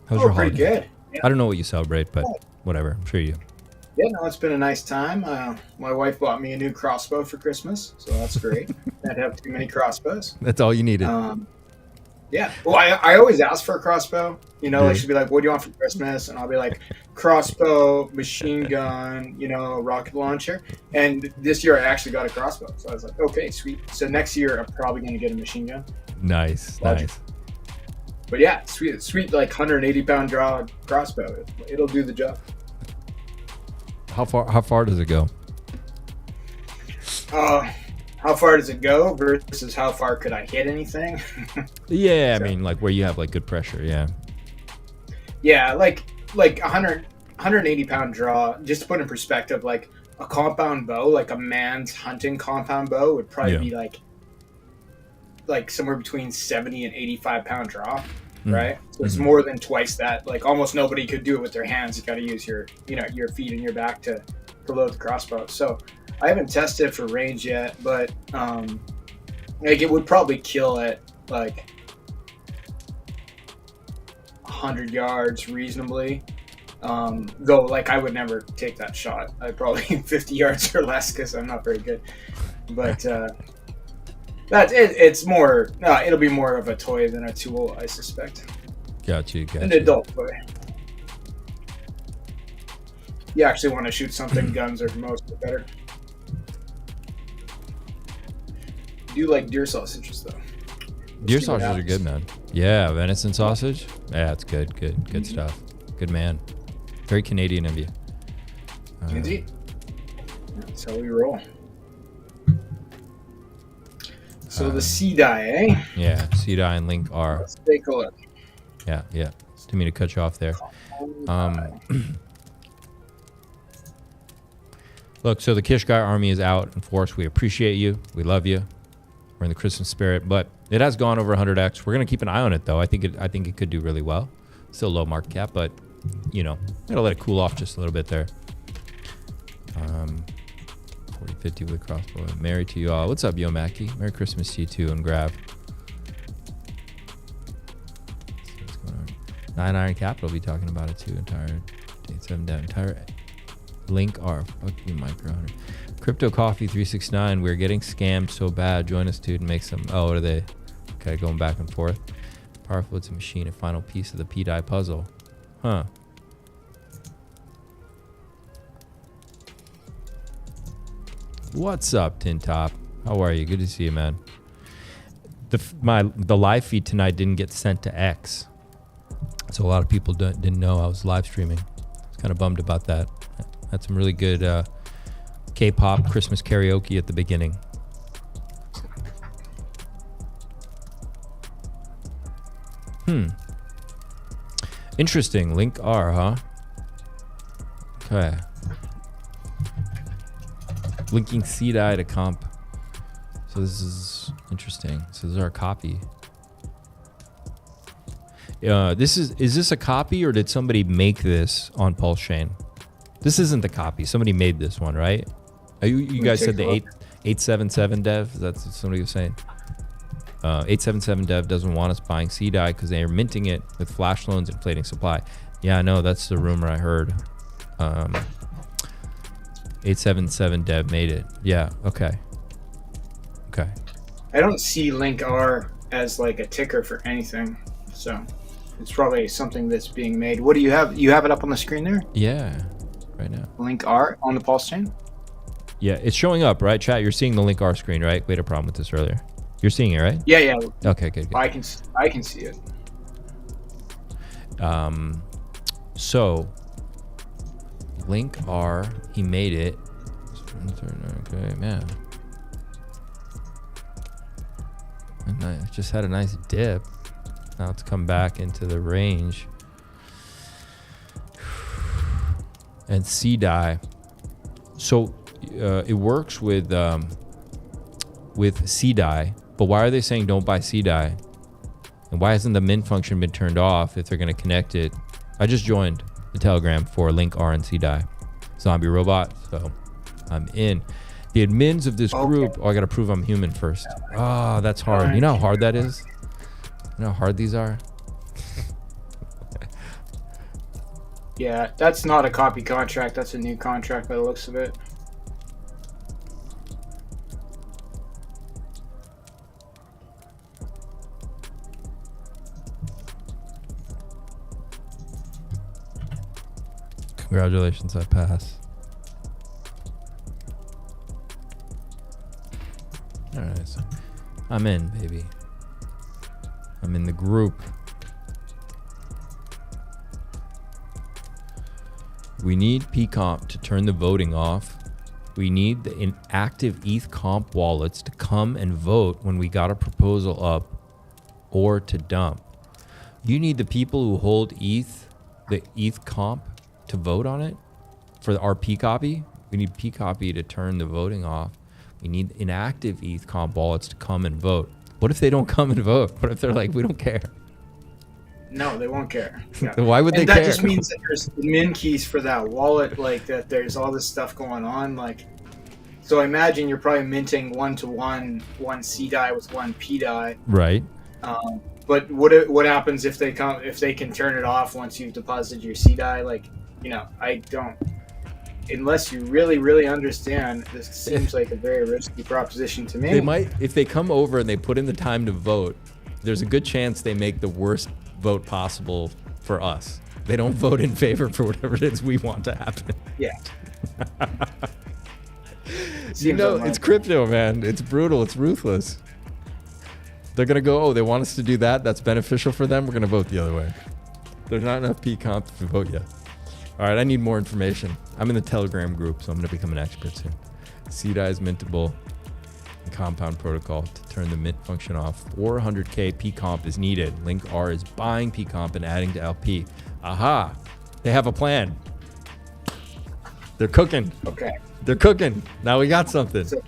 How's your holiday? Pretty good. Yeah. I don't know what you celebrate, but whatever. I'm sure you. Yeah, no, it's been a nice time. My wife bought me a new crossbow for Christmas, so that's great. Can't have too many crossbows. That's all you needed. Yeah. Well, I always ask for a crossbow. You know, like she'll be like, "What do you want for Christmas?" And I'll be like, "Crossbow, machine gun, rocket launcher." And this year I actually got a crossbow, so I was like, "Okay, sweet." So next year I'm probably gonna get a machine gun. Nice. But yeah, sweet, like 180-pound draw crossbow. It'll do the job. How far does it go? How far does it go versus how far could I hit anything? Yeah, I mean, like where you have like good pressure. Yeah. Yeah, like 180-pound draw. Just to put in perspective, like a compound bow, like a man's hunting compound bow, would probably be like somewhere between 70 and 85-pound draw. Right, so it's more than twice that. Like almost nobody could do it with their hands. You got to use your feet and your back to to load the crossbow. So I haven't tested for range yet, but like it would probably kill at like 100 yards reasonably. Though like I would never take that shot. I'd probably 50 yards or less because I'm not very good. But that's it. It's more. It'll be more of a toy than a tool, I suspect. Got you. An adult toy. You actually want to shoot something. Guns are most better. Do like deer sausages though? Deer sausages are good, man. Yeah, venison sausage. Yeah, it's good. Good stuff. Good man. Very Canadian of you. Indeed. That's how we roll. So the pDAI, eh? Yeah, pDAI and Link R. Let's take a look. Yeah. Didn't mean to cut you off there. Look, so the Kishkai army is out in force. We appreciate you. We love you. We're in the Christmas spirit, but it has gone over 100x. We're gonna keep an eye on it, though. I think it could do really well. Still low market cap, but you know, gotta let it cool off just a little bit there. 40-50 with a crossbow. Merry to you all. What's up, Yo Mackie? Merry Christmas to you too, and Grav. What's going on? 9 Iron Capital will be talking about it too. Entire date 7 down. Entire Link R. Fuck you, Micro Hunter. Crypto Coffee 369. We're getting scammed so bad. Join us, dude, and make some. Oh, what are they? Okay, going back and forth. Powerful, it's a machine. A final piece of the pDAI puzzle. Huh. What's up, Tin Top? How are you? Good to see you, man. The live feed tonight didn't get sent to X, so a lot of people didn't know I was live streaming. I was kind of bummed about that. Had some really good K-pop Christmas karaoke at the beginning. Interesting. Link R, huh? Okay. Linking pDAI to comp. So this is interesting. So this is our copy. Is this a copy or did somebody make this on PulseChain? This isn't the copy. Somebody made this one, right? You guys said the 877 dev. That's what somebody was saying. 877 dev doesn't want us buying pDAI because they are minting it with flash loans, inflating supply. Yeah, I know. That's the rumor I heard. 877 dev made it. Yeah. Okay. I don't see Link R as like a ticker for anything, so it's probably something that's being made. What do you have? You have it up on the screen there? Yeah, right now. Link R on the PulseChain? Yeah, it's showing up, right? Chat, you're seeing the Link R screen, right? We had a problem with this earlier. You're seeing it, right? Yeah. Okay, good. I can see it. So Link R, he made it. Okay, man. And I just had a nice dip. Now it's come back into the range. And pDAI. So it works with pDAI, but why are they saying don't buy pDAI? And why hasn't the mint function been turned off if they're going to connect it? I just joined the Telegram for Link R and pDAI. Zombie robot, so I'm in. The admins of this group, I got to prove I'm human first. Oh, that's hard. You know how hard that is? You know how hard these are? Yeah, that's not a copy contract. That's a new contract by the looks of it. Congratulations, I pass. All right, so I'm in, baby. I'm in the group. We need pComp to turn the voting off. We need the inactive ETH comp wallets to come and vote when we got a proposal up or to dump. You need the people who hold ETH, the ETH comp, to vote on it for our pCopy. We need pCopy to turn the voting off. We need inactive ETH comp wallets to come and vote. What if they don't come and vote? What if they're like, we don't care? No, they won't care. Yeah. Why would they and that care? just means that there's min keys for that wallet, like that there's all this stuff going on. Like, so I imagine you're probably minting 1-to-1, one pDAI with one pDAI. Right. But what happens if they can turn it off once you've deposited your pDAI? Like, I don't. Unless you really, really understand, this seems like a very risky proposition to me. They might, if they come over and they put in the time to vote, there's a good chance they make the worst vote possible for us. They don't vote in favor for whatever it is we want to happen. Yeah. It's crypto, man. It's brutal. It's ruthless. They're going to go, they want us to do that. That's beneficial for them. We're going to vote the other way. There's not enough P-comp to vote yet. All right, I need more information. I'm in the Telegram group, so I'm going to become an expert soon. pDAI is mintable. The compound protocol to turn the mint function off. 400k pComp is needed. Link R is buying pComp and adding to LP. Aha! They have a plan. They're cooking. Okay. They're cooking. Now we got something. So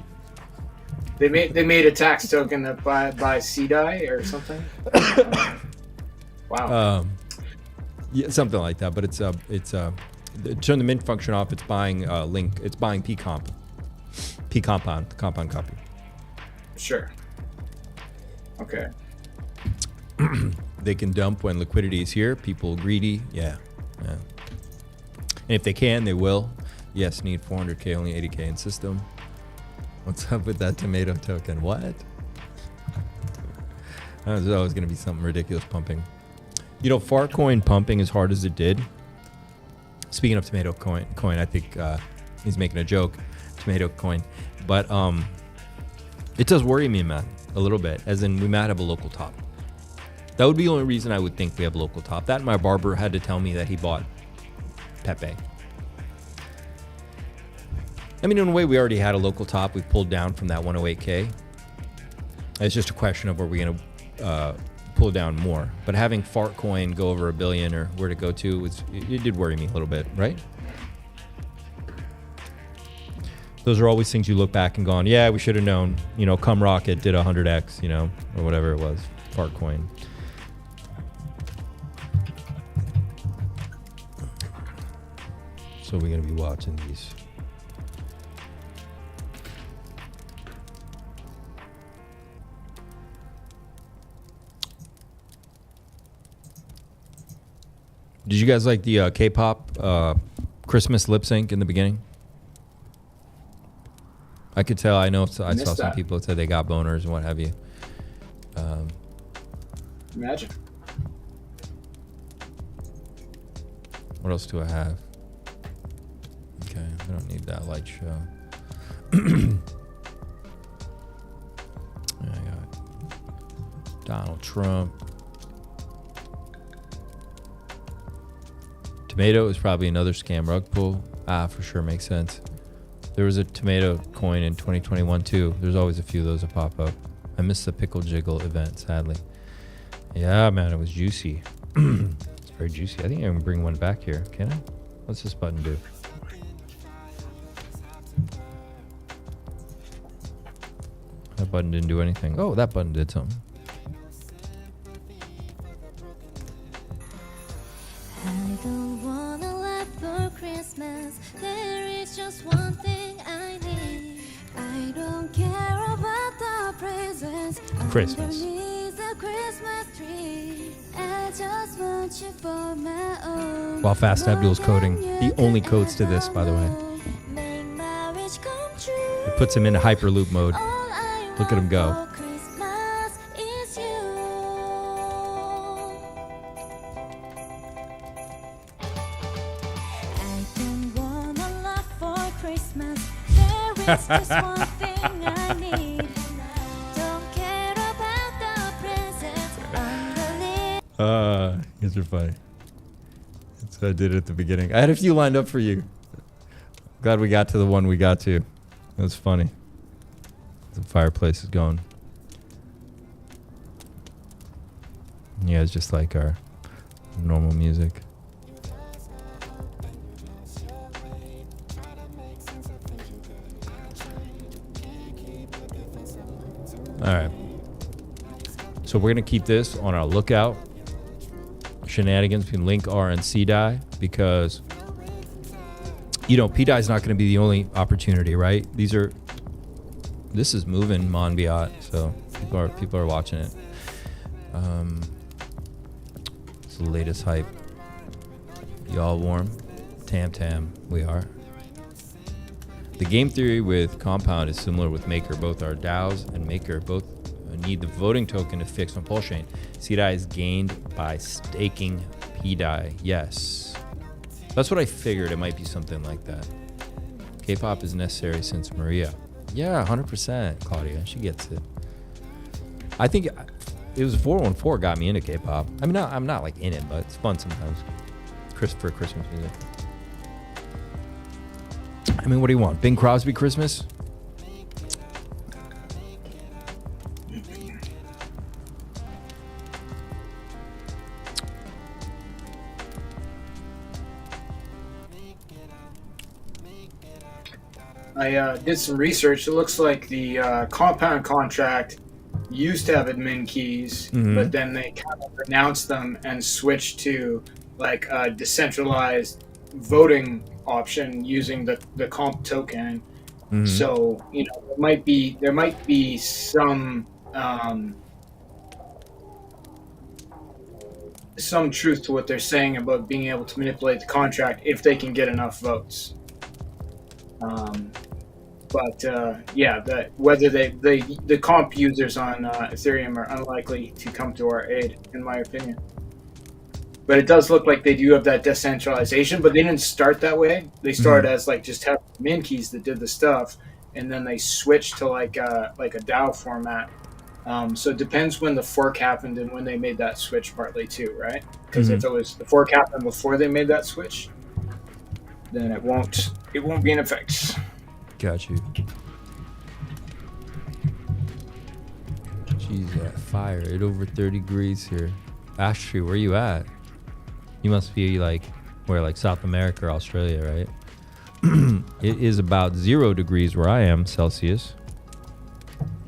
they made a tax token that buy pDAI or something. Wow. Yeah, something like that. But it's turn the mint function off. It's buying Link. It's buying pComp. pCompound, compound copy. Sure. Okay. They can dump when liquidity is here. People greedy. Yeah. And if they can, they will. Yes, need 400k, only 80k in system. What's up with that tomato token? What? There's always going to be something ridiculous pumping. Fartcoin pumping as hard as it did. Speaking of tomato coin, I think he's making a joke. Tomato coin. But it does worry me, man, a little bit. As in, we might have a local top. That would be the only reason I would think we have a local top. That and my barber had to tell me that he bought Pepe. I mean, in a way, we already had a local top. We pulled down from that 108k. It's just a question of, are we going to pull down more? But having Fartcoin go over $1 billion or where to go to, it did worry me a little bit, right? Those are always things you look back and gone, yeah, we should have known. Come Rocket did 100x, or whatever it was. Fartcoin. So we're going to be watching these. Did you guys like the K-pop Christmas lip sync in the beginning? I could tell. I know. I saw some people say they got boners and what have you. Imagine. What else do I have? Okay, I don't need that light show. I got Donald Trump. Tomato is probably another scam rug pull. For sure, makes sense. There was a tomato coin in 2021 too. There's always a few of those that pop up. I missed the pickle jiggle event, sadly. Yeah, man, it was juicy. It's very juicy. I think I can bring one back here. Can I? What's this button do? That button didn't do anything. Oh, that button did something. I don't wanna laugh for Christmas. There is just one thing I need. I don't care about the presents. Christmas. Underneath the Christmas tree. I just want you for my own. While Fast Abdul's coding, he only codes to this, by the way. Make my wish come true. It puts him into Hyperloop mode. Look at him go. Christmas is you. I don't wanna laugh for Christmas. There is just one thing I need. Don't care about the presents underneath. These are funny. That's what I did at the beginning. I had a few lined up for you. Glad we got to the one we got to. That was funny. The fireplace is going. Yeah, it's just like our normal music. All right. So we're going to keep this on our lookout. shenanigans between Link R and pDAI, because pDAI is not going to be the only opportunity, right? This is moving Monbiot, so people are watching it. It's the latest hype. Y'all warm? Tam, we are. The game theory with Compound is similar with Maker. Both are DAOs, and Maker both need the voting token to fix on PulseChain. pDAI is gained by staking pDAI. Yes. That's what I figured. It might be something like that. K-pop is necessary since Maria. Yeah, 100%, Claudia. She gets it. I think it was 414 got me into K-pop. I mean, I'm not like in it, but it's fun sometimes. For Christmas music. I mean, what do you want? Bing Crosby Christmas? I did some research. It looks like the Compound contract used to have admin keys, but then they kind of renounced them and switched to like a decentralized voting option using the comp token. So there might be some truth to what they're saying about being able to manipulate the contract if they can get enough votes. But that whether the comp users on Ethereum are unlikely to come to our aid, in my opinion. But it does look like they do have that decentralization, but they didn't start that way. They started as like just having min keys that did the stuff, and then they switched to like a DAO format. So it depends when the fork happened and when they made that switch, partly too, right? Because if it was the fork happened before they made that switch, then it won't be in effect. Got you. Jeez, that fire! It's over 30 degrees here. Ashley, where you at? You must be like South America or Australia, right? It is about 0 degrees where I am Celsius.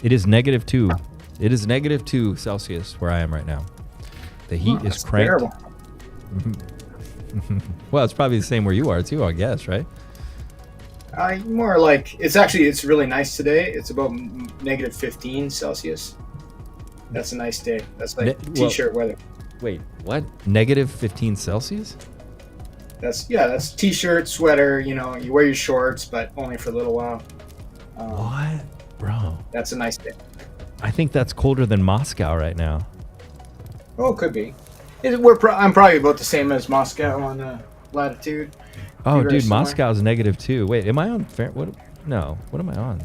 It is -2. It is -2 Celsius where I am right now. The heat is cranked. Terrible. Well, it's probably the same where you are too, I guess, right? More like it's really nice today. It's about -15 Celsius. That's a nice day. That's like t-shirt weather. Wait, what? -15 Celsius? That's t-shirt, sweater. You wear your shorts, but only for a little while. What, bro? That's a nice day. I think that's colder than Moscow right now. Oh, it could be. I'm probably about the same as Moscow on latitude. Oh, dude, Moscow's -2. Wait, am I on fair? What? No. What am I on?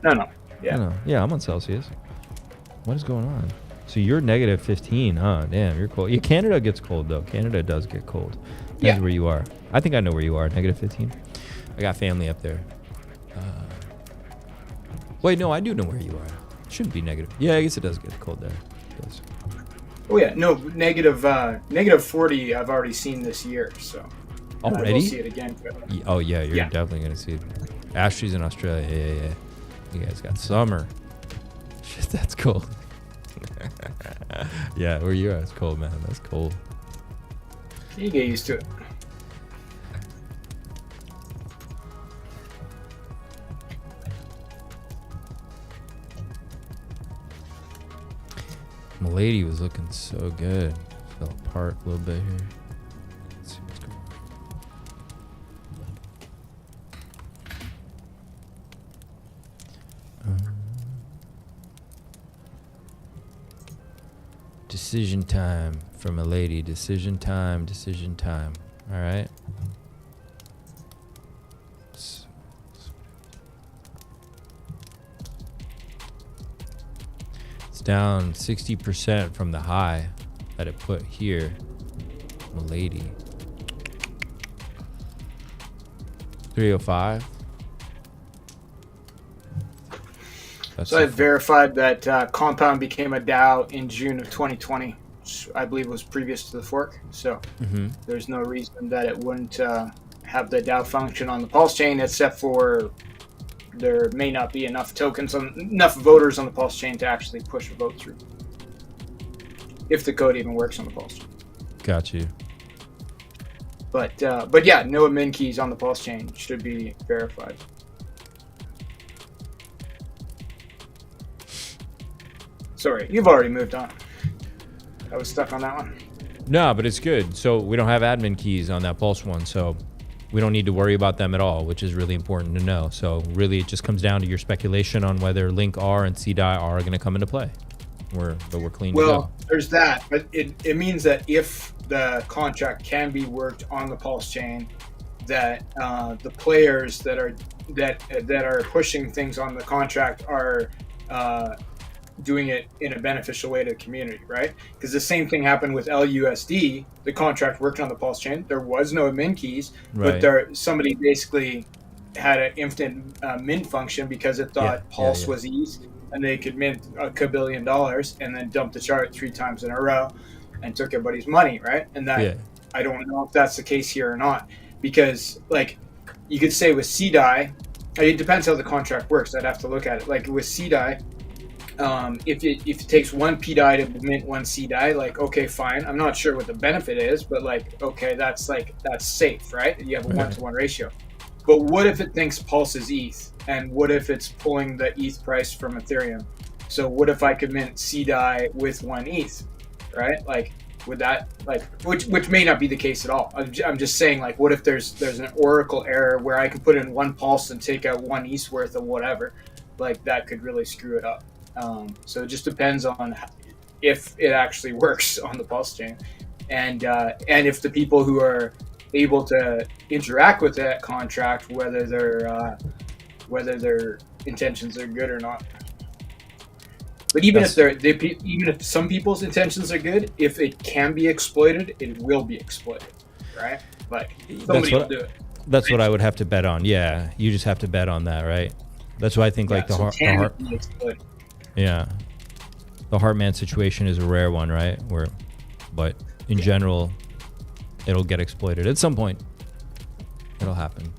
No. Yeah. No. Yeah, I'm on Celsius. What is going on? So you're -15, huh? Damn, you're cold. Yeah, Canada gets cold though. Canada does get cold. That's where you are. I think I know where you are. -15. I got family up there. Wait, no, I do know where you are. Shouldn't be negative. Yeah, I guess it does get cold there. It does. Oh yeah, no, -40. I've already seen this year, so. Already? We'll see it again. Oh yeah, you're definitely gonna see it. Ashley's in Australia. Yeah. You guys got summer. Shit, that's cold. Yeah, where you are, it's cold, man. That's cold. You get used to it. Milady was looking so good. Fell apart a little bit here. Let's see what's going on. Decision time from a lady. Decision time. All right. It's down 60% from the high that it put here. A lady. 305. So I verified that Compound became a DAO in June of 2020, which I believe was previous to the fork. So there's no reason that it wouldn't have the DAO function on the PulseChain, except for there may not be enough voters on the PulseChain to actually push a vote through. If the code even works on the PulseChain. Got you. But yeah, no admin keys on the Pulse chain should be verified. Sorry, you've already moved on. I was stuck on that one. No, but it's good. So we don't have admin keys on that Pulse one, so we don't need to worry about them at all, which is really important to know. So really, it just comes down to your speculation on whether Link R and pDAI are going to come into play. We're clean to go. Well, there's that, but it means that if the contract can be worked on the Pulse chain, that the players that are pushing things on the contract are doing it in a beneficial way to the community, right? Because the same thing happened with LUSD. The contract worked on the Pulse chain. There was no mint keys, Right. but somebody basically had an infinite mint function because it thought Pulse was ETH, and they could mint $1 billion and then dump the chart 3 times in a row and took everybody's money, right? And that I don't know if that's the case here or not, because like you could say with pDAI, it depends how the contract works. I'd have to look at it. Like with pDAI, if it takes one pDAI to mint one pDAI, like okay, fine. I'm not sure what the benefit is, but like okay, that's safe, right? You have a 1-to-1 ratio. But what if it thinks Pulse is ETH, and what if it's pulling the ETH price from Ethereum? So what if I could mint pDAI with 1 ETH, right? Like would that which may not be the case at all. I'm just saying, like, what if there's an Oracle error where I could put in 1 Pulse and take out 1 ETH worth of whatever, like that could really screw it up. So it just depends on if it actually works on the Pulse chain, and if the people who are able to interact with that contract, whether their intentions are good or not. But even if some people's intentions are good, if it can be exploited, it will be exploited, right? Like somebody will do it. That's what I would have to bet on. Yeah, you just have to bet on that, right? That's why I think like the Hart. Yeah, the Hartman situation is a rare one, right? But in general, it'll get exploited at some point. It'll happen.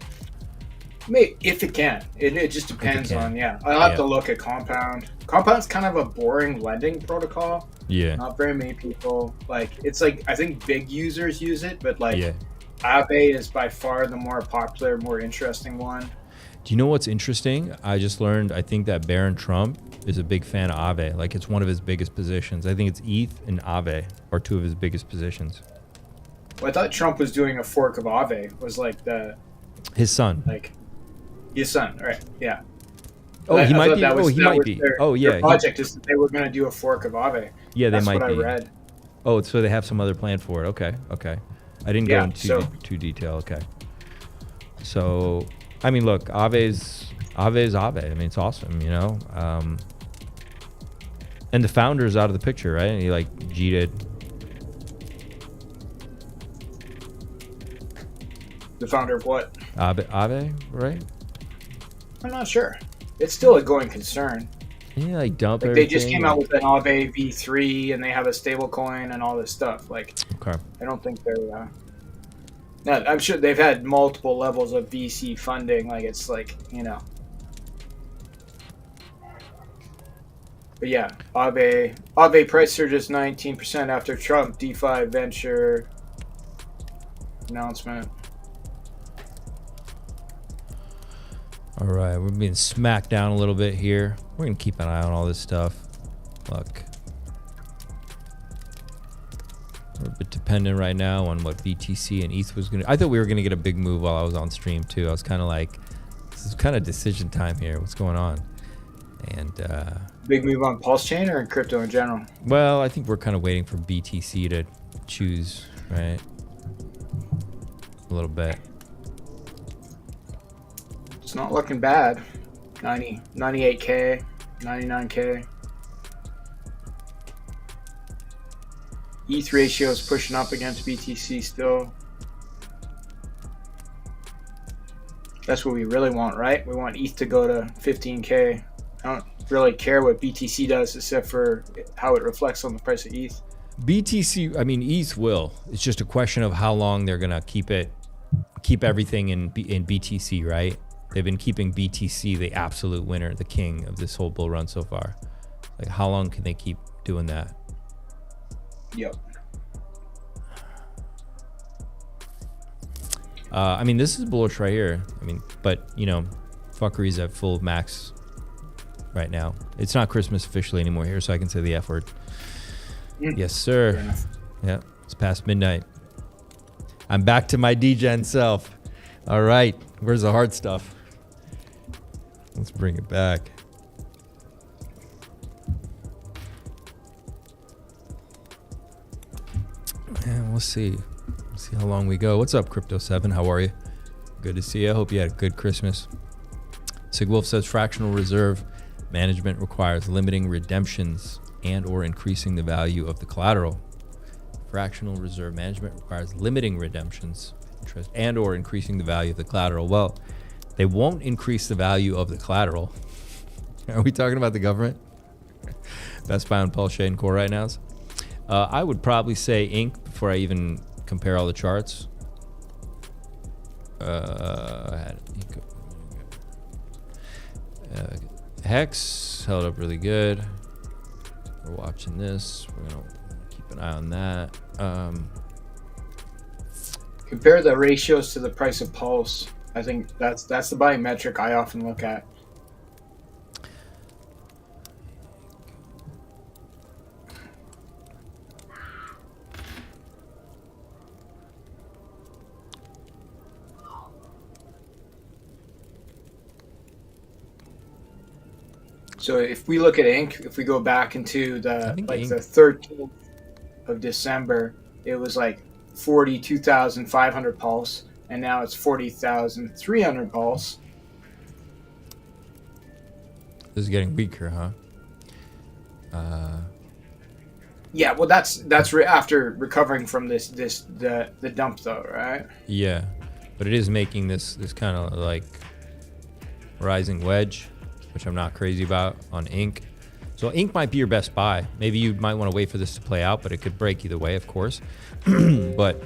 If it can, it just depends on. I'll have to look at Compound. Compound's kind of a boring lending protocol. Yeah, not very many people like. It's like I think big users use it, but like Aave is by far the more popular, more interesting one. Do you know what's interesting? I just learned. I think that Barron Trump is a big fan of Aave. Like it's one of his biggest positions. I think it's ETH and Aave are 2 of his biggest positions. Well, I thought Trump was doing a fork of Aave. Was like his son. Like his son, right? Yeah. Oh, he might be. He might be. Oh, yeah. Their project is that they were going to do a fork of Aave. Yeah, they might be. That's what I read. Oh, so they have some other plan for it. Okay. I didn't go into too detail. Okay. So, I mean, look, Aave's Aave. I mean, it's awesome, you know. And the founder's out of the picture, right? He like cheated. The founder of what? Aave, right? I'm not sure. It's still a going concern. Yeah, like dump everything. They just came out with an Aave V3, and they have a stable coin and all this stuff. Like, I don't think they're. No, I'm sure they've had multiple levels of VC funding. Like, it's like, you know. But yeah, Aave price surges 19% after Trump DeFi venture announcement. All right, we're being smacked down a little bit here. We're gonna keep an eye on all this stuff. Look, we're a bit dependent right now on what BTC and ETH was gonna. I thought we were gonna get a big move while I was on stream too. I was kind of like, this is kind of decision time here. What's going on? And big move on PulseChain or in crypto in general? Well, I think we're kind of waiting for BTC to choose, right? A little bit. It's not looking bad. 98K, 99K. ETH ratio is pushing up against BTC still. That's what we really want, right? We want ETH to go to 15K. I don't really care what BTC does except for how it reflects on the price of ETH. BTC, I mean, ETH will. It's just a question of how long they're gonna keep everything in BTC, right? They've been keeping BTC the absolute winner, the king of this whole bull run so far. Like, how long can they keep doing that? Yep. I mean, this is bullish right here. I mean, but you know, fuckery's at full max right now. It's not Christmas officially anymore here, so I can say the F word. Yes, sir. Yeah, it's past midnight. I'm back to my degen self. All right, where's the hard stuff? Let's bring it back. And we'll see. See how long we go. What's up, Crypto7? How are you? Good to see you. I hope you had a good Christmas. Sigwolf says fractional reserve management requires limiting redemptions and or increasing the value of the collateral. Fractional reserve management requires limiting redemptions and or increasing the value of the collateral. Well, they won't increase the value of the collateral. Are we talking about the government? Best buy on PulseChain Core right now. I would probably say Inc before I even compare all the charts. Hex held up really good. We're watching this. We're gonna keep an eye on that. Compare the ratios to the price of Pulse. I think that's the buying metric I often look at. So if we look at Inc, if we go back into the the 13th of December, it was like 42,500 pulse, and now it's 40,300 pulse. This is getting weaker, huh? Yeah, well, that's after recovering from the dump, though, right? Yeah, but it is making this kind of like rising wedge, which I'm not crazy about on Inc. So Inc might be your best buy. Maybe you might want to wait for this to play out, but it could break either way, of course. But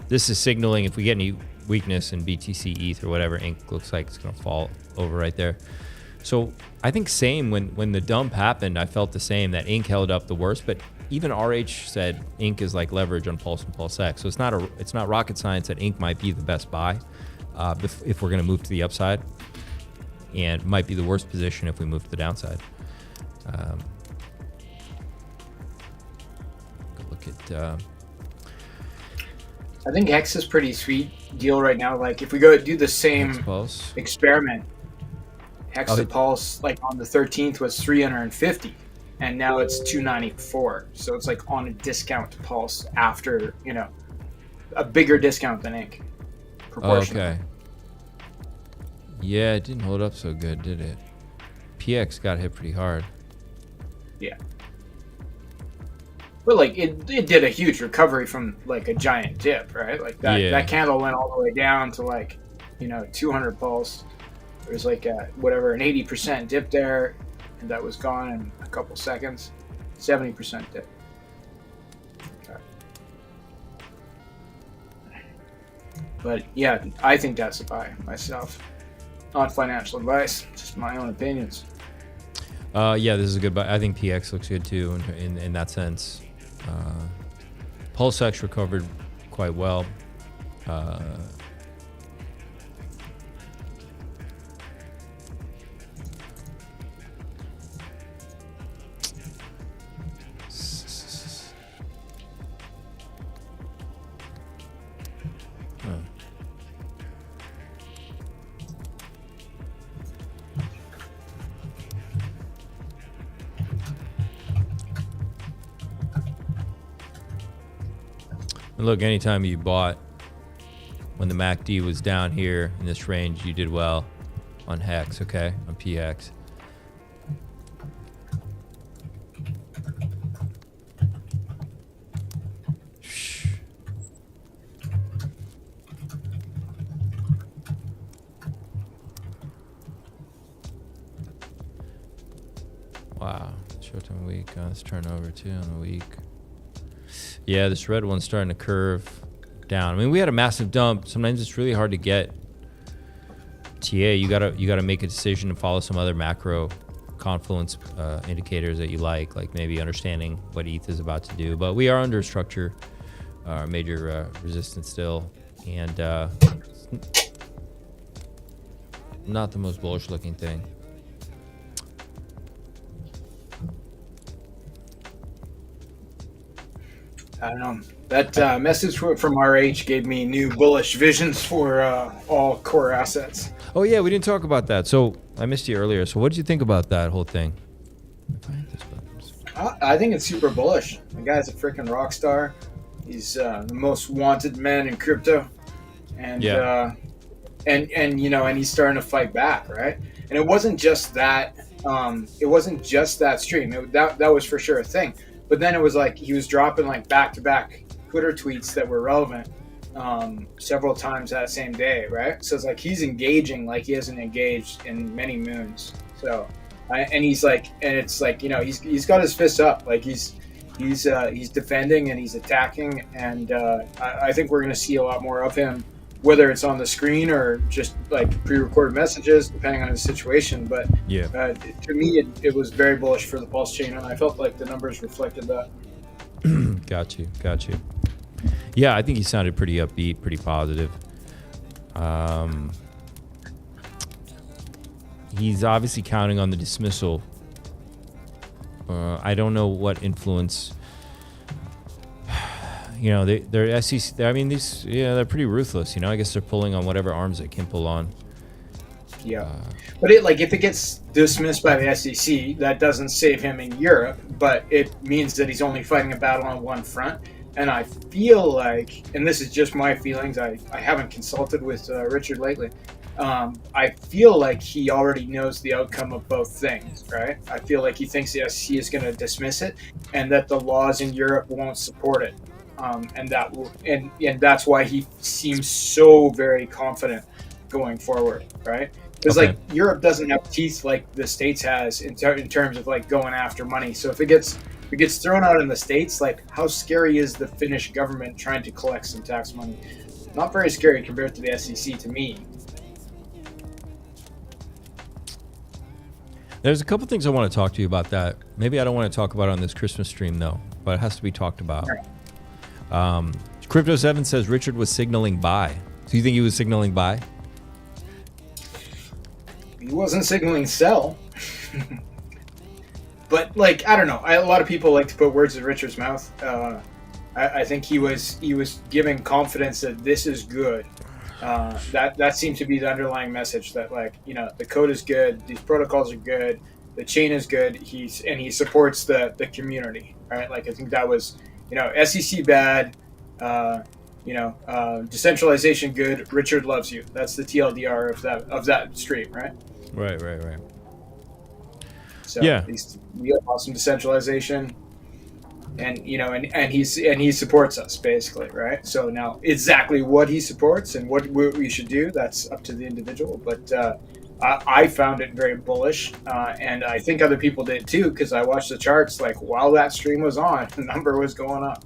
this is signaling if we get any weakness in BTC ETH or whatever, Inc looks like it's going to fall over right there. So I think same when the dump happened, I felt the same, that Inc held up the worst, but even RH said Inc is like leverage on Pulse and Pulse X. So it's not rocket science that Inc might be the best buy if we're going to move to the upside, and might be the worst position if we move to the downside. Go look at. I think Hex is pretty sweet deal right now. Like if we go do the same experiment, Hex to Pulse like on the 13th was 350, and now it's 294. So it's like on a discount to Pulse after a bigger discount than Inc. Proportionally. Okay. Yeah, it didn't hold up so good, did it? PX got hit pretty hard. Yeah. But like it did a huge recovery from like a giant dip, right? Like that candle went all the way down to like 200 pulse. There's like an 80% dip there, and that was gone in a couple seconds. 70% dip. Okay. But yeah, I think that's a buy myself. Not financial advice, just my own opinions. Yeah, this is a good buy. I think PX looks good too in that sense. PulseX recovered quite well. And look, anytime you bought when the MACD was down here in this range, you did well on Hex, okay? On PX. Wow, short-term week. Let's turn over too on the week. Yeah, this red one's starting to curve down. I mean, we had a massive dump. Sometimes it's really hard to get TA. You gotta make a decision to follow some other macro confluence indicators that you like maybe understanding what ETH is about to do. But we are under structure, major resistance still, and not the most bullish looking thing. I don't know. That message from RH gave me new bullish visions for all core assets. Oh yeah, we didn't talk about that. So I missed you earlier. So what did you think about that whole thing? I think it's super bullish. The guy's a freaking rock star. He's the most wanted man in crypto, and and you know, and he's starting to fight back, right? And it wasn't just that. It wasn't just that stream. That was for sure a thing. But then it was like he was dropping like back-to-back Twitter tweets that were relevant several times that same day, right? So it's like he's engaging like he hasn't engaged in many moons. So, and he's like, and it's like, you know, he's got his fists up, like he's defending and he's attacking, and I think we're gonna see a lot more of him, whether it's on the screen or just like pre-recorded messages, depending on the situation. But to me, it was very bullish for the PulseChain, and I felt like the numbers reflected that. Got you. Yeah, I think he sounded pretty upbeat, pretty positive. He's obviously counting on the dismissal. I don't know what influence. You know, they're SEC. I mean, they're pretty ruthless. You know, I guess they're pulling on whatever arms they can pull on. Yeah, but if it gets dismissed by the SEC, that doesn't save him in Europe, but it means that he's only fighting a battle on one front. And I feel like, and this is just my feelings, I haven't consulted with Richard lately. I feel like he already knows the outcome of both things, right? I feel like he thinks the SEC is going to dismiss it, and that the laws in Europe won't support it. And that's why he seems so very confident going forward, right? Because like Europe doesn't have teeth like the States has in terms of like going after money. So if it gets thrown out in the States, like how scary is the Finnish government trying to collect some tax money? Not very scary compared to the SEC to me. There's a couple things I want to talk to you about that. Maybe I don't want to talk about it on this Christmas stream though, but it has to be talked about. Crypto7 says Richard was signaling buy. Do you think he was signaling buy? He wasn't signaling sell. But like, I don't know. A lot of people like to put words in Richard's mouth. I think he was giving confidence that this is good. That seemed to be the underlying message, that like, you know, the code is good, these protocols are good, the chain is good. He supports the community, right? Like I think that was, you know, SEC bad, you know, decentralization good. Richard loves you. That's the TLDR of that stream, right? Right. So yeah, we have awesome decentralization, and you know, and he supports us basically, right? So now exactly what he supports and what we should do, that's up to the individual. But I found it very bullish, and I think other people did too, because I watched the charts like while that stream was on, the number was going up.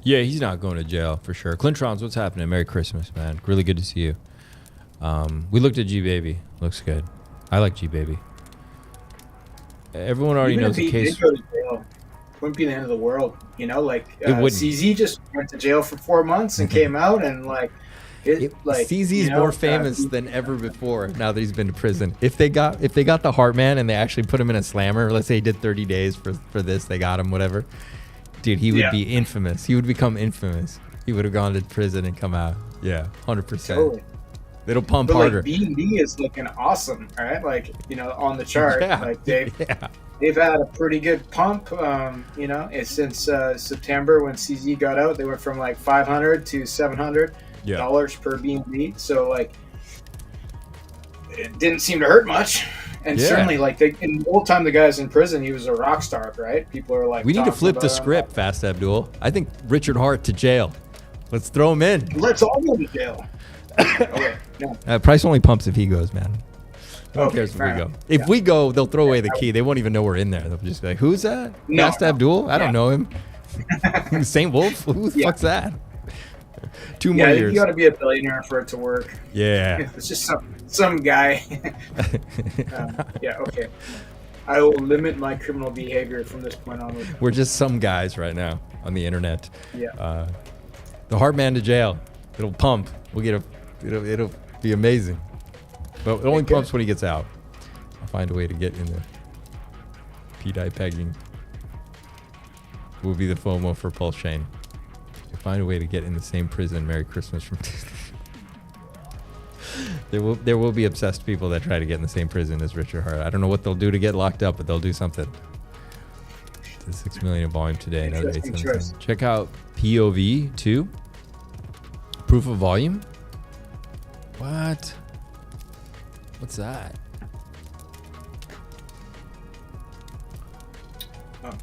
Yeah, he's not going to jail for sure. Clintrons, what's happening? Merry Christmas, man. Really good to see you. We looked at G Baby. Looks good. I like G Baby. Everyone already knows the case. Wouldn't be the end of the world, you know. Like CZ just went to jail for 4 months and came out, and like CZ is more famous than ever before now that he's been to prison. If they got the Hart man and they actually put him in a slammer, let's say he did 30 days for this, they got him, whatever. Dude, he would be infamous. He would become infamous. He would have gone to prison and come out. Yeah, 100%. Totally. It'll pump harder. Like BNB is looking awesome, right? Like, you know, on the chart, like they've had a pretty good pump. You know, since September when CZ got out, they went from like $500 to $700 per BNB. So like, it didn't seem to hurt much. And certainly, like, in the old time the guy's in prison, he was a rock star, right? People are like, we need to flip the script, Fast Abdul. I think Richard Hart to jail. Let's throw him in. Let's all go to jail. Okay. Yeah. Price only pumps if he goes, man. Who cares if we go? If we go, they'll throw away the key. They won't even know we're in there. They'll just be like, "Who's that? Fast Abdul? I don't know him. Saint Wolf? Who the fuck's that?" 2 more years. You got to be a billionaire for it to work. Yeah. It's just some guy. Okay. I will limit my criminal behavior from this point onward. We're just some guys right now on the internet. Yeah. The Hart man to jail. It'll pump. We'll get it'll be amazing. But it only pumps when he gets out. I'll find a way to get in the pDAI pegging. Will be the FOMO for PulseChain. We'll find a way to get in the same prison. Merry Christmas from There will be obsessed people that try to get in the same prison as Richard Hart. I don't know what they'll do to get locked up, but they'll do something. 6 million in volume today. Another 877. Check out pOV2. Proof of volume. What? What's that?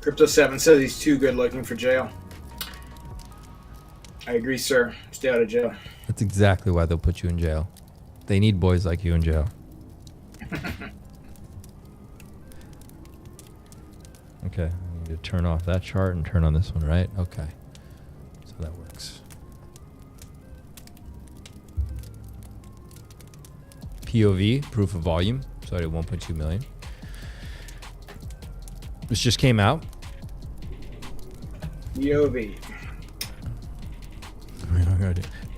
Crypto 7 says he's too good looking for jail. I agree, sir. Stay out of jail. That's exactly why they'll put you in jail. They need boys like you in jail. Okay, I need to turn off that chart and turn on this one, right? Okay, so that works. POV, proof of volume, so I did 1.2 million. This just came out. POV.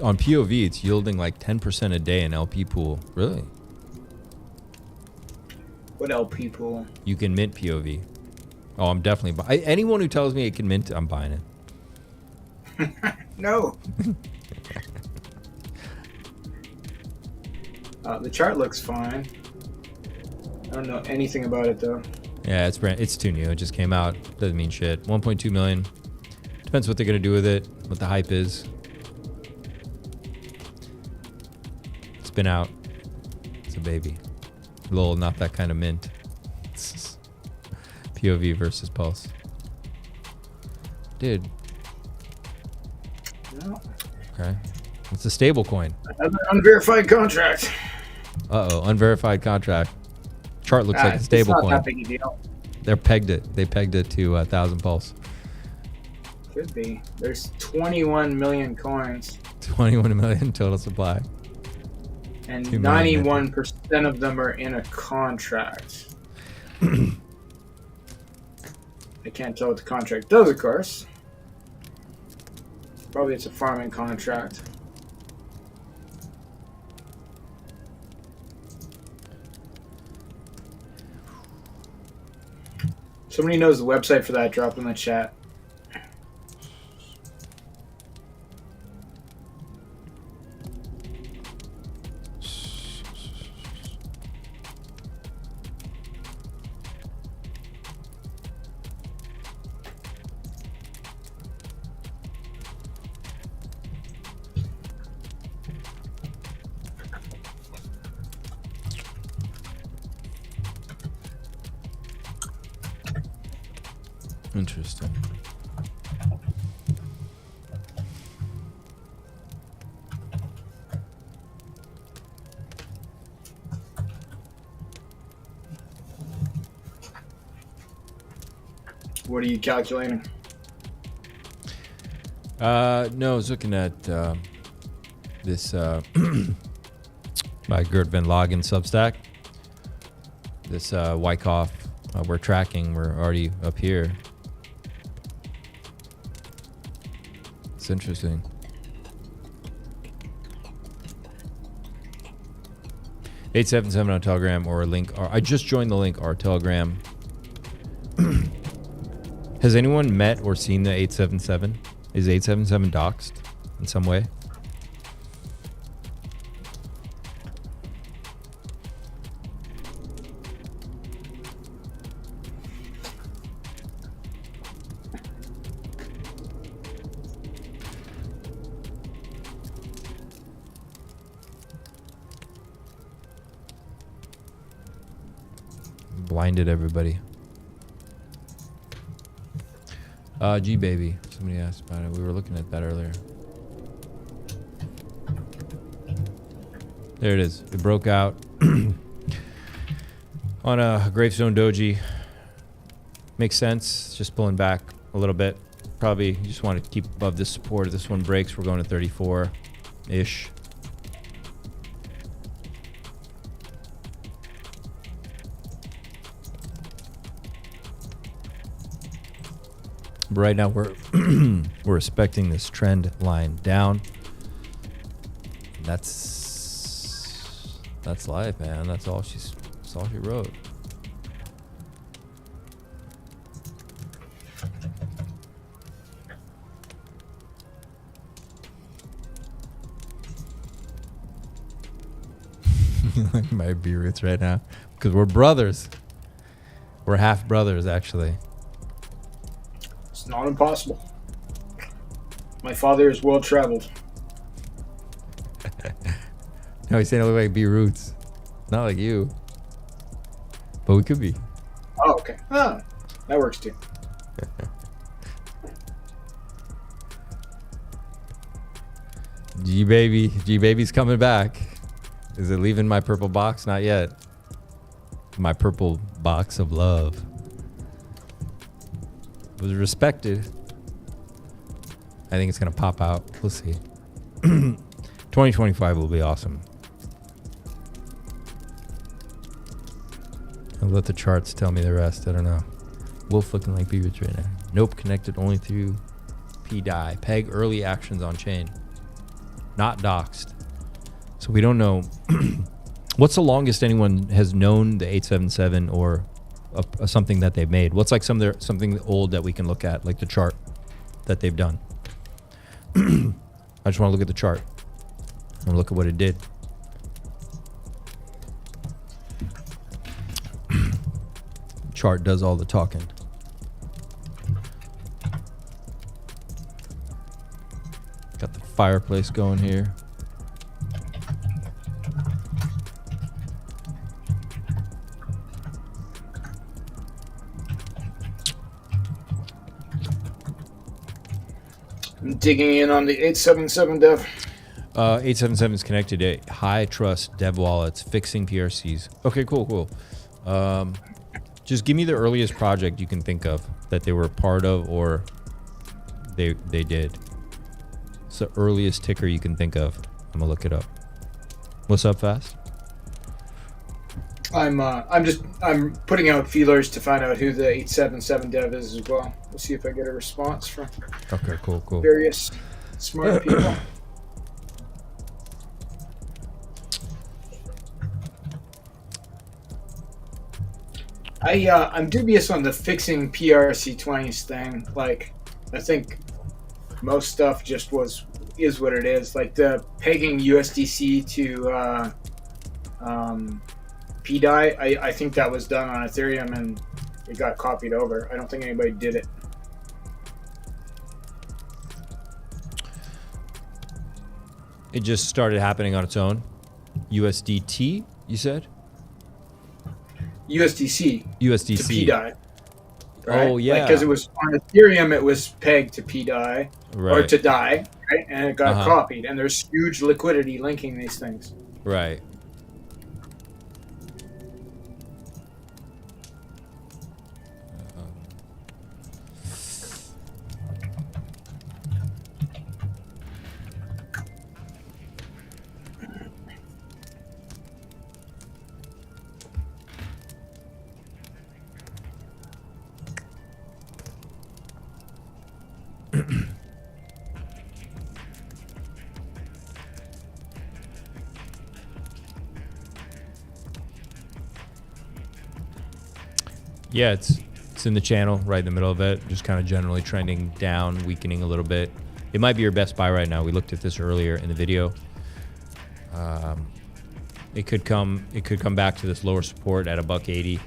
On POV, it's yielding like 10% a day in LP pool. Really? What LP pool? You can mint POV. Oh, I'm definitely buying. Anyone who tells me it can mint, I'm buying it. No. The chart looks fine. I don't know anything about it though. Yeah, it's too new. It just came out. Doesn't mean shit. 1.2 million. Depends what they're gonna do with it. What the hype is. It's been out. It's a baby. Lol, not that kind of mint. POV versus Pulse. Dude. No. Okay. It's a stable coin. Another unverified contract. Uh-oh, unverified contract. Chart looks like a stable coin. It's not that big a deal. They pegged it to 1,000 Pulse. Could be. There's 21 million coins. 21 million total supply. And 91% of them are in a contract. I can't tell what the contract does, of course. Probably it's a farming contract. Somebody knows the website for that, drop in the chat. Interesting. What are you calculating? No, I was looking at this by Gert Van Lagen Substack. This Wyckoff we're tracking. We're already up here. It's interesting. $877 on Telegram or a link. I just joined the link, our Telegram. Has anyone met or seen the 877? Is 877 doxed in some way? Blinded everybody. G baby. Somebody asked about it. We were looking at that earlier. There it is. It broke out on a Gravestone Doji. Makes sense. Just pulling back a little bit. Probably you just want to keep above this support. If this one breaks, we're going to 34-ish. But right now we're we're respecting this trend line down. that's life, man. That's all she wrote. You like my B roots right now because we're brothers. We're half brothers, actually. It's not impossible. My father is well traveled. No, he's saying I look like B roots, not like you. But we could be. Oh, okay. Oh, that works too. G baby's coming back. Is it leaving my purple box? Not yet. My purple box of love was respected. I think it's gonna pop out. We'll see. 2025 will be awesome. I'll let the charts tell me the rest. I don't know. Wolf looking like Beavis right now. Nope, connected only through pDAI. Peg early actions on chain. Not doxed. So we don't know. What's the longest anyone has known the 877 or something that they've made? What's like something old that we can look at, like the chart that they've done? I just want to look at the chart and look at what it did. Chart does all the talking. Got the fireplace going here. I'm digging in on the 877 dev. 877 is connected to high trust dev wallets, fixing PRCs. Okay, cool. Just give me the earliest project you can think of that they were part of or they did. It's the earliest ticker you can think of. I'm gonna look it up. What's up, Fast? I'm putting out feelers to find out who the 877 dev is as well. We'll see if I get a response from cool. various smart people. I'm dubious on the fixing PRC20s thing. Like, I think most stuff just is what it is. Like the pegging USDC to pDAI, I think that was done on Ethereum and it got copied over. I don't think anybody did it. It just started happening on its own. USDT, you said? USDC to pDAI. Right? Oh, yeah. Because it was on Ethereum, it was pegged to pDAI or Right. to DAI, right? And it got copied. And there's huge liquidity linking these things. Right. Yeah, it's in the channel, right in the middle of it, just kind of generally trending down, weakening a little bit. It might be your best buy right now. We looked at this earlier in the video. It could come back to this lower support at $1.80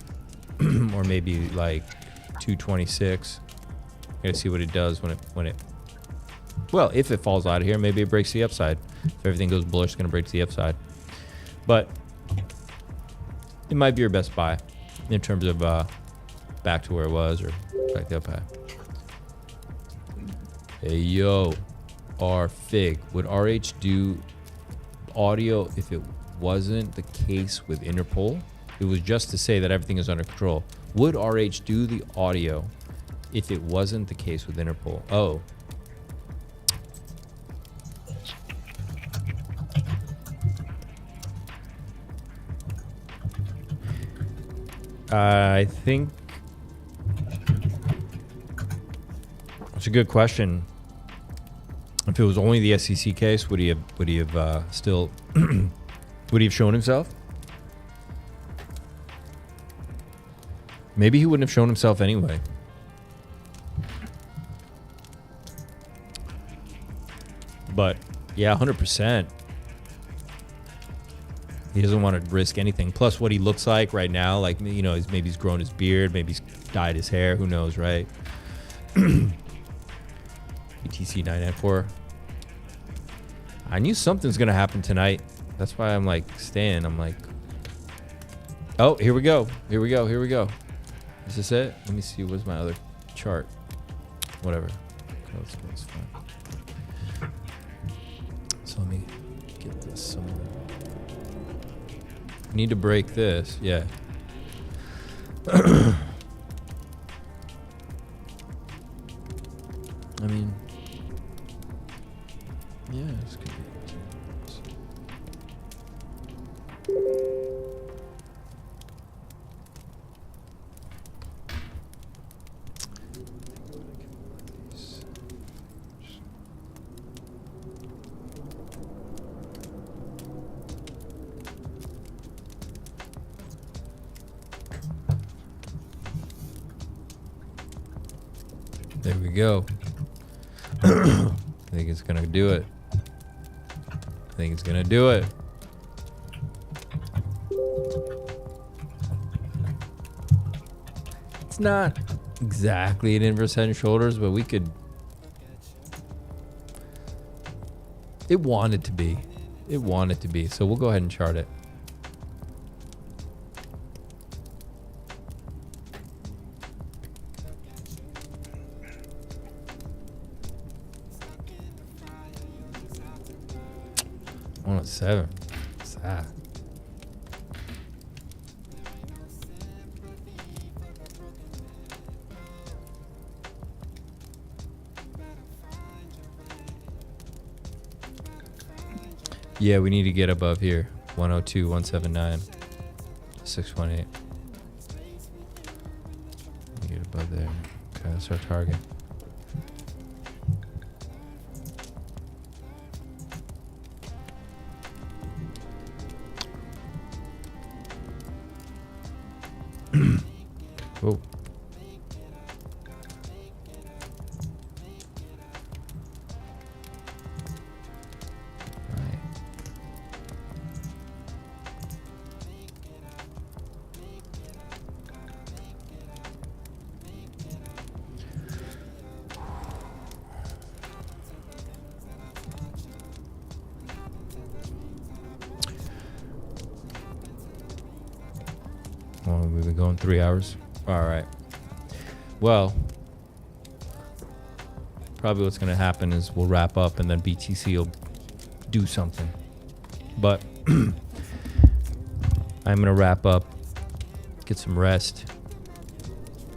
or maybe like 226. Gotta see what it does when it well, if it falls out of here, maybe it breaks the upside. If everything goes bullish, it's gonna break the upside. But it might be your best buy in terms of back to where it was or back the up high. Hey yo, R Fig, would RH do audio if it wasn't the case with Interpol? It was just to say that everything is under control. Would RH do the audio if it wasn't the case with Interpol? Oh. I think it's a good question. If it was only the SEC case, would he have still would he have shown himself? Maybe he wouldn't have shown himself anyway. But yeah, 100%. He doesn't want to risk anything. Plus, what he looks like right now, like, you know, maybe he's grown his beard, maybe he's dyed his hair. Who knows, right? BTC 994. I knew something's gonna happen tonight. That's why I'm like staying. I'm like, oh, here we go. Here we go. Here we go. Is this it? Let me see. Where's my other chart? Whatever. Okay, let's go. It's fine. So let me get this somewhere. I need to break this. Yeah. I mean, yeah, it's good. There we go. I think it's gonna do it. I think it's gonna do it. It's not exactly an inverse head and shoulders, but we could. It wanted to be. It wanted to be. So we'll go ahead and chart it. Seven. What's that? Yeah, we need to get above here. 102, 179, 618. Get above there. Okay, that's our target. Whoa. Right. Well, we've been going 3 hours. All right. Well, probably what's going to happen is we'll wrap up and then BTC will do something. But I'm going to wrap up, get some rest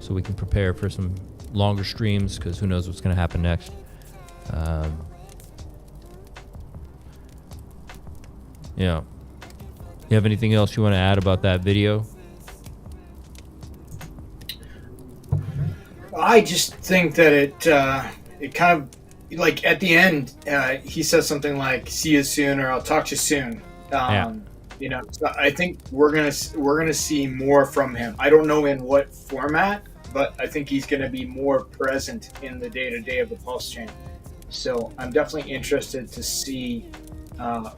so we can prepare for some longer streams because who knows what's going to happen next. Yeah. You have anything else you want to add about that video? I just think that it kind of like at the end he says something like "see you soon" or "I'll talk to you soon." You know, so I think we're gonna see more from him. I don't know in what format, but I think he's gonna be more present in the day-to-day of the Pulse chain. So I'm definitely interested to see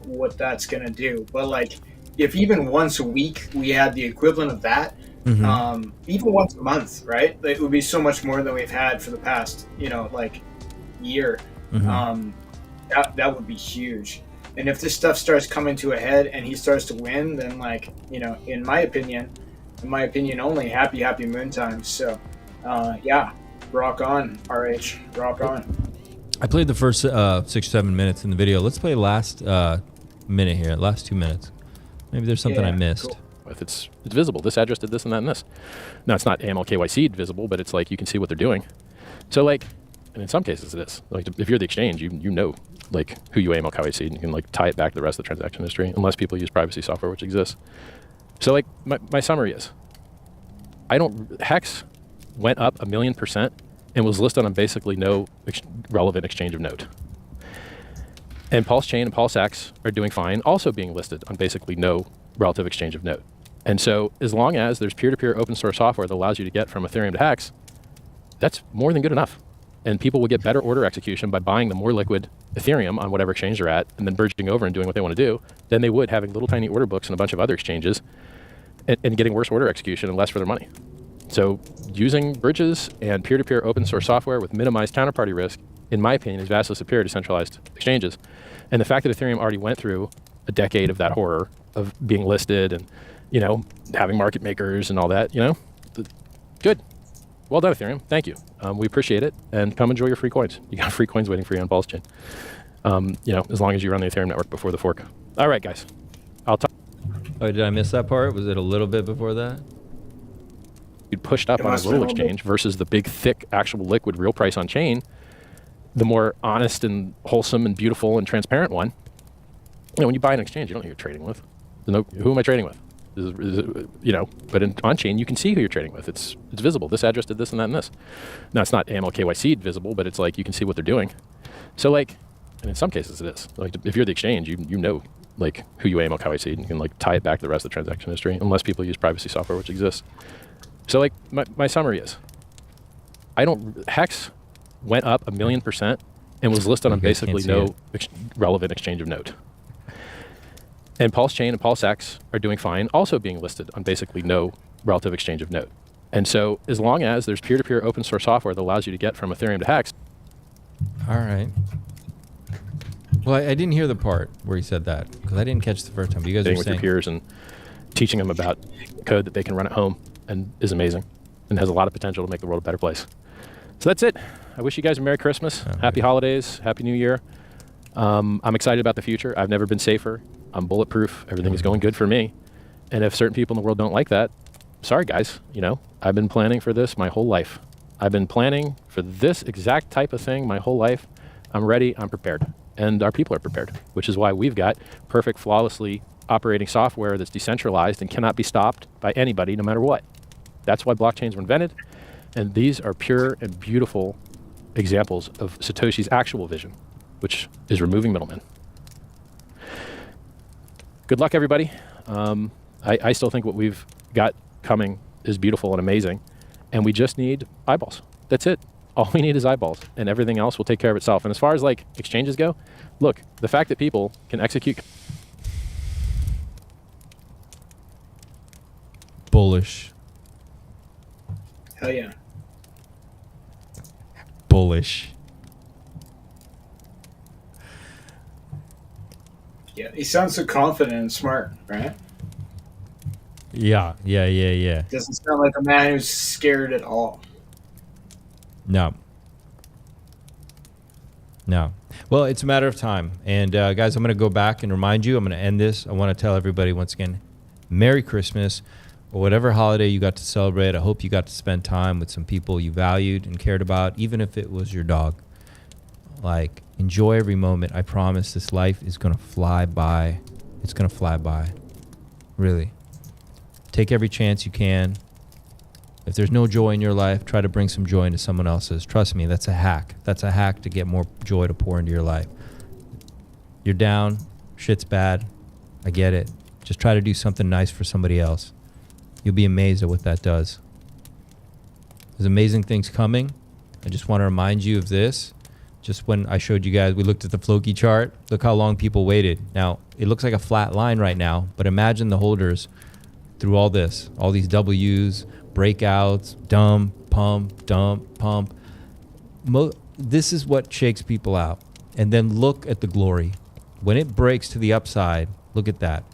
what that's gonna do. But like, if even once a week we had the equivalent of that. Mm-hmm. Even once a month, right? It would be so much more than we've had for the past, like year. Mm-hmm. That would be huge. And if this stuff starts coming to a head and he starts to win, then like, in my opinion only, happy moon time. So, yeah, rock on, RH, rock on. I played the first 6-7 minutes in the video. Let's play last minute here, last 2 minutes. Maybe there's something I missed. Cool. If it's visible, this address did this and that and this. Now it's not AML KYC visible, but it's like you can see what they're doing. So like, and in some cases it is. Like if you're the exchange, you know like who you AML KYC and you can like tie it back to the rest of the transaction history, unless people use privacy software, which exists. So like my summary is, Hex went up 1,000,000% and was listed on basically no relevant exchange of note. And PulseChain and PulseX are doing fine, also being listed on basically no relative exchange of note. And so as long as there's peer-to-peer open source software that allows you to get from Ethereum to Hex, that's more than good enough. And people will get better order execution by buying the more liquid Ethereum on whatever exchange they're at and then bridging over and doing what they want to do than they would having little tiny order books and a bunch of other exchanges and getting worse order execution and less for their money. So using bridges and peer-to-peer open source software with minimized counterparty risk, in my opinion, is vastly superior to centralized exchanges. And the fact that Ethereum already went through a decade of that horror of being listed and, you know, having market makers and all that, you know, good. Well done, Ethereum. Thank you. We appreciate it. And come enjoy your free coins. You got free coins waiting for you on PulseChain. You know, as long as you run the Ethereum network before the fork. All right, guys. I'll talk. Oh, did I miss that part? Was it a little bit before that? You'd pushed up on a little exchange versus the big, thick, actual liquid real price on chain, the more honest and wholesome and beautiful and transparent one. You know, when you buy an exchange, you don't know who you're trading with. Who am I trading with? You know, but on chain, you can see who you're trading with. It's visible. This address did this and that and this. Now, it's not AML KYC visible, but it's like you can see what they're doing. So, like, and in some cases it is. Like, if you're the exchange, you know, like, who you AML KYC, and you can, like, tie it back to the rest of the transaction history, unless people use privacy software, which exists. So, like, my summary is, Hex went up 1,000,000% and was listed on basically no relevant exchange of note. And PulseChain and PulseX are doing fine, also being listed on basically no relative exchange of note. And so as long as there's peer-to-peer open source software that allows you to get from Ethereum to Hex. All right. Well, I didn't hear the part where he said that because I didn't catch the first time. But you guys were with saying your peers and teaching them about code that they can run at home and is amazing and has a lot of potential to make the world a better place. So that's it. I wish you guys a Merry Christmas, Happy Holidays, Happy New Year. I'm excited about the future. I've never been safer. I'm bulletproof. Everything is going good for me. And if certain people in the world don't like that, sorry guys, you know, I've been planning for this my whole life. I've been planning for this exact type of thing my whole life. I'm ready, I'm prepared. And our people are prepared, which is why we've got perfect, flawlessly operating software that's decentralized and cannot be stopped by anybody, no matter what. That's why blockchains were invented. And these are pure and beautiful examples of Satoshi's actual vision, which is removing middlemen. Good luck, everybody. I still think what we've got coming is beautiful and amazing, and we just need eyeballs. That's it. All we need is eyeballs, and everything else will take care of itself. And as far as like exchanges go, look, the fact that people can execute bullish. Hell yeah. Bullish. Yeah, he sounds so confident and smart, right? Yeah. Doesn't sound like a man who's scared at all. No. Well, it's a matter of time. And guys, I'm going to go back and remind you, I'm going to end this. I want to tell everybody once again, Merry Christmas, or whatever holiday you got to celebrate. I hope you got to spend time with some people you valued and cared about, even if it was your dog. Like, enjoy every moment. I promise this life is going to fly by. It's going to fly by. Really. Take every chance you can. If there's no joy in your life, try to bring some joy into someone else's. Trust me, that's a hack. That's a hack to get more joy to pour into your life. You're down. Shit's bad. I get it. Just try to do something nice for somebody else. You'll be amazed at what that does. There's amazing things coming. I just want to remind you of this. Just when I showed you guys, we looked at the Floki chart. Look how long people waited. Now, it looks like a flat line right now, but imagine the holders through all this, all these W's, breakouts, dump, pump. This is what shakes people out. And then look at the glory. When it breaks to the upside, look at that.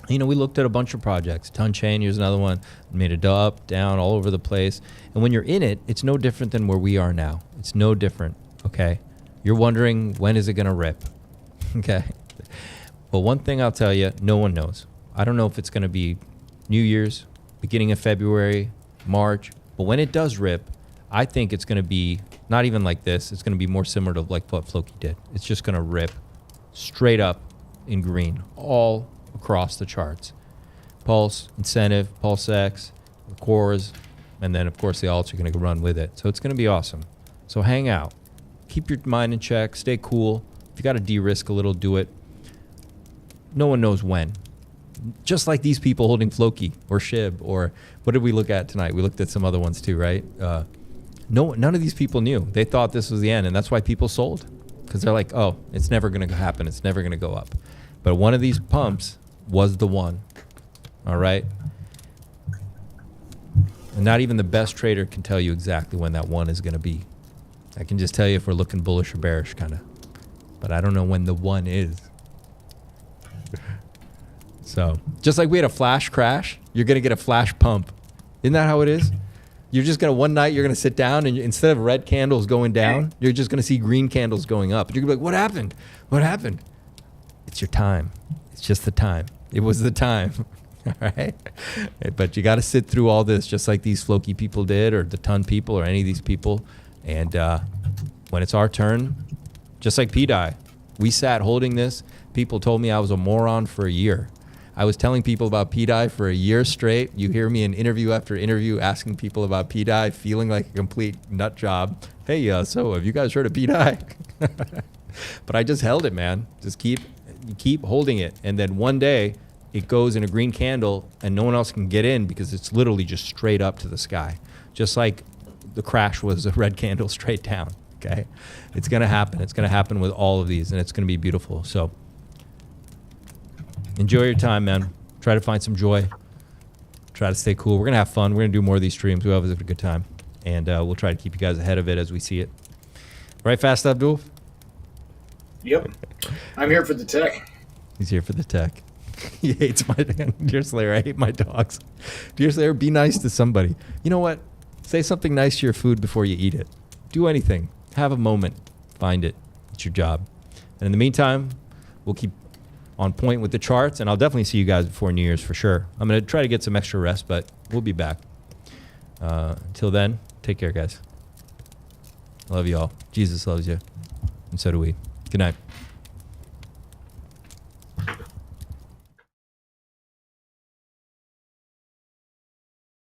You know, we looked at a bunch of projects. TonChain, here's another one. Made it up, down, all over the place. And when you're in it, it's no different than where we are now. It's no different, okay? You're wondering, when is it going to rip? Okay? But one thing I'll tell you, no one knows. I don't know if it's going to be New Year's, beginning of February, March. But when it does rip, I think it's going to be not even like this. It's going to be more similar to like what Floki did. It's just going to rip straight up in green, all across the charts. Pulse, Incentive, PulseX, the cores, and then of course the alts are going to run with it. So it's going to be awesome. So hang out. Keep your mind in check. Stay cool. If you got to de-risk a little, do it. No one knows when. Just like these people holding Floki or SHIB, or what did we look at tonight? We looked at some other ones too, right? None of these people knew. They thought this was the end, and that's why people sold. Because they're like, oh, it's never going to happen. It's never going to go up. But one of these pumps was the one. All right? And not even the best trader can tell you exactly when that one is going to be. I can just tell you if we're looking bullish or bearish, kind of. But I don't know when the one is. So, just like we had a flash crash, you're going to get a flash pump. Isn't that how it is? You're just going to, one night, you're going to sit down, and instead of red candles going down, you're just going to see green candles going up. You're going to be like, what happened? What happened? It's your time. It's just the time. It was the time. All right? But you got to sit through all this, just like these Floki people did, or the Ton people, or any of these people. And when it's our turn, just like pDAI, we sat holding this. People told me I was a moron for a year. I was telling people about pDAI for a year straight. You hear me in interview after interview asking people about pDAI, feeling like a complete nut job. Hey, so have you guys heard of pDAI? But I just held it, man. Just keep holding it. And then one day it goes in a green candle and no one else can get in because it's literally just straight up to the sky. Just like the crash was a red candle straight down, okay? It's going to happen. It's going to happen with all of these, and it's going to be beautiful. So enjoy your time, man. Try to find some joy. Try to stay cool. We're going to have fun. We're going to do more of these streams. We'll have a good time. And we'll try to keep you guys ahead of it as we see it. Right, Fast Abdul? Yep. I'm here for the tech. He's here for the tech. He hates my Deerslayer. I hate my dogs. Deerslayer, be nice to somebody. You know what? Say something nice to your food before you eat it. Do anything. Have a moment. Find it. It's your job. And in the meantime, we'll keep on point with the charts, and I'll definitely see you guys before New Year's for sure. I'm going to try to get some extra rest, but we'll be back. Until then, take care, guys. I love you all. Jesus loves you, and so do we. Good night.